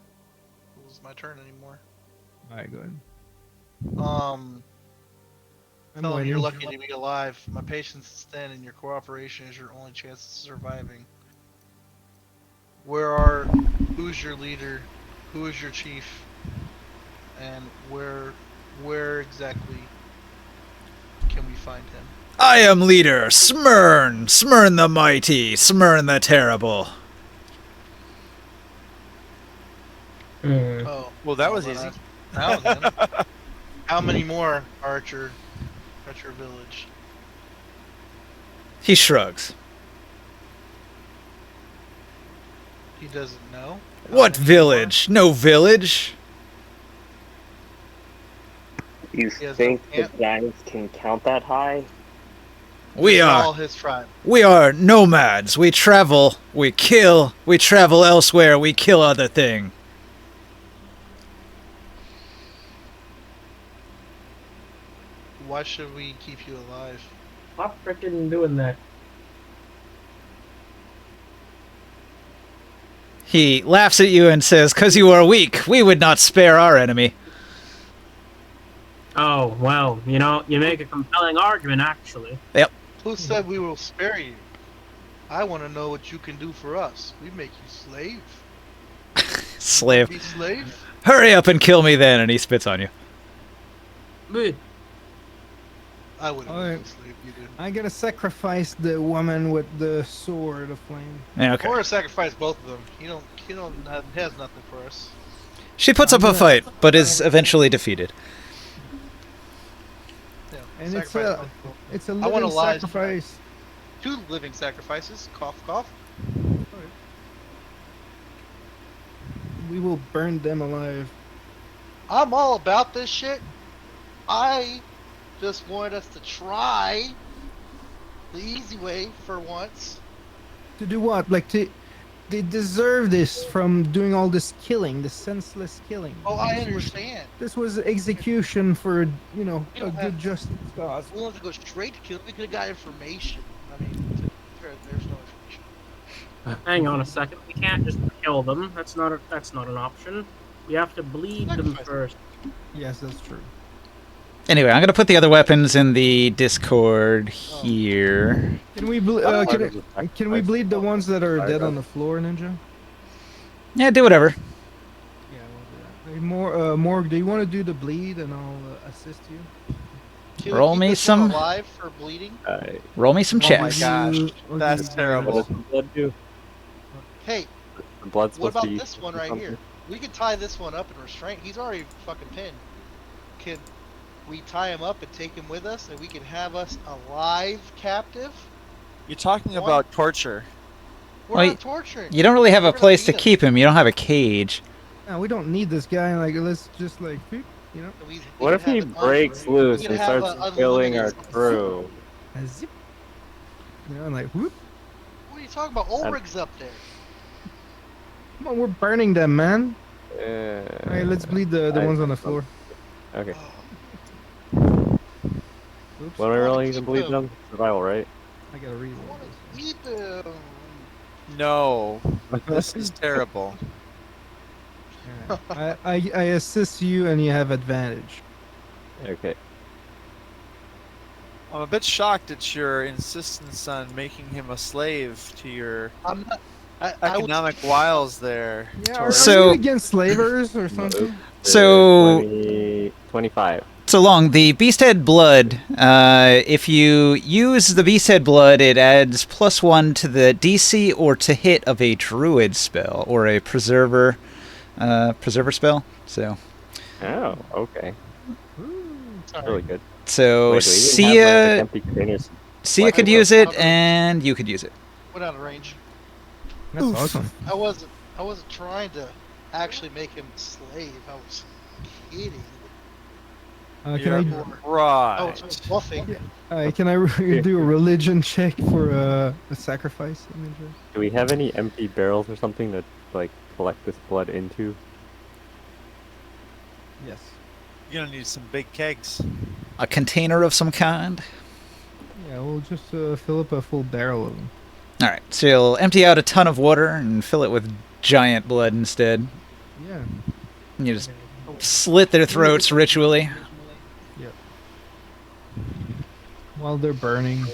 was my turn anymore. Alright, good. Tell I'm them you're waiting. lucky to be alive. My patience is thin, and your cooperation is your only chance of surviving. Who's your leader? Who is your chief? And where exactly can we find him? I am leader, Smyrn! Smyrn the mighty, Smyrn the terrible. Oh, Well, that was well, easy. Now then, how many more are at your village? He shrugs. He doesn't know. How What many village? No village. You He has think no the camp. giants can count that high? We It's are all his tribe. nomads. We travel, we kill, we travel elsewhere, we kill other thing. Why should we keep you alive? Stop freaking doing that. He laughs at you and says, "'Cause you are weak, we would not spare our enemy." Oh, well, you know, you make a compelling argument, actually. Who said we will spare you? I want to know what you can do for us. We make you slave. Slave. Be slave? Hurry up and kill me then, and he spits on you. Good. I wouldn't Alright. want to sleep either. I gotta sacrifice the woman with the sword of flame. Yeah, okay. Or sacrifice both of them. He has nothing for us. She puts up a fight, but is eventually defeated. Yeah, And it's sacrifice a, both of them. it's a I want living a live sacrifice. 2 living sacrifices. Cough, cough. We will burn them alive. I'm all about this shit. I just wanted us to try the easy way for once. To do what? Like they deserve this from doing all this killing, this senseless killing. Oh, I This was- understand. This was execution for, you know, We a don't good have- justice cause. We wanted to go straight to kill. We could have got information. I mean, there's no information. Hang on a second. We can't just kill them. That's not an option. We have to bleed them Sacrifice. first. Yes, that's true. Anyway, I'm gonna put the other weapons in the Discord here. Can we can we bleed the ones that are dead on the floor, Ninja? Yeah, do whatever. Yeah, we'll do that. Hey, Morg, do you want to do the bleed and I'll assist you? Can we Roll keep me this one some- alive for bleeding. Roll me some Oh my checks. gosh, I'll that's give you- terrible. What does the blood do? Hey, The blood's what supposed to about eat this one right something? here? We could tie this one up in restraint. He's already fucking pinned. Can we tie him up and take him with us, and we can have us alive captive? You're talking What? about torture. We're Well, not torturing. You don't really have We're a gonna place to feed him. keep him. You don't have a cage. No, we don't need this guy. Like, let's just like, beep, you know, We What can if he have an breaks loose we and can have starts a killing our unlimited- crew? a zip. You know, like, whoop. What are you talking about? Ulrich's up there. Come on, we're burning them, man. Uh, All right, let's bleed the ones on the floor. Okay. Oops. What am I wanna rolling to keep bleed him. them? Survival, right? I gotta read I want it. to keep him. No, this is terrible. I assist you and you have advantage. Okay. I'm a bit shocked at your insistence on making him a slave to your I'm not. I was, economic wiles there. Yeah, Tori. are So- you against slavers or something? So- 25. So long, the Beasthead Blood, if you use the Beasthead Blood, it adds +1 to the DC or to hit of a Druid spell or a Preserver spell. So, Oh, okay. sorry. Really good. so Wait, do we even have, like, empty containers? Sia What? could use it, and you could use it. Went out of range. That's awesome. I wasn't trying to actually make him a slave. I was kidding. Can You're I right. I was bluffing. can I do a religion check for a sacrifice? Ninja? Do we have any empty barrels or something to like collect this blood into? Yes. You're gonna need some big kegs. A container of some kind. Yeah, we'll just fill up a full barrel of them. All right, so you'll empty out a ton of water and fill it with giant blood instead. Yeah. And you just slit their throats ritually. While they're burning.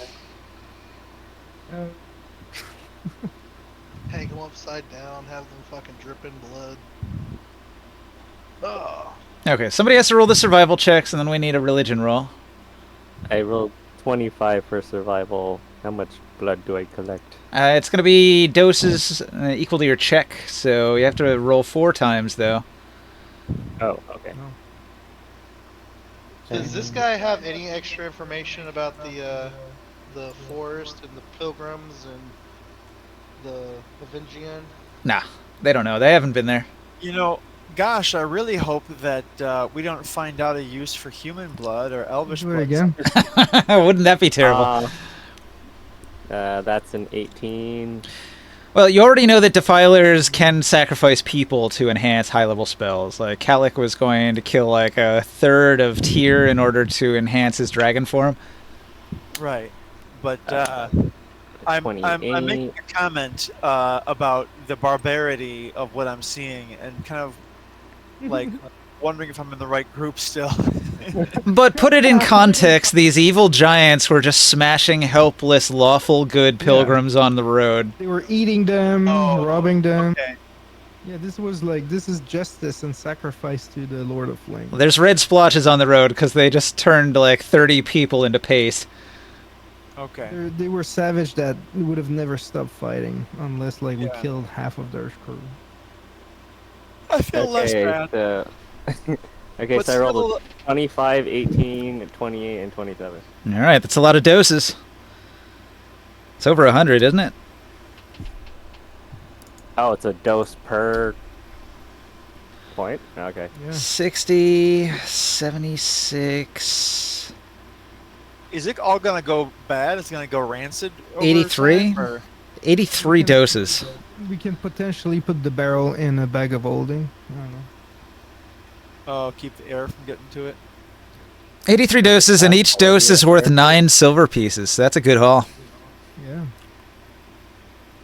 Hang them upside down, have them fucking dripping blood. Oh. Okay, somebody has to roll the survival checks, and then we need a religion roll. I rolled 25 for survival. How much blood do I collect? It's going to be doses equal to your check, so you have to roll 4 times, though. Oh, okay. Does this guy have any extra information about the forest and the pilgrims and the Avengian? Nah, they don't know. They haven't been there. You know, gosh, I really hope that we don't find out a use for human blood or elvish Do it blood. again. Wouldn't that be terrible? That's an 18. Well, you already know that defilers can sacrifice people to enhance high-level spells. Like, Kalik was going to kill, like, a third of Tyr in order to enhance his dragon form. Right, but I'm making a comment about the barbarity of what I'm seeing and kind of like wondering if I'm in the right group still. But put it in context, these evil giants were just smashing helpless, lawful good pilgrims on the road. They were eating them, Oh, robbing them. Okay. Yeah, this is justice and sacrifice to the Lord of Flame. Well, there's red splotches on the road because they just turned like 30 people into paste. Okay. They were savage that would have never stopped fighting unless like we Yeah. killed half of their crew. I feel less Okay, bad. so okay, But so I rolled still, a 25, 18, 28, and 27. All right, that's a lot of doses. It's over 100, isn't it? Oh, it's a dose per point? Okay. Yeah. 60, 76, is it all gonna go bad? It's gonna go rancid. Over 83? time, or- 83 doses. We can potentially put the barrel in a bag of holding. I don't know. Oh, keep the air from getting to it. 83 doses, and each dose is worth 9 silver pieces. That's a good haul. Yeah.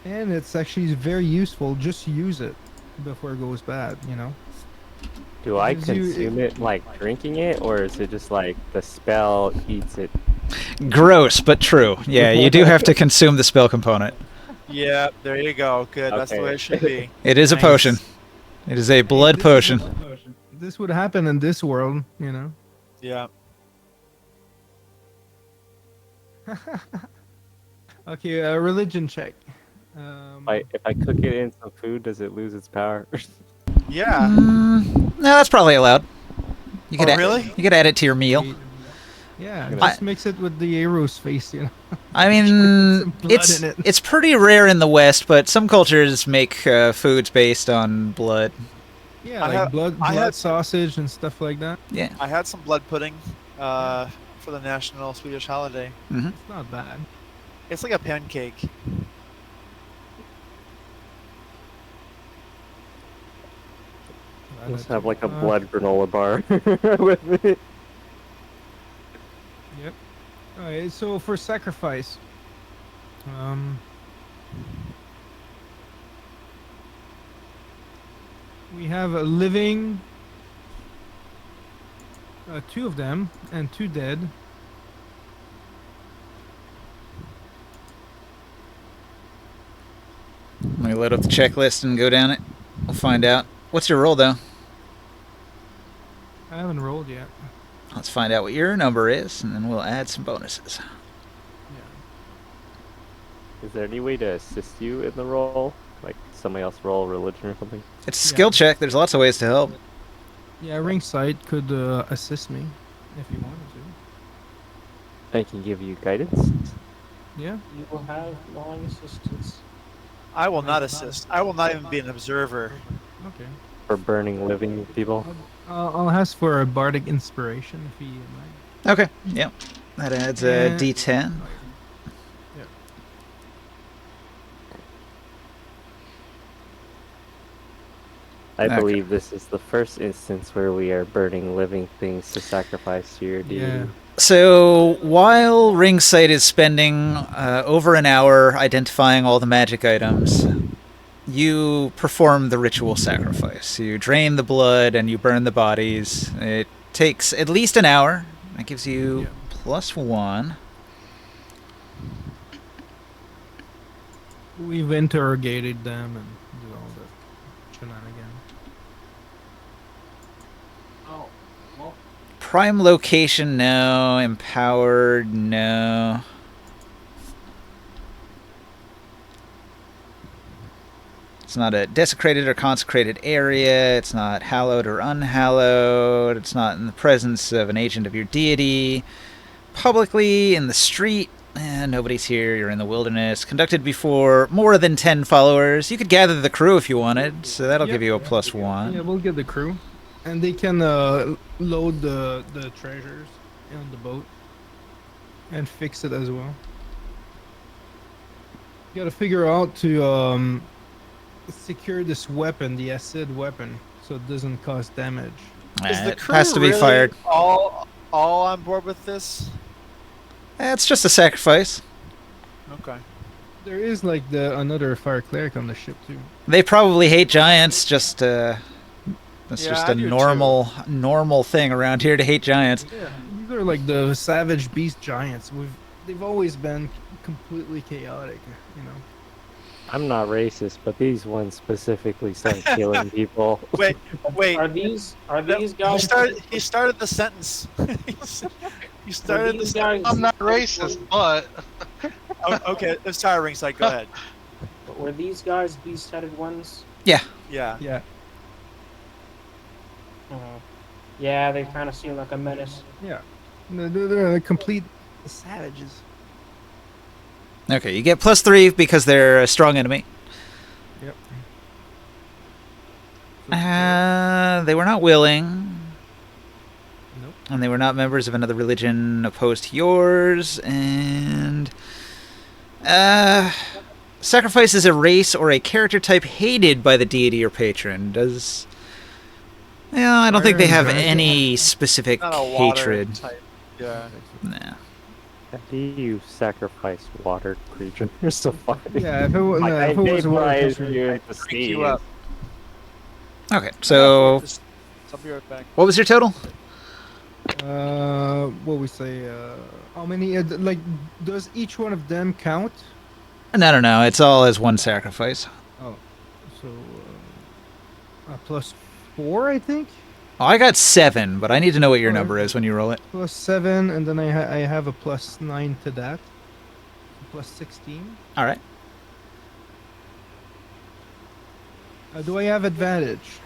And it's actually very useful. Just use it before it goes bad, you know? Do I Gives you- consume it like drinking it, or is it just like the spell eats it? Gross, but true. Yeah, you do have to consume the spell component. Yeah, there you go. Good. That's the way it should be. It is a Nice. potion. It is a blood This is potion. This would happen in this world, you know? Yeah. Okay, religion check. If I cook it in some food, does it lose its power? Yeah. No, that's probably allowed. You could Oh, add, really? You could add it to your meal. Yeah, I- just mix it with the arrow's face, you know? I mean, Some blood it's in it. it's pretty rare in the West, but some cultures make foods based on blood. Yeah, I like have- blood I had- sausage and stuff like that. Yeah. I had some blood pudding for the national Swedish holiday. Hmm. It's not bad. It's like a pancake. Just have like a Uh, blood granola bar with it. Yep. Alright, so for sacrifice, we have a living, 2 of them, and 2 dead. Let me load up the checklist and go down it. We'll find out. What's your roll, though? I haven't rolled yet. Let's find out what your number is, and then we'll add some bonuses. Yeah. Is there any way to assist you in the roll? Like somebody else roll religion or something? It's a skill check. There's lots of ways to help. Yeah, ringside could assist me if you wanted to. I can give you guidance. Yeah. You will have long assistance. I will not assist. I will not even be an observer. Okay. For burning living people. I'll ask for a bardic inspiration if you like. Okay. Yep. That adds a Yeah. D10. I Okay. believe this is the first instance where we are burning living things to sacrifice to your deity. Yeah. So while Ringside is spending over an hour identifying all the magic items, you perform the ritual sacrifice. You drain the blood and you burn the bodies. It takes at least an hour. That gives you Yeah. +1. We've interrogated them and do all the shenanigans. Oh, well, Prime location, no. Empowered, no. It's not a desecrated or consecrated area. It's not hallowed or unhallowed. It's not in the presence of an agent of your deity. Publicly, in the street. Nobody's here. You're in the wilderness. Conducted before more than 10 followers. You could gather the crew if you wanted, so that'll Yep. give you a +1. Yeah, we'll get the crew, and they can load the treasures on the boat and fix it as well. You gotta figure out to secure this weapon, the acid weapon, so it doesn't cause damage. Is the It crew has to be really fired. all on board with this? It's just a sacrifice. Okay. There is like another fire cleric on the ship too. They probably hate giants. That's Yeah, just I a do too. normal thing around here to hate giants. Yeah, these are like the savage beast giants. They've always been completely chaotic, you know. I'm not racist, but these ones specifically start killing people. Wait, Are these no, guys? he started the sentence. He Were started the these sentence. guys? I'm not racist, but Oh, okay, sorry, Ringside. Go ahead. Were these guys beast-headed ones? Yeah. Yeah. Yeah, they kind of seem like a menace. Yeah. They're complete savages. Okay, you get +3 because they're a strong enemy. Yep. They were not willing, Nope. and they were not members of another religion opposed to yours, and sacrifice is a race or a character type hated by the deity or patron. I don't think they have any specific Not a water hatred. type. Yeah. Nah. How do you sacrifice water creatures? You're so funny. Yeah, if it was, I if it was a water vaporize creature. you into Drink you sneeze. up. Okay, so I'll be right back. what was your total? What we say? How many? Like, does each one of them count? No. It's all as one sacrifice. Oh, so +4, I think. Oh, I got 7, but I need to know what your number is when you roll it. +7, and then I have a +9 to that. +16. All right. Do I have advantage?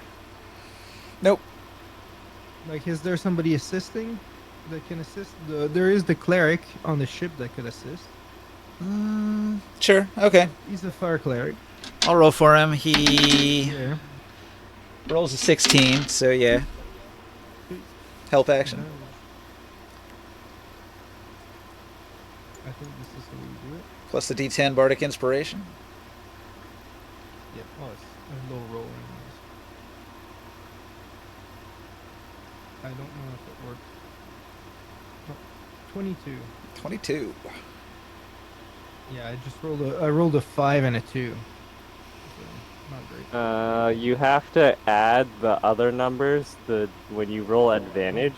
Nope. Like, is there somebody assisting that can assist? There is the cleric on the ship that could assist. Sure. Okay. He's a fire cleric. I'll roll for him. He Yeah. rolls a 16, so yeah. Help action. I think this is how we do it. Plus the D10 Bardic Inspiration. Yep. Oh, it's a low roll. I don't know if it worked. Oh, 22. 22. Yeah, I rolled a 5 and a 2. So, not great. You have to add the other numbers. When you roll advantage,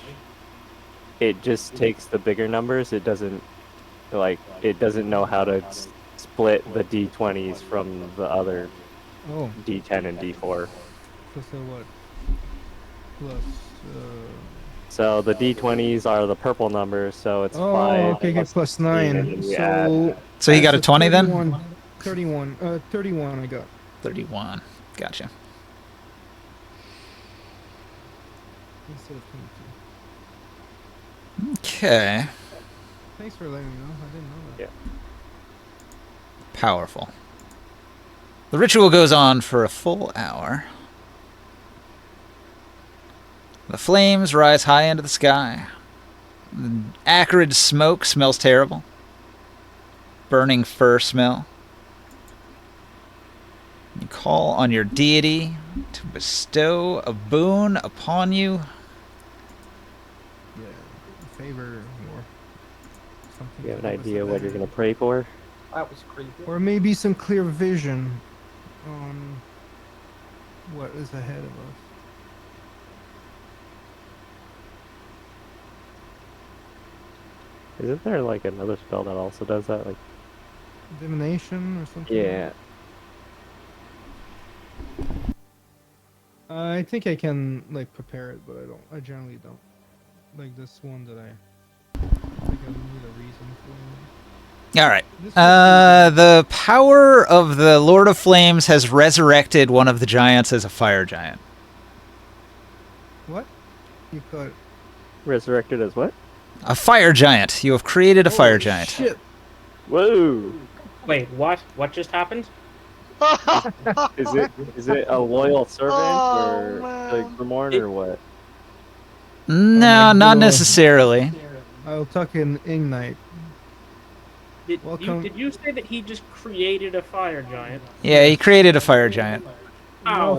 it just takes the bigger numbers. It doesn't know how to split the d20s from the other Oh, d10 and d4. so what? Plus. So the d20s are the purple numbers, so it's Oh, 5 okay, plus plus 16, and 9. then you add. So he got a 20 then? 31 I got. 31. Gotcha. Instead of 22. Okay. Thanks for letting me know. I didn't know that. Yeah. Powerful. The ritual goes on for a full hour. The flames rise high into the sky. The acrid smoke smells terrible. Burning fur smell. You call on your deity to bestow a boon upon you. Yeah, favor or something. You have an to do with idea what that. you're gonna pray for? That was creepy. Or maybe some clear vision on what is ahead of us. Isn't there like another spell that also does that? Like, Divination or something? yeah. I think I can like prepare it, but I generally don't. Like this one that I think I need a reason for. All right. This The power of the Lord of Flames has resurrected one of the giants as a fire giant. what? You cut. Resurrected as what? A fire giant. You have created a fire Holy giant. Shit. Whoa! Wait, what? What just happened? Is it a loyal servant Oh, or man. like Vermorn or what? No, my not God. necessarily. I'll tuck in Ignite. Welcome. Did you say that he just created a fire giant? Yeah, he created a fire giant. How?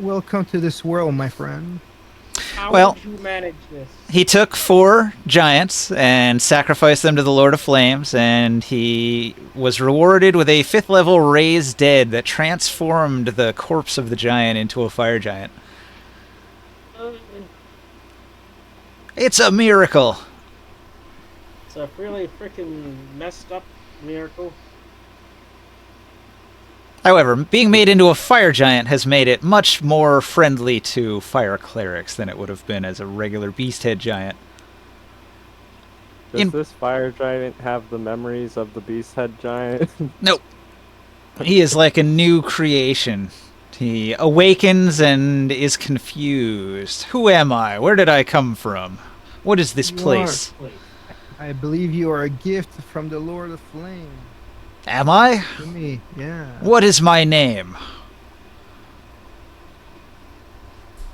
Welcome to this world, my friend. How Well- did you manage this? He took 4 giants and sacrificed them to the Lord of Flames, and he was rewarded with a 5th level raised dead that transformed the corpse of the giant into a fire giant. It's a miracle. It's a really freaking messed up miracle. However, being made into a fire giant has made it much more friendly to fire clerics than it would have been as a regular beast-head giant. Does this fire giant have the memories of the beast head giant? Nope. He is like a new creation. He awakens and is confused. Who am I? Where did I come from? What is this place? I believe you are a gift from the Lord of Flame. Am I? To me, yeah. What is my name?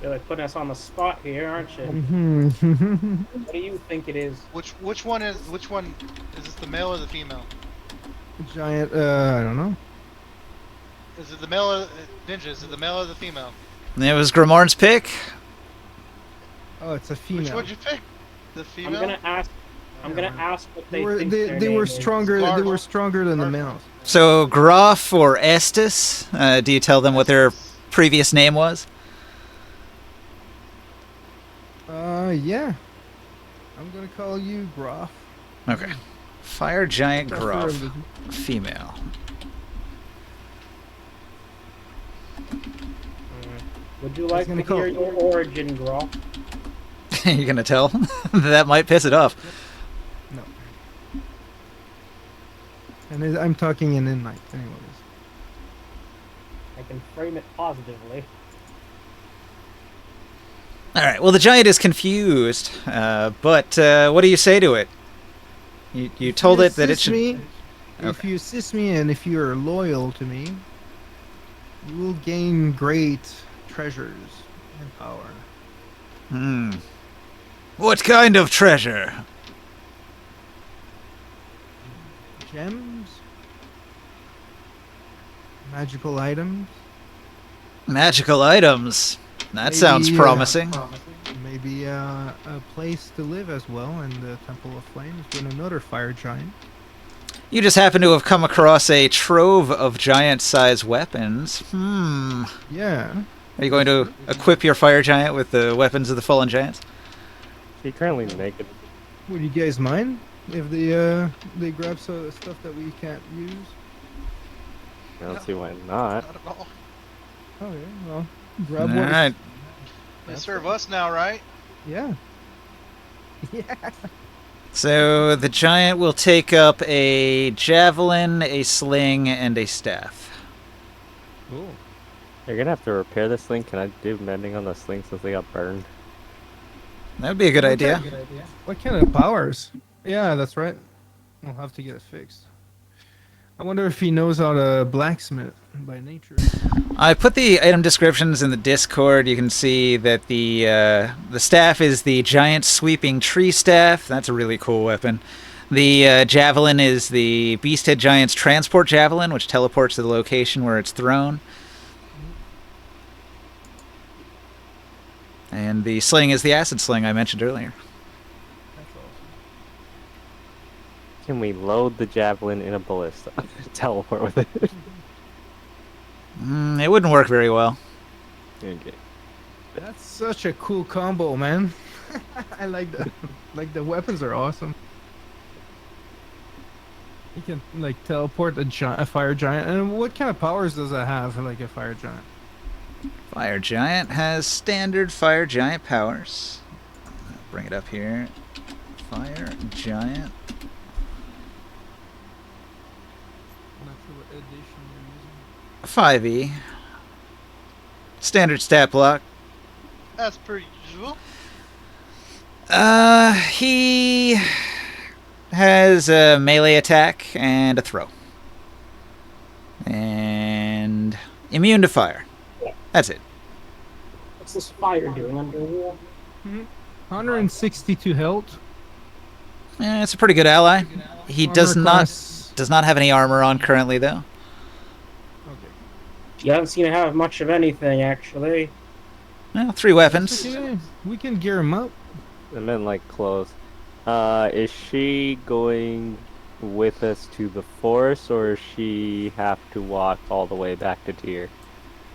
You're like putting us on the spot here, aren't you? What do you think it is? Which one is this, the male or the female? Giant, I don't know. Is it the male or Ninja? Is it the male or the female? It was Grimorn's pick. Oh, it's a female. Which would you pick? The female. I'm gonna ask what they think. They were stronger. They were stronger than the males. So Groff or Estes? Do you tell them what their previous name was? Yeah. I'm gonna call you Groff. Okay. Fire giant Groff, female. Would you like to hear your origin, Groff? You gonna tell? That might piss it off. No. And I'm talking in Night, anyways. I can frame it positively. Alright, well the giant is confused, but what do you say to it? You told it that it should... Me, if you assist me and if you are loyal to me, you will gain great treasures and power. What kind of treasure? Gems? Magical items? Magical items. That sounds promising. Maybe a place to live as well in the Temple of Flames with another fire giant. You just happen to have come across a trove of giant-sized weapons. Yeah. Are you going to equip your fire giant with the weapons of the fallen giants? She's currently naked. Would you guys mind if they grab some stuff that we can't use? I don't see why not. Not at all. Oh yeah, well, grab All one. right. They serve us now, right? Yeah. Yeah. So the giant will take up a javelin, a sling, and a staff. Cool. You're gonna have to repair this thing. Can I do mending on the sling since they got burned? That would be a good idea. What kind of powers? Yeah, that's right. We'll have to get it fixed. I wonder if he knows how to blacksmith by nature. I put the item descriptions in the Discord. You can see that the staff is the giant sweeping tree staff. That's a really cool weapon. The javelin is the Beasthead Giant's transport javelin, which teleports to the location where it's thrown. And the sling is the acid sling I mentioned earlier. That's awesome. Can we load the javelin in a ballista? Teleport with it. It wouldn't work very well. Okay. That's such a cool combo, man. I like that. Like the weapons are awesome. You can like teleport a fire giant. And what kind of powers does that have? Like a fire giant? Fire Giant has standard Fire Giant powers. Bring it up here. Fire Giant. Not sure what edition you're using. 5e. Standard stat block. That's per usual. He has a melee attack and a throw. And immune to fire. That's it. What's this fire doing under war? 162 health. It's a pretty good ally. He does Armor not class. have any armor on currently though. Okay. She doesn't seem to have much of anything, actually. Well, 3 weapons. Okay, we can gear him up. I meant like clothes. Is she going with us to the forest, or does she have to walk all the way back to Tyr?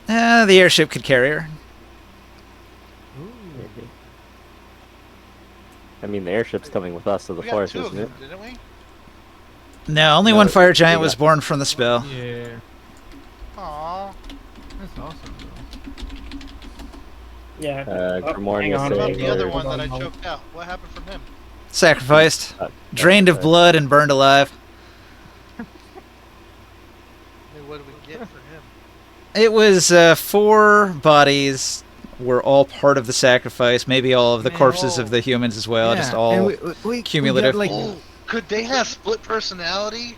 The airship could carry her. I mean, the airship's coming with us to the We got forest, 2 of isn't it? them, didn't we? No, only No, one fire giant we was got- born from the spell. Yeah. Oh, Yeah. Grimorn hang was on. What about saying the other earlier- one that I Hold on. choked out? What happened from him? Sacrificed, uh, drained of sacrificed. blood, and burned alive. I mean, what do we get for him? It was 4 bodies were all part of the sacrifice. Maybe all of the Man. corpses of the humans as well. Just and all we cumulative. got, like, Oh, could they have split personality?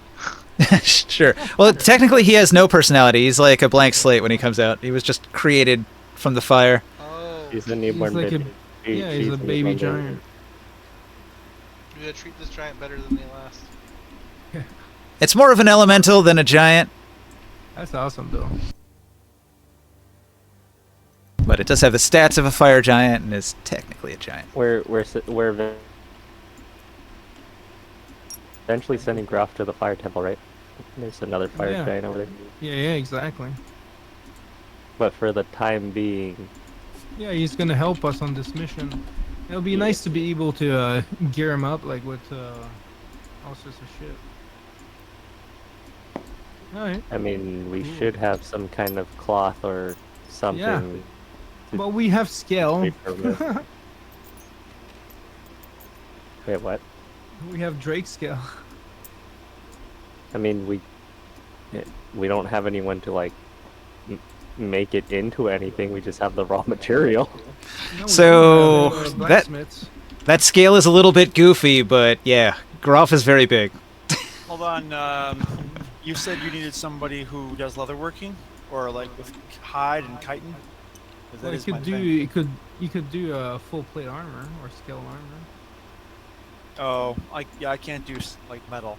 Sure. Well, technically, he has no personality. He's like a blank slate when he comes out. He was just created from the fire. Oh, He's a newborn like a- baby. yeah, he's a baby newborn giant. we gotta treat this giant better than the last. It's more of an elemental than a giant, That's awesome, though. but it does have the stats of a fire giant and is technically a giant. We're eventually sending Groff to the fire temple, right? There's another fire Yeah. giant over there. Yeah, exactly. But for the time being, Yeah, he's gonna help us on this mission. It'll be nice to be able to gear him up, like, with all sorts of shit. Alright. I mean, we should have some kind of cloth or something. Well, we have scale. Wait, what? We have Drake scale. I mean, we don't have anyone to like make it into anything. We just have the raw material. No, we So, do have, that- blacksmiths. That scale is a little bit goofy, but yeah, Groff is very big. Hold on. You said you needed somebody who does leatherworking, or like with hide and chitin. 'Cause that Well, is my thing. you could do a full plate armor or scale armor. Oh, I can't do like metal.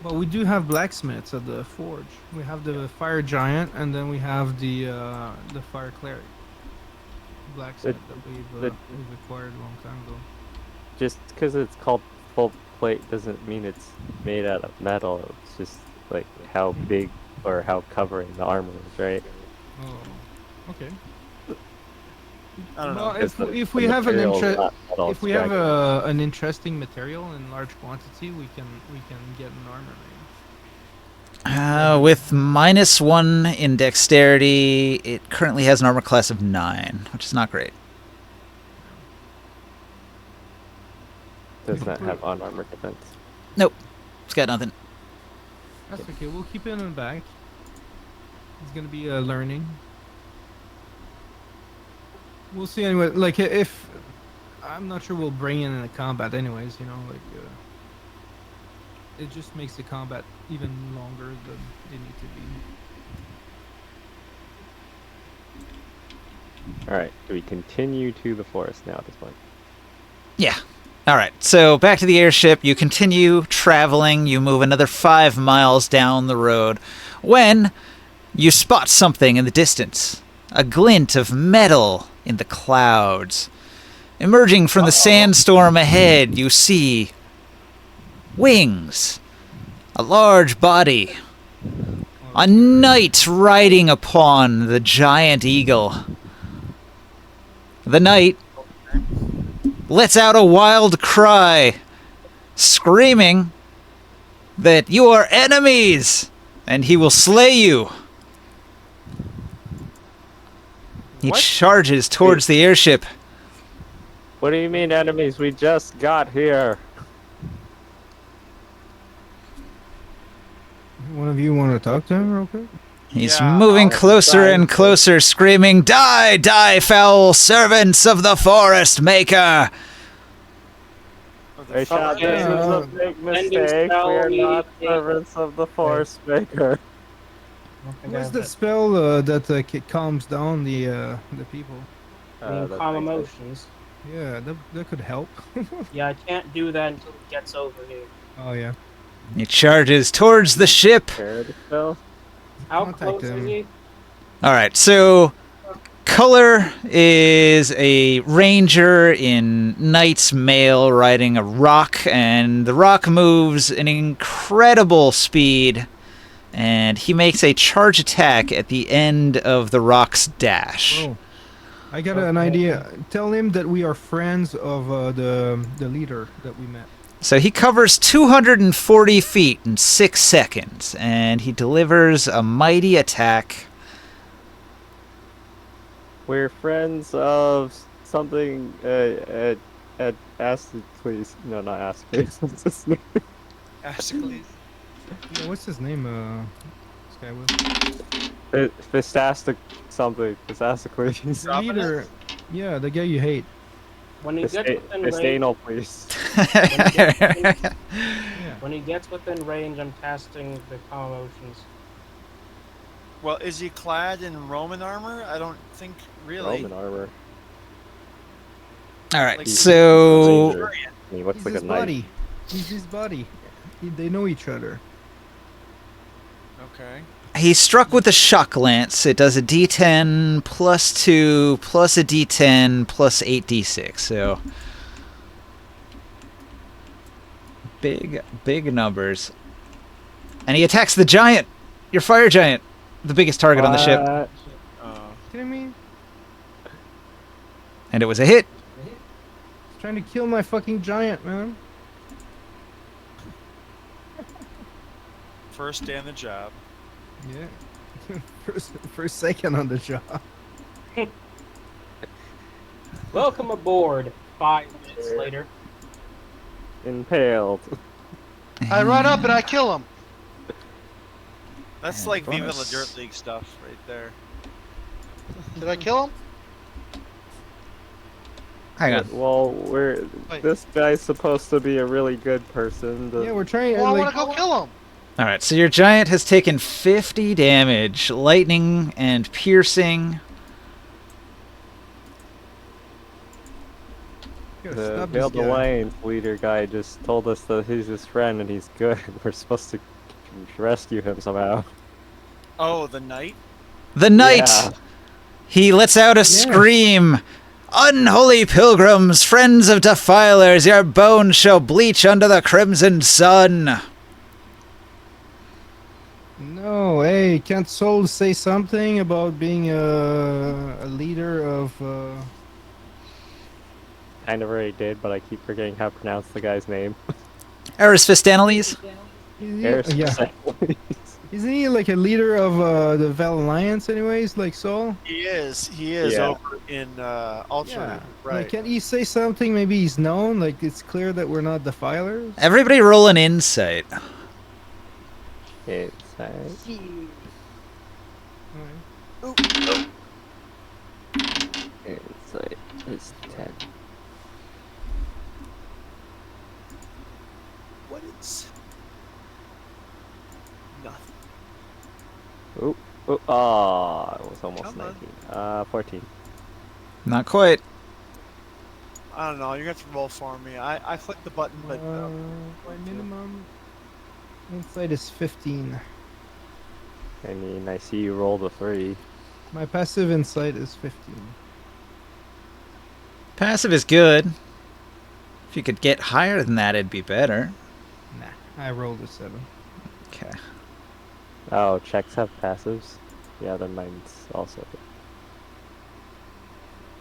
Well, we do have blacksmiths at the forge. We have the fire giant, and then we have the fire cleric blacksmith that we've acquired a long time ago. Just because it's called full plate doesn't mean it's made out of metal. It's just like how big or how covering the armor is, right? Oh, okay. I don't Well, know. if we have an if we have a an interesting material in large quantity, we can get an armor made. With -1 in dexterity, it currently has an armor class of 9, which is not great. does not have unarmored defense. It's got nothing. That's okay. We'll keep it in the back. It's gonna be a learning. We'll see anyway. Like, if I'm not sure we'll bring it in the combat anyways. You know, like it just makes the combat even longer than they need to be. All right. Do we continue to the forest now at this point? Yeah. All right. So back to the airship. You continue traveling. You move another 5 miles down the road when you spot something in the distance. A glint of metal in the clouds. Emerging from the sandstorm ahead, you see wings. A large body. A knight riding upon the giant eagle. The knight lets out a wild cry, screaming that you are enemies, and he will slay you. He What? charges towards the airship. What do you mean, enemies? We just got here. One of you want to talk to him real quick? He's Yeah, moving I'll closer try and and- closer, screaming, "Die, die, foul servants of the forest maker!" Hey, Shad, Okay, this is a uh, big ending mistake. spell We're not immediately. servants of the Force Maker. What's the spell that calms down the people? That Calm makes sense. emotions. Yeah, that could help. Yeah, I can't do that until it gets over here. Oh yeah. He charges towards the ship. Charity spell? How Contact close is him. he? All right, so Color is a ranger in knight's mail riding a rock, and the rock moves an incredible speed, and he makes a charge attack at the end of the rock's dash. Oh, I got an idea. Tell him that we are friends of the leader that we met. So he covers 240 feet in 6 seconds, and he delivers a mighty attack. We're friends of something. At Acid, please. No, not Acid, please. What's his name? Asicles. Yeah, what's his name? This guy was Fistastic something. Fistasticles. the leader. Yeah, the guy you hate. When he gets within range, Fistanal, please. Yeah. when he gets within range, I'm casting the calm emotions. Well, is he clad in Roman armor? I don't think really. Roman armor. All right, Like, so Ranger. He looks He's like his a knight. buddy. He's his buddy. They know each other. Okay. he struck with a shock lance. It does a D10 plus 2 plus a D10 plus 8d6. So big numbers. And he attacks the giant, your fire giant, the biggest target on the ship. Kidding me? And it was a hit. He's trying to kill my fucking giant, man. First day on the job. Yeah. first second on the job. Welcome aboard. 5 minutes later. Impaled. I run up and I kill him. That's And like Viva bonus. La Dirt League stuff right there. Did I kill him? Hang on. Well, Wait. this guy's supposed to be a really good person. Yeah, we're trying. Well, I like, want to go kill him. All right, so your giant has taken 50 damage, lightning and piercing. gotta The stop Veiled this guy. Alliance leader guy just told us that he's his friend and he's good. We're supposed to rescue him somehow. Oh, the knight? The knight! Yeah. He lets out a scream. Unholy pilgrims, friends of defilers, your bones shall bleach under the crimson sun. No, hey, can't Soul say something about being a leader of? Kind of already did, but I keep forgetting how to pronounce the guy's name. Eris Fistanales? Eris Yeah, Fistanales. isn't he like a leader of the Val Alliance, anyways? Like Soul? He is. He is Yeah. over in Altaruk. Yeah. Right. Like, can't he say something? Maybe he's known. Like, it's clear that we're not defilers. Everybody roll an insight. It's it's 10. What is? Nothing. Oh, it was almost Come on. 19. 14. Not quite. I don't know. You're gonna have to roll for me. I clicked the button, but My minimum insight is 15. I mean, I see you rolled a 3. My passive insight is 15. Passive is good. If you could get higher than that, it'd be better. Nah, I rolled a 7. Okay. Oh, checks have passives? Yeah, then mine's also.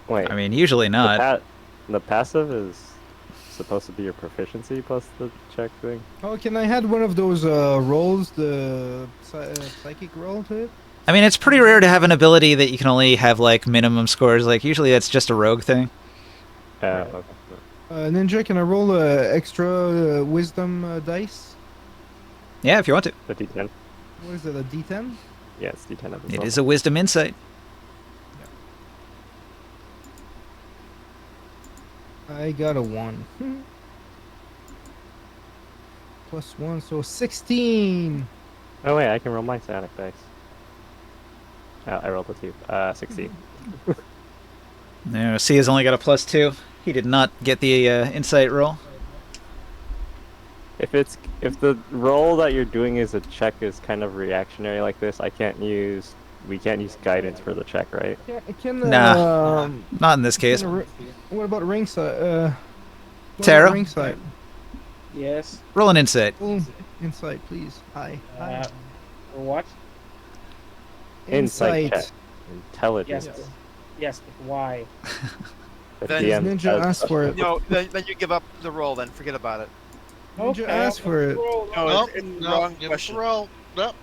Wait, I mean, usually not. the passive is supposed to be your proficiency plus the check thing? Oh, can I add one of those rolls, the psychic roll to it? I mean, it's pretty rare to have an ability that you can only have, like, minimum scores. Like, usually that's just a rogue thing. Okay. Ninja, can I roll extra wisdom dice? Yeah, if you want to. The D10. What is it, a D10? Yeah, it's D10 at this It level. is a wisdom insight. I got a 1. Plus 1, so 16! Oh wait, I can roll my psionic dice. Oh, I rolled a 2. 16. No, C has only got a plus 2. He did not get the insight roll. If the roll that you're doing is a check is kind of reactionary like this, we can't use guidance for the check, right? Nah. Not in this case. What about ringside? Tara? Ringside. Yes. Roll an insight. Oh, insight, please. Hi. For what? Insight check. Intelligence. Yes. Yes, but why? The Then DM Ninja has asked for it. no. Then you give up the roll. Then forget about it. Ninja asked for it. No, Nope, it's the no, wrong give us a question. roll. Nope.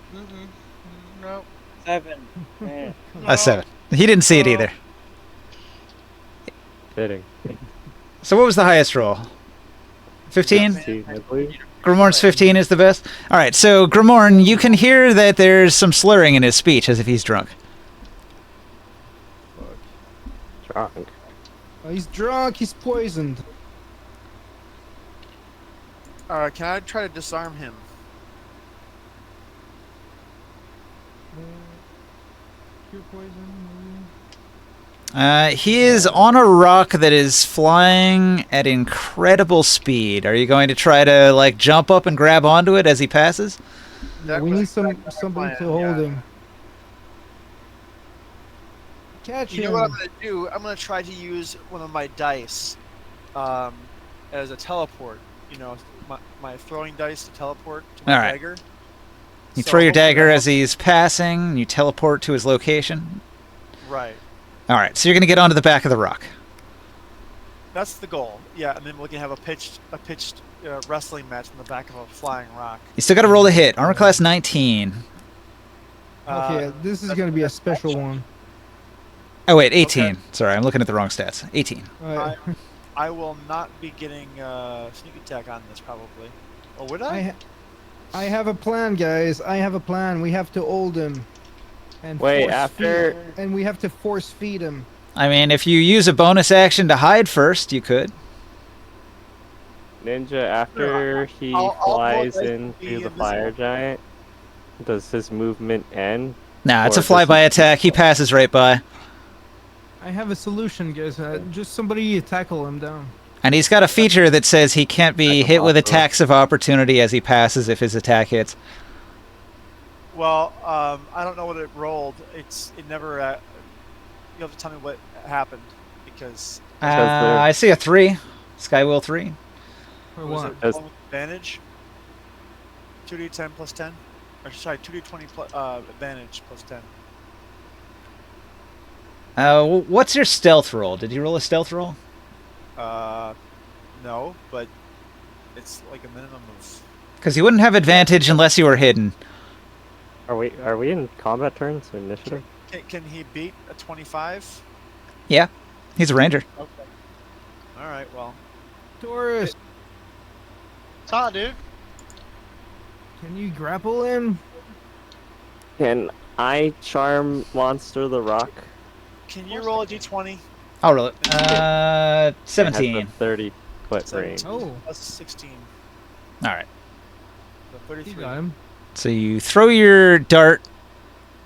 No. 7. Man. A 7. He didn't see it either. Fitting. So what was the highest roll? 15? 15, I believe. Grimorn's 15 is the best? Alright, so Grimorn, you can hear that there's some slurring in his speech as if he's drunk. Drunk. He's drunk. He's poisoned. Can I try to disarm him? Pure poison. He is on a rock that is flying at incredible speed. Are you going to try to, like, jump up and grab onto it as he passes? That We was need exactly my somebody to plan, hold yeah. him. Catch You him. know what I'm gonna do? I'm gonna try to use one of my dice as a teleport. You know, my throwing dice to teleport to my All right. dagger. You So throw your hopefully dagger that'll- as he's passing, and you teleport to his location. Right. Alright, so you're going to get onto the back of the rock. That's the goal. Yeah, and then we can have a pitched wrestling match in the back of a flying rock. You still got to roll a hit. Armor class 19. Okay, this is gonna be a special one. Oh, wait, 18. Okay. Sorry, I'm looking at the wrong stats. 18. Alright. I will not be getting sneak attack on this probably. Or would I? I have a plan, guys. I have a plan. We have to hold him. And Wait, force after- feed, and we have to force feed him. I mean, if you use a bonus action to hide first, you could. Ninja, after he I'll flies roll dice to be into the invisible. fire giant, does his movement end? Nah, it's Or a does flyby he- attack. He passes right by. I have a solution, guys. Just somebody tackle him down. And he's got a feature that says he can't be Tackle hit with off, attacks of opportunity as he passes if his attack hits. Well, I don't know what it rolled. It never. You have to tell me what happened because I see a 3. Skywheel 3. For was what? it As- roll with advantage? 2d10 plus 10, or sorry, 2d20 plus advantage plus 10. What's your stealth roll? Did you roll a stealth roll? No, but it's like a minimum of. Because you wouldn't have advantage unless you were hidden. Are we in combat turns or initiative? Can he beat a 25? Yeah, he's a ranger. Okay. All right. Well, Taurus, What's hot, dude? can you grapple him? Can I charm monster the rock? can you roll a d20? I'll roll it. It has 17. a 30-foot range. 17 Oh. plus 16, All right. so You 33. got him. So you throw your dart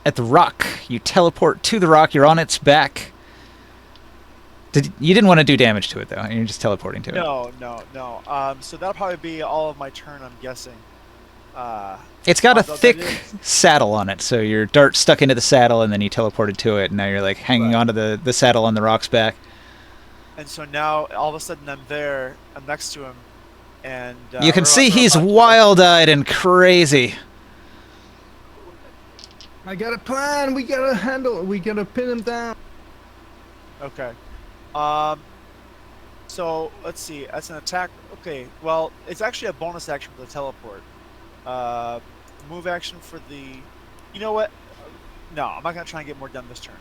at the rock. You teleport to the rock. You're on its back. You didn't want to do damage to it though. You're just teleporting to it. No. So that'll probably be all of my turn, I'm guessing. It's got a Although that thick is- saddle on it, so your dart stuck into the saddle, and then you teleported to it, and now you're like hanging Right. onto the saddle on the rock's back. And so now all of a sudden I'm there, I'm next to him, and You can we're see about- we're he's about to- wild-eyed and crazy. I got a plan. We gotta handle. We gotta pin him down. Okay. So let's see. That's an attack. Okay. Well, it's actually a bonus action for the teleport. Move action for the. You know what? No, I'm not gonna try and get more done this turn.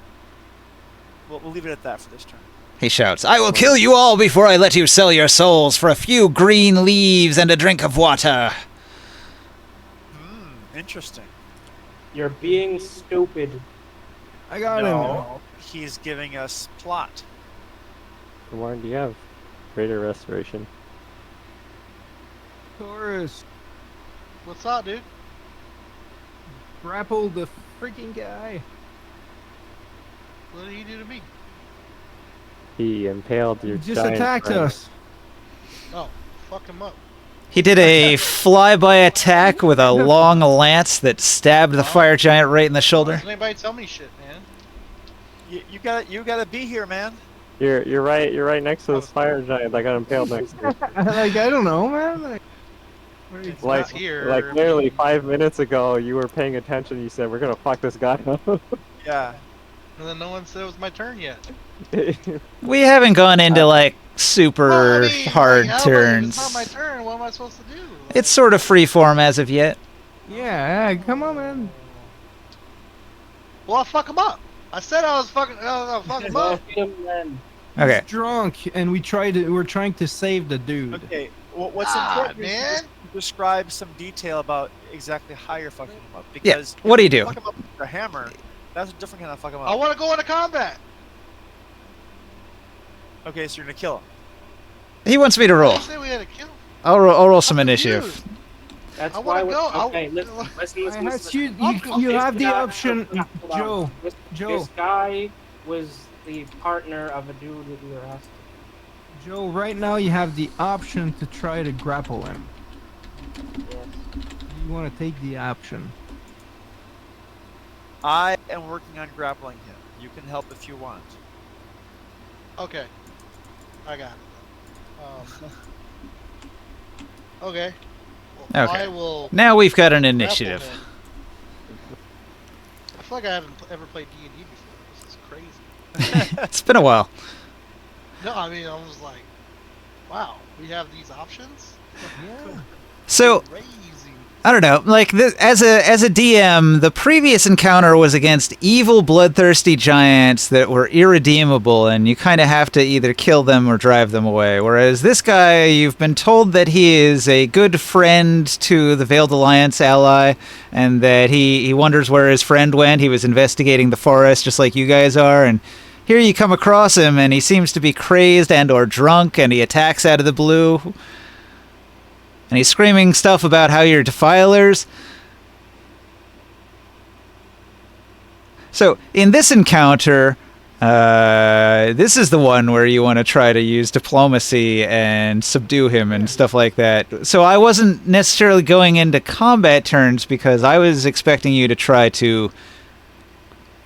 We'll leave it at that for this turn. He shouts, "I will kill you all before I let you sell your souls for a few green leaves and a drink of water." Interesting. You're being stupid. I got him. No, he's giving us plot. Warren, do you have greater restoration? Taurus, What's up, dude? grapple the freaking guy. What did he do to me? He impaled He your just giant attacked friend. us. Oh, fuck him up. He did a flyby attack with a long lance that stabbed the fire giant right in the shoulder. Doesn't anybody tell me shit, man? You gotta be here, man. You're right next to this fire giant that got impaled next to you. Like I don't know, man. Like, It's Like, not here. like literally 5 minutes ago, you were paying attention. You said, "We're gonna fuck this guy up." Yeah. And then no one said it was my turn yet. We haven't gone into like super Well, I mean, hard like, how about if turns. It's not my turn. What am I supposed to do? It's sort of freeform as of yet. yeah, come on, man. Well, I'll fuck him up. I said I was fucking. I'll fuck him Well, up. feed him then. Okay. He's drunk, and we're trying to save the dude. Okay, what's Ah, important is man. to describe some detail about exactly how you're fucking him up. Yeah, Because what do you if do? fuck him up with a hammer, that's a different kind of fuck him I up. want to go into combat. Okay, so you're gonna kill him. He wants me to I roll. didn't say we had to kill. I'll roll some I'm initiative. confused. That's I why. wanna go. Okay, listen. You have the option, Hold on. Joe. This Joe, guy was the partner of a dude that we were asking. Joe. Right now, you have the option to try to grapple him. Yes. You want to take the option. I am working on grappling him. You can help if you want. Okay, I got it. Okay. Well, Okay. I will. Now we've got an grapple initiative. him. I feel like I haven't ever played D&D before. This is crazy. It's been a while. No, I mean, I was like, wow, we have these options? Yeah. So Crazy. I don't know. Like as a DM, the previous encounter was against evil, bloodthirsty giants that were irredeemable, and you kind of have to either kill them or drive them away. Whereas this guy, you've been told that he is a good friend to the Veiled Alliance ally, and that he wonders where his friend went. He was investigating the forest, just like you guys are, and here you come across him, and he seems to be crazed and or drunk, and he attacks out of the blue. And he's screaming stuff about how you're defilers. So, in this encounter, this is the one where you want to try to use diplomacy and subdue him and stuff like that. So I wasn't necessarily going into combat turns because I was expecting you to try to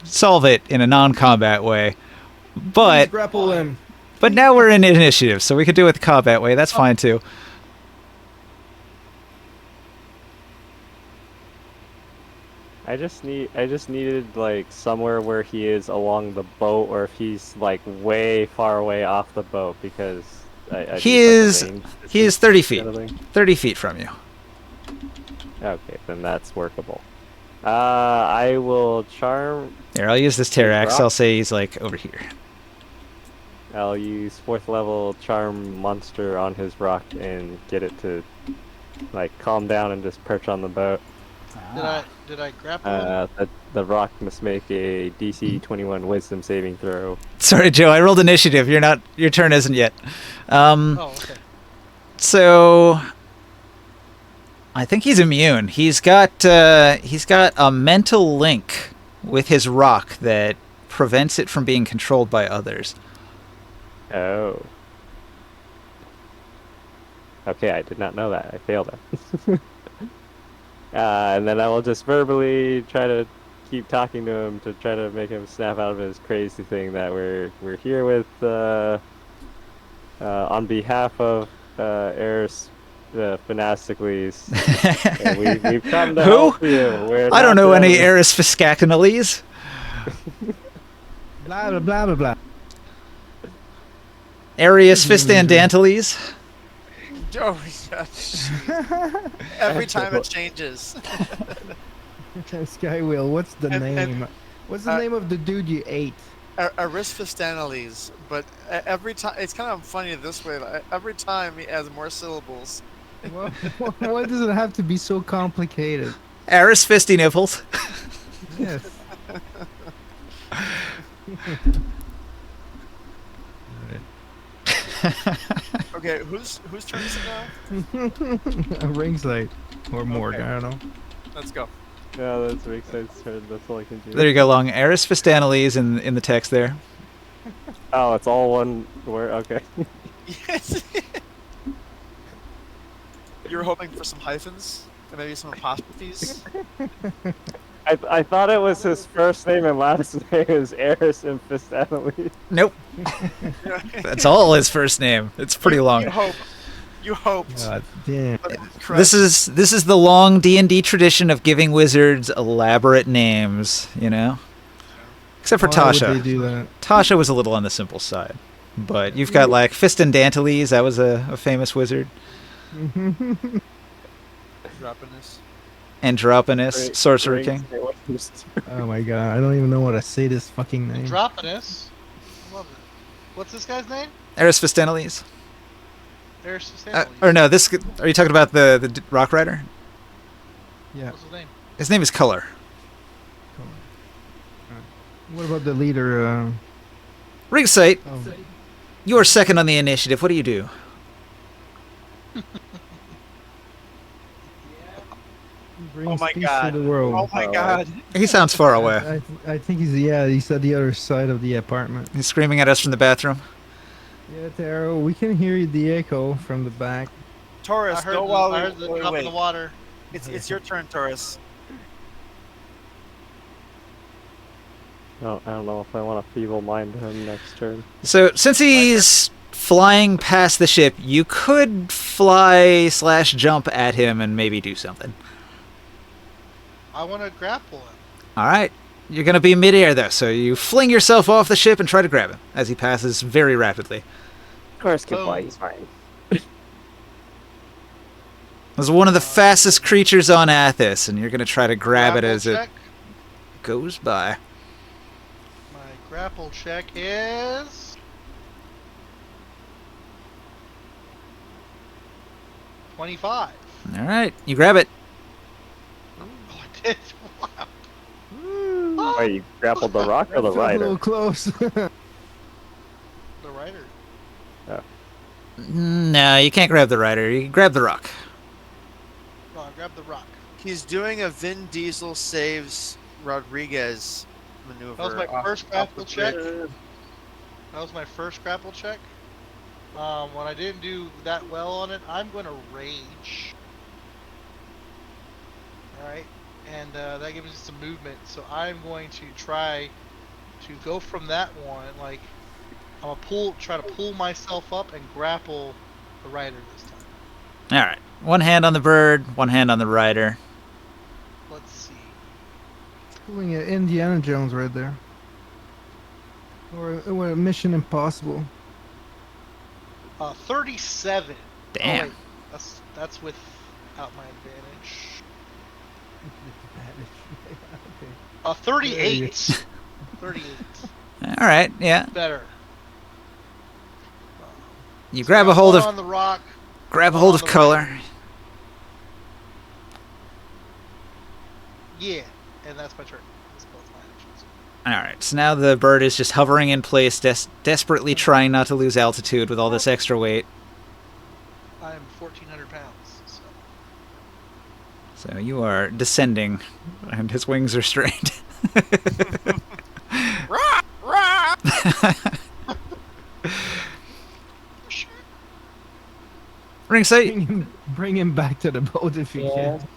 solve it in a non-combat way. But grapple him. now we're in initiative, so we could do it the combat way. That's fine too. I just needed like somewhere where he is along the boat, or if he's like way far away off the boat, because I He need, is like, a range he is distance 30 feet. kind of thing. 30 feet from you. Okay, then that's workable. I will charm. Here, I'll use this Terrax. Rock? I'll say he's like over here. I'll use 4th level charm monster on his rock and get it to like calm down and just perch on the boat. Did I grapple him? The rock must make a DC 21 Wisdom saving throw. Sorry, Joe. I rolled initiative. Your turn isn't yet. Oh, okay. So I think he's immune. He's got a mental link with his rock that prevents it from being controlled by others. Oh. Okay, I did not know that. I failed it. And then I will just verbally try to keep talking to him to try to make him snap out of his crazy thing that we're here with on behalf of Eris Finasticles. We've come to Who? help you. I don't know any Eris Fiscacanales. Blah blah blah blah blah. Arius Fistandantales. Oh, gosh. Every time it changes. Skywheel, what's the name? What's the name of the dude you ate? Arisphistanales, but every time it's kind of funny this way. Like, every time he adds more syllables. Why does it have to be so complicated? Aris Fisty Nipples. Yes. Okay, whose turn is it now? A ringside or Morgan, I don't know. Let's go. Yeah, that's Rixide's turn. That's all I can do. There you go, Long. Aris Fistanales in the text there. Oh, it's all one word. Okay. Yes. You were hoping for some hyphens and maybe some apostrophes. I thought it was his first name and last name is Eris and Fistanales. Nope. That's all his first name. It's pretty long. You hoped. God damn. This is the long D&D tradition of giving wizards elaborate names, you know? Except for Why would Tasha. they do that? Tasha was a little on the simple side. But you've got like Fistandantales, that was a famous wizard. Droppiness. Andropinus, Sorcerer King. Oh my god, I don't even know what to say this fucking name. Droppiness. I love it. What's this guy's name? Erisphisteniles. There's Stanley. Or no, this. Are you talking about the Rock Rider? Yeah. What's his name? His name is Color. Cool. What about the leader? Ringsite, Oh, you are second on the initiative. What do you do? brings my peace God. to the world. Oh my God. He sounds far away. I think he's at the other side of the apartment. He's screaming at us from the bathroom. Yeah, Taro, we can hear the echo from the back. Taurus, I heard go the, while I heard the wait, drop wait. in the water. It's your turn, Taurus. No, I don't know if I want to feeble mind him next turn. So, since he's flying past the ship, you could fly/jump at him and maybe do something. I want to grapple him. Alright. You're going to be midair, though, so you fling yourself off the ship and try to grab him as he passes very rapidly. Of course, can Boom. fly. He's fine. This is one of the fastest creatures on Athos, and you're going to try to grab it Grapple as it check. goes by. My grapple check is 25. Alright, you grab it. Oh, I did. Wow. Oh, you grappled the rock or the Felt a little rider? close. The rider. No, you can't grab the rider. You can grab the rock. No, I grabbed the rock. He's doing a Vin Diesel saves Rodriguez maneuver. That was my off- first off grapple the check. bridge. That was my first grapple check. When I didn't do that well on it, I'm going to rage. Alright, and that gives me some movement, so I'm going to try to go from that one, like, I'm gonna try to pull myself up and grapple the rider this time. Alright. One hand on the bird, one hand on the rider. Let's see. Pulling an Indiana Jones right there. Or a Mission Impossible. 37. Damn. Oh, wait, that's without my advantage. 38. 38. Alright, yeah. Better. You So grab I a hold one of on the rock. grab a one hold on of the Color. rider. Yeah, and that's my turn. That's both my actions. Alright, so now the bird is just hovering in place, desperately trying not to lose altitude with all this extra weight. I am 1,400 pounds. So. So you are descending, and his wings are strained. Rah! Rah! Ringsite. Bring him back to the boat if you Yeah. can.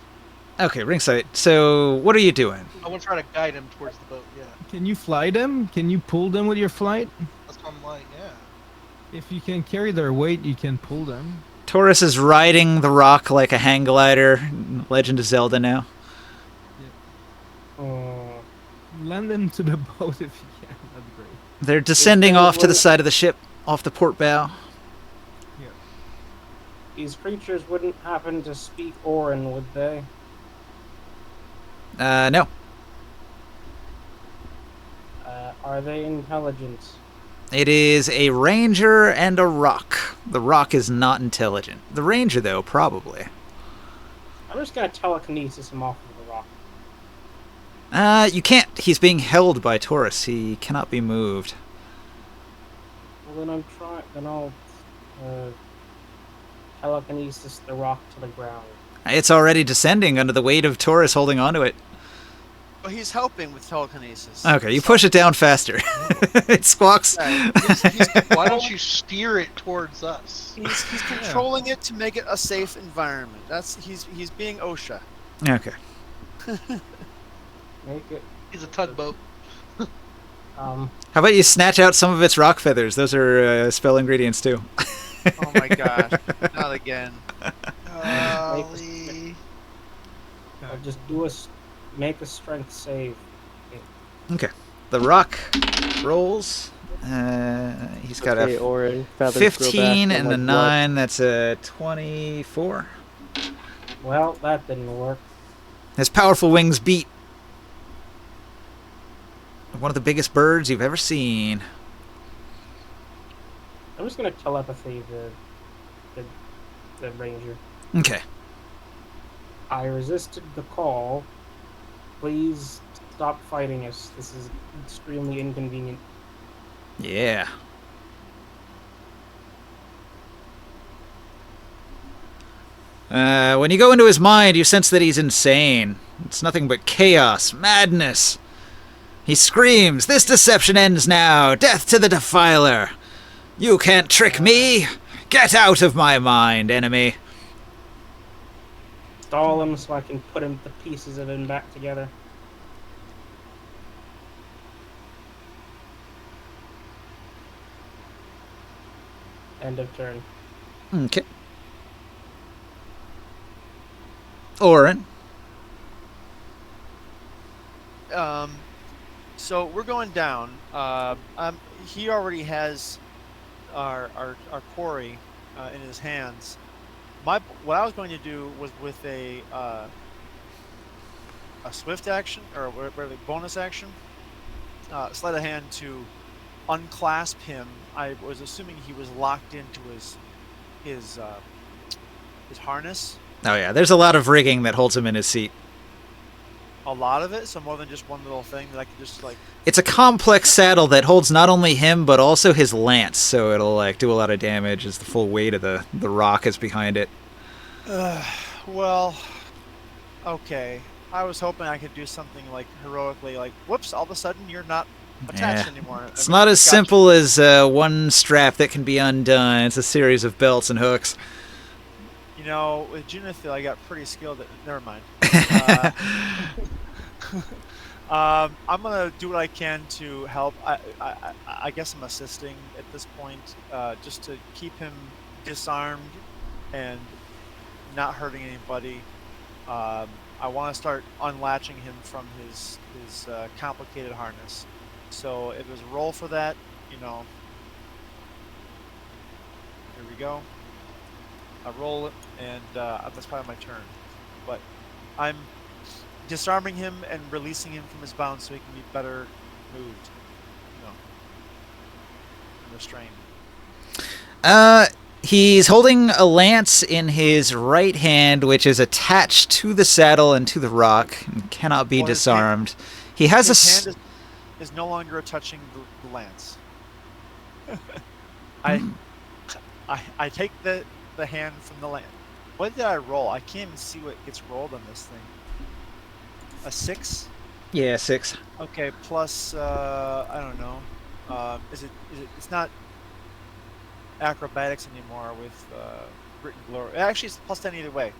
Okay, Ringsite. So what are you doing? I want to try to guide him towards the boat. Yeah, Can you fly them? Can you pull them with your flight? that's what I'm like. Yeah. If you can carry their weight, you can pull them. Taurus is riding the rock like a hang glider. Legend of Zelda now. Land them to the boat if you can. That'd be great. They're descending there off to the was- side of the ship, off the port bow. These creatures wouldn't happen to speak Orin, would they? No. Are they intelligent? It is a ranger and a rock. The rock is not intelligent. The ranger, though, probably. I'm just gonna telekinesis him off of the rock. You can't. He's being held by Taurus. He cannot be moved. Well, then I'll telekinesis the rock to the ground. It's already descending under the weight of Taurus holding onto it. Well, he's helping with telekinesis. Okay, you push it down faster. It squawks. Yeah, Why don't you steer it towards us? he's controlling it to make it a safe environment. He's being OSHA. Okay. Make it. He's a tugboat. How about you snatch out some of its rock feathers? Those are spell ingredients, too. Oh my gosh! Not again. Golly. I'll just make a strength save. Okay. The rock rolls. He's got Okay, a Orin, feathers grow back 15 from, and a like, 9. That's a 24. Well, that didn't work. His powerful wings beat one of the biggest birds you've ever seen. I'm just gonna telepathy the, the ranger. Okay. I resisted the call. Please stop fighting us. This is extremely inconvenient. Yeah. When you go into his mind, you sense that he's insane. It's nothing but chaos, madness. He screams, "This deception ends now! Death to the defiler! You can't trick me! Get out of my mind, enemy!" Stall him so I can put the pieces of him back together. End of turn. Okay. Oren. So we're going down. He already has our quarry in his hands. What I was going to do was with a swift action or whatever bonus action, sleight of hand to unclasp him. I was assuming he was locked into his harness. Oh yeah, there's a lot of rigging that holds him in his seat. A lot of it, so more than just one little thing that I could just like. It's a complex saddle that holds not only him but also his lance, so it'll like do a lot of damage as the full weight of the rock is behind it. Well, okay. I was hoping I could do something like heroically, like whoops! All of a sudden you're not attached anymore. It's not as simple as one strap that can be undone. It's a series of belts and hooks. You know, with Junithil, I got pretty skilled at. Never mind. I'm gonna do what I can to help. I guess I'm assisting at this point, just to keep him disarmed and not hurting anybody. I want to start unlatching him from his complicated harness. So if there's a roll for that, you know, here we go. I roll it, and that's probably my turn. But I'm disarming him and releasing him from his bounds so he can be better moved, you know, and restrained. He's holding a lance in his right hand, which is attached to the saddle and to the rock, and cannot be disarmed. He has his hand is no longer touching the lance. I take the hand from the lance. What did I roll? I can't even see what gets rolled on this thing. A 6? Yeah, 6. Okay, plus I don't know. Is it? It's not acrobatics anymore with written glory. Actually, it's plus 10 either way.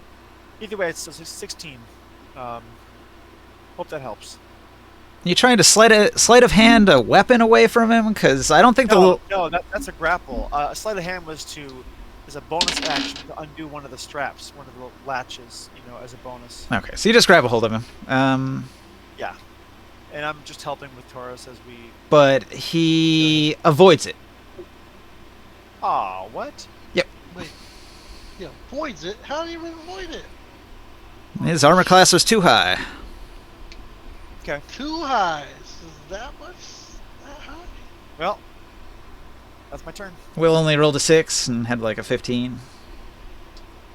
Either way, it's 16. Hope that helps. You trying to sleight of hand a weapon away from him? Because I don't think no, that's a grapple. A sleight of hand was as a bonus action to undo one of the straps, one of the latches, you know, as a bonus. Okay, so you just grab a hold of him. Yeah, and I'm just helping with Taurus as we. But he avoids it. Aw, what? Yep. Wait. He avoids it? How do you avoid it? His armor class was too high. Okay. Too high. Is that much? That high? Well, that's my turn. Will only rolled a 6 and had like a 15.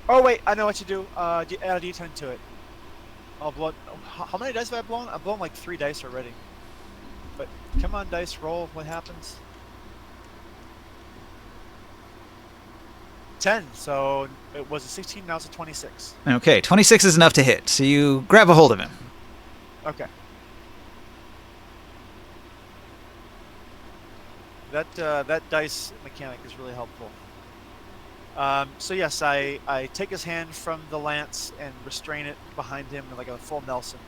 Oh wait, I know what you do. Add a d10 to it. I'll blow. How many dice have I blown? I've blown like 3 dice already. But come on, dice, roll. What happens? 10. So it was a 16. Now it's a 26. Okay, 26 is enough to hit. So you grab a hold of him. Okay. That dice mechanic is really helpful. So yes, I take his hand from the lance and restrain it behind him like a full Nelson.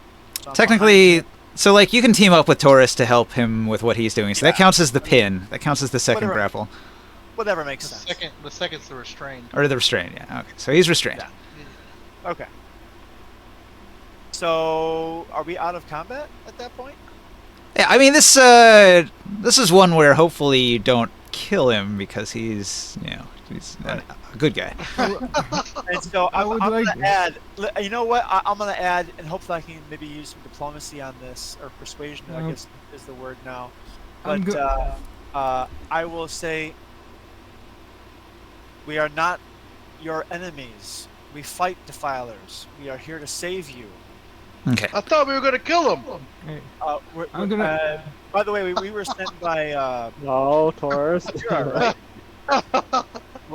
So technically, so like you can team up with Taurus to help him with what he's doing. So that counts as the pin. That counts as the second grapple. Whatever makes sense. The second's the restrained. Or the restrained, yeah. Okay, so he's restrained. Yeah. Okay. So are we out of combat at that point? Yeah, I mean this is one where hopefully you don't kill him because he's he's a good guy. And so I'm going to add. You know what? I'm going to add, and hopefully I can maybe use some diplomacy on this, or persuasion. I guess is the word now. But I will say, We are not your enemies. We fight defilers. We are here to save you. Okay. I thought we were gonna kill him. Hey, We're, I'm gonna. by the way, we were sent by No, Taurus. Sadira, right?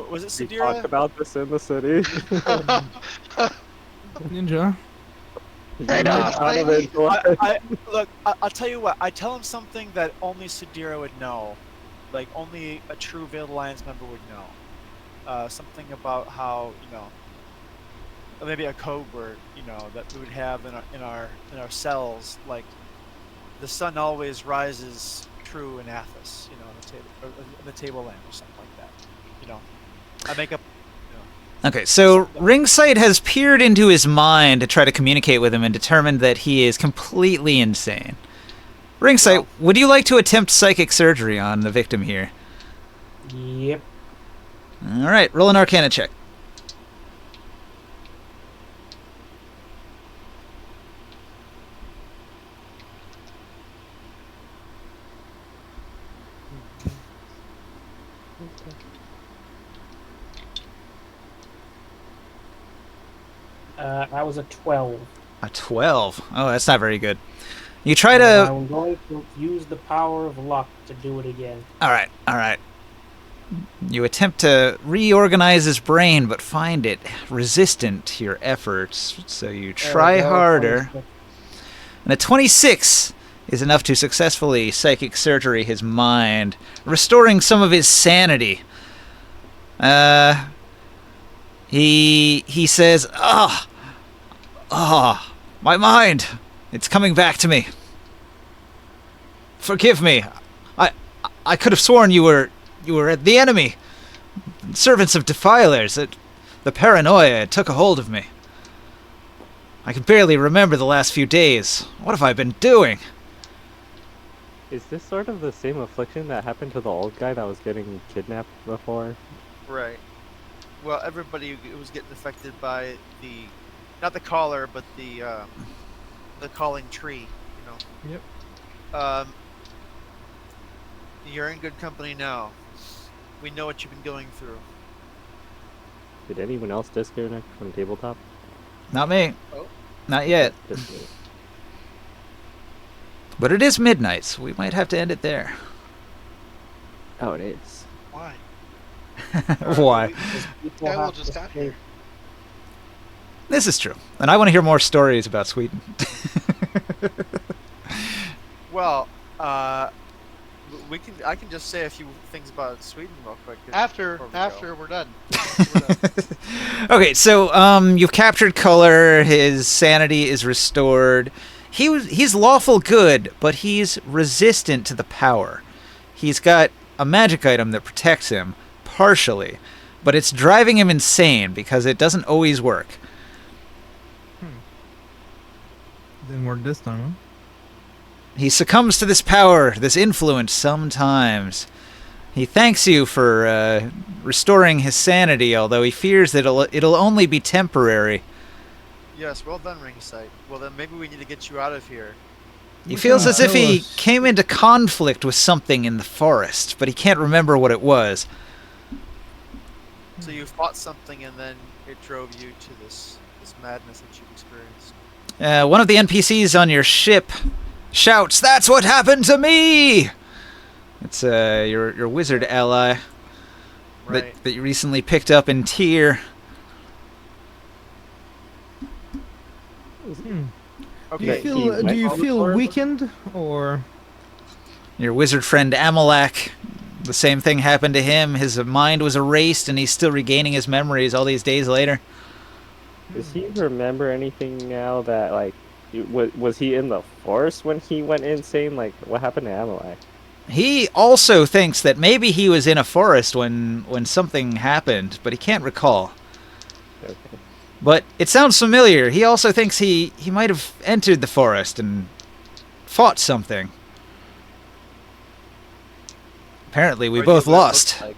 Was it We Sadira? talked about this in the city. Ninja. Get out of it. Look, I'll tell you what. I tell him something that only Sadira would know, like only a true Veiled Alliance member would know. Something about how or maybe a code word that we would have in our cells, like the sun always rises true in Athos, in the tableland or something like that. I make up. Okay, so Ringsight has peered into his mind to try to communicate with him and determined that he is completely insane. Ringsight, would you like to attempt psychic surgery on the victim here? Yep. All right, roll an Arcana check. I was a 12. A 12. Oh, that's not very good. You try And to... I'm going to use the power of luck to do it again. All right. You attempt to reorganize his brain, but find it resistant to your efforts. So you try harder. And a 26 is enough to successfully psychic surgery his mind, restoring some of his sanity. He says, my mind, it's coming back to me. Forgive me. I could have sworn you were the enemy. Servants of defilers. The paranoia took a hold of me. I can barely remember the last few days. What have I been doing? Is this sort of the same affliction that happened to the old guy that was getting kidnapped before? Right. Well, everybody was getting affected by not the caller, but the calling tree. Yep. You're in good company now. We know what you've been going through. Did anyone else disconnect from tabletop? Not me. Oh. Not yet. Just me. But it is midnight, so we might have to end it there. Oh, it is. Why? Why? People Yeah, we'll have just to got stay- This is true. And I want to hear more stories about Sweden. Well, I can just say a few things about Sweden real quick. After before we go. we're done. Okay, so you've captured Color. His sanity is restored. He's lawful good, but he's resistant to the power. He's got a magic item that protects him, partially, but it's driving him insane because it doesn't always work. Didn't work this time, huh? He succumbs to this power, this influence sometimes. He thanks you for restoring his sanity, although he fears that it'll only be temporary. Yes, well done, Ringsight. Well, then maybe we need to get you out of here. He feels as if he Tell us. came into conflict with something in the forest, but he can't remember what it was. So you fought something, and then it drove you to this madness that you've experienced. One of the NPCs on your ship shouts, "That's what happened to me!" It's your wizard ally Right. that you recently picked up in Tyr. Okay. Do you feel weakened, or Your wizard friend Amalak, the same thing happened to him. His mind was erased, and he's still regaining his memories all these days later. Does he remember anything now that, like, was he in the forest when he went insane? Like, what happened to Amalek? He also thinks that maybe he was in a forest when something happened, but he can't recall. Okay. But it sounds familiar. He also thinks he might have entered the forest and fought something. Apparently, we No idea both what it lost. looked like.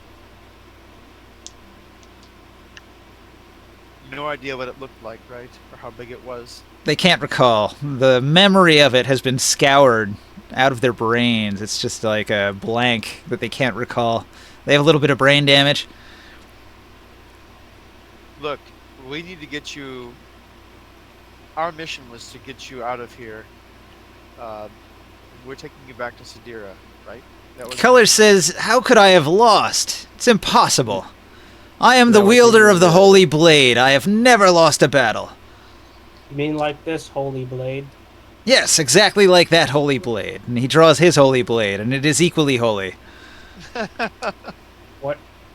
No idea what it looked like, right? Or how big it was. They can't recall. The memory of it has been scoured out of their brains. It's just like a blank that they can't recall. They have a little bit of brain damage. Look, we need to get you. Our mission was to get you out of here. Uh, we're taking you back to Sadira, right? That was Color says, "How could I have lost? It's impossible. I am the That was wielder of the the- Holy Blade. I have never lost a battle." You mean like this, Holy Blade? Yes, exactly like that Holy Blade. And he draws his Holy Blade, and it is equally holy.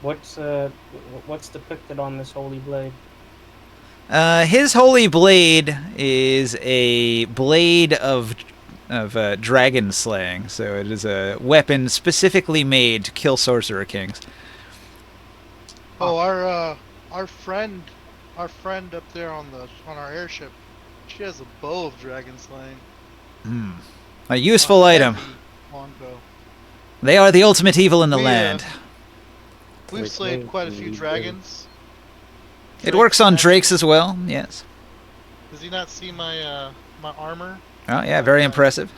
What's depicted on this Holy Blade? His Holy Blade is a blade of dragon slaying, so it is a weapon specifically made to kill sorcerer kings. Oh, our friend up there on our airship, she has a bow of dragon slaying. A useful item. Heavy longbow. They are the ultimate evil in the land. We've Like slayed me, quite a few you dragons. It works on drakes as well, yes. Does he not see my my armor? Oh yeah, very impressive.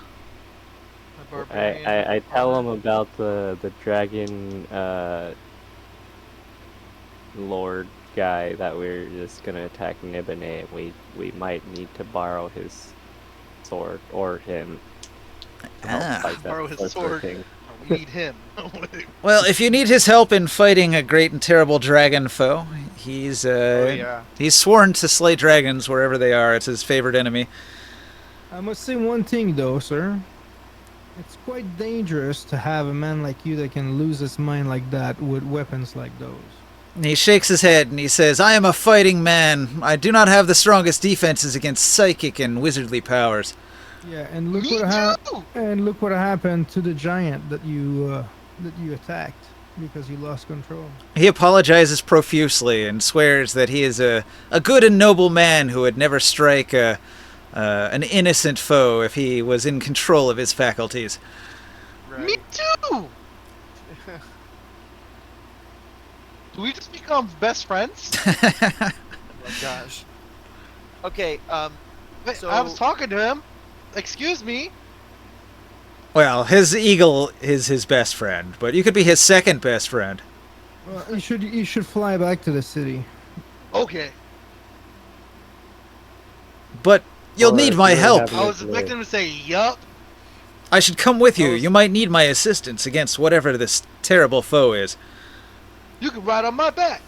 My barbarian I tell him armor? about the dragon lord guy that we're just gonna attack Nibane. We might need to borrow his sword or him to help fight that Borrow his sorcerer sword. king. We need him. Well, if you need his help in fighting a great and terrible dragon foe, he's he's sworn to slay dragons wherever they are. It's his favorite enemy. I must say one thing though, sir. It's quite dangerous to have a man like you that can lose his mind like that with weapons like those. And he shakes his head and he says, "I am a fighting man. I do not have the strongest defenses against psychic and wizardly powers." Yeah, and look Me what too! and look what happened to the giant that you attacked because you lost control. He apologizes profusely and swears that he is a good and noble man who would never strike an innocent foe if he was in control of his faculties. Me too! Do we just become best friends? Oh my gosh. Okay. Wait, So- I was talking to him. Excuse me. Well, his eagle is his best friend, but you could be his second best friend. Well, you should fly back to the city. Okay. But you'll Or need if my you're help. having I was a expecting him to say yup. I should come with you. I was- You might need my assistance against whatever this terrible foe is. You can ride on my back.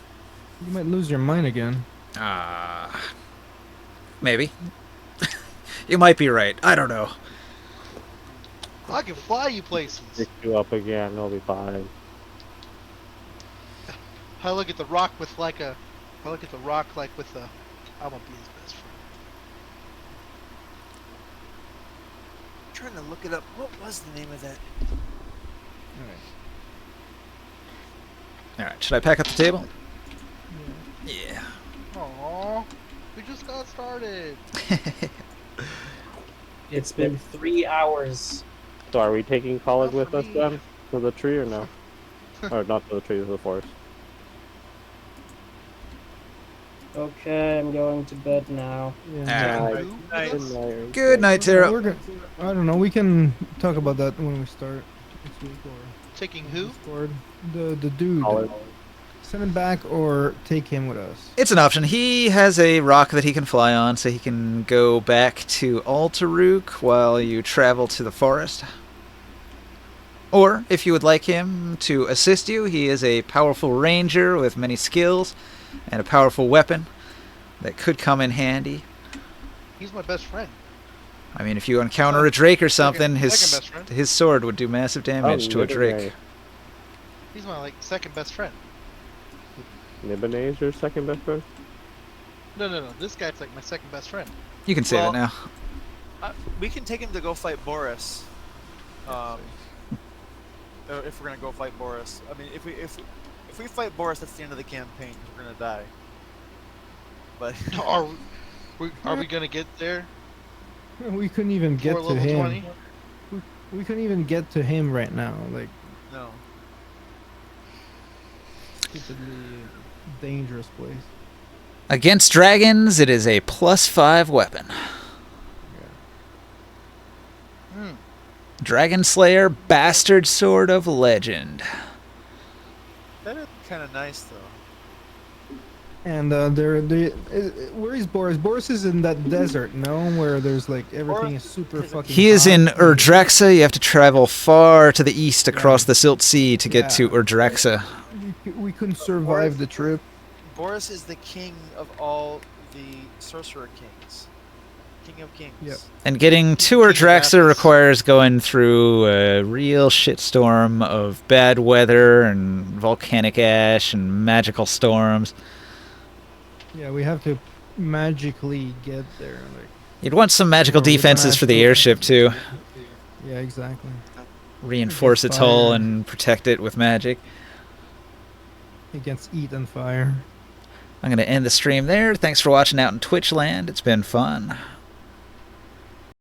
You might lose your mind again. Maybe. You might be right. I don't know. I can fly you places. Pick you up again, it'll be fine. I look at the rock with like a. I look at the rock like with a. I want to be his best friend. I'm trying to look it up. What was the name of that? All right. Should I pack up the table? Yeah. Aww. We just got started. It's been 3 hours. So are we taking college Not with for us me. then? To the tree or no? Or not to the tree, to the forest. Okay, I'm going to bed now. Yeah. Alright. Who? Nice. Good Good night, Tara. I don't know. We can talk about that when we start next week or Taking who? Discord. The dude. College. Send him back or take him with us. It's an option. He has a rock that he can fly on, so he can go back to Altaruk while you travel to the forest. Or, if you would like him to assist you, he is a powerful ranger with many skills and a powerful weapon that could come in handy. He's my best friend. I mean, if you encounter a drake or something, second his best friend. his sword would do massive damage to a drake. He's my like second best friend. Nibane is your second best friend? No. This guy's like my second best friend. You can say Well- that now. We can take him to go fight Boris. If we're gonna go fight Boris, I mean, if we fight Boris, that's the end of the campaign. 'Cause we're gonna die. But Are we gonna get there? We couldn't even get Before to level him. 20? We couldn't even get to him right now. Like, no. stupidly dangerous place. Against dragons, it is a +5 weapon. Hmm. Dragon Slayer, Bastard Sword of Legend. That is kind of nice though. And where is Boris? Boris is in that desert, no? Where there's like everything is super fucking. He is hot. in Urdrexa. You have to travel far to the east across the Silt Sea to get to Yeah. Urdrexa. We couldn't survive the trip. Boris is the king of all the sorcerer kings. King of kings. Yep. And getting to King of Urdrexa Athens. requires going through a real shitstorm of bad weather and volcanic ash and magical storms. Yeah, we have to magically get there. Like, You'd want some magical or we're gonna defenses have for the to- airship too. Yeah, exactly. Reinforce its hull fire. and protect it with magic. Against heat and fire. I'm going to end the stream there. Thanks for watching out in Twitch land. It's been fun.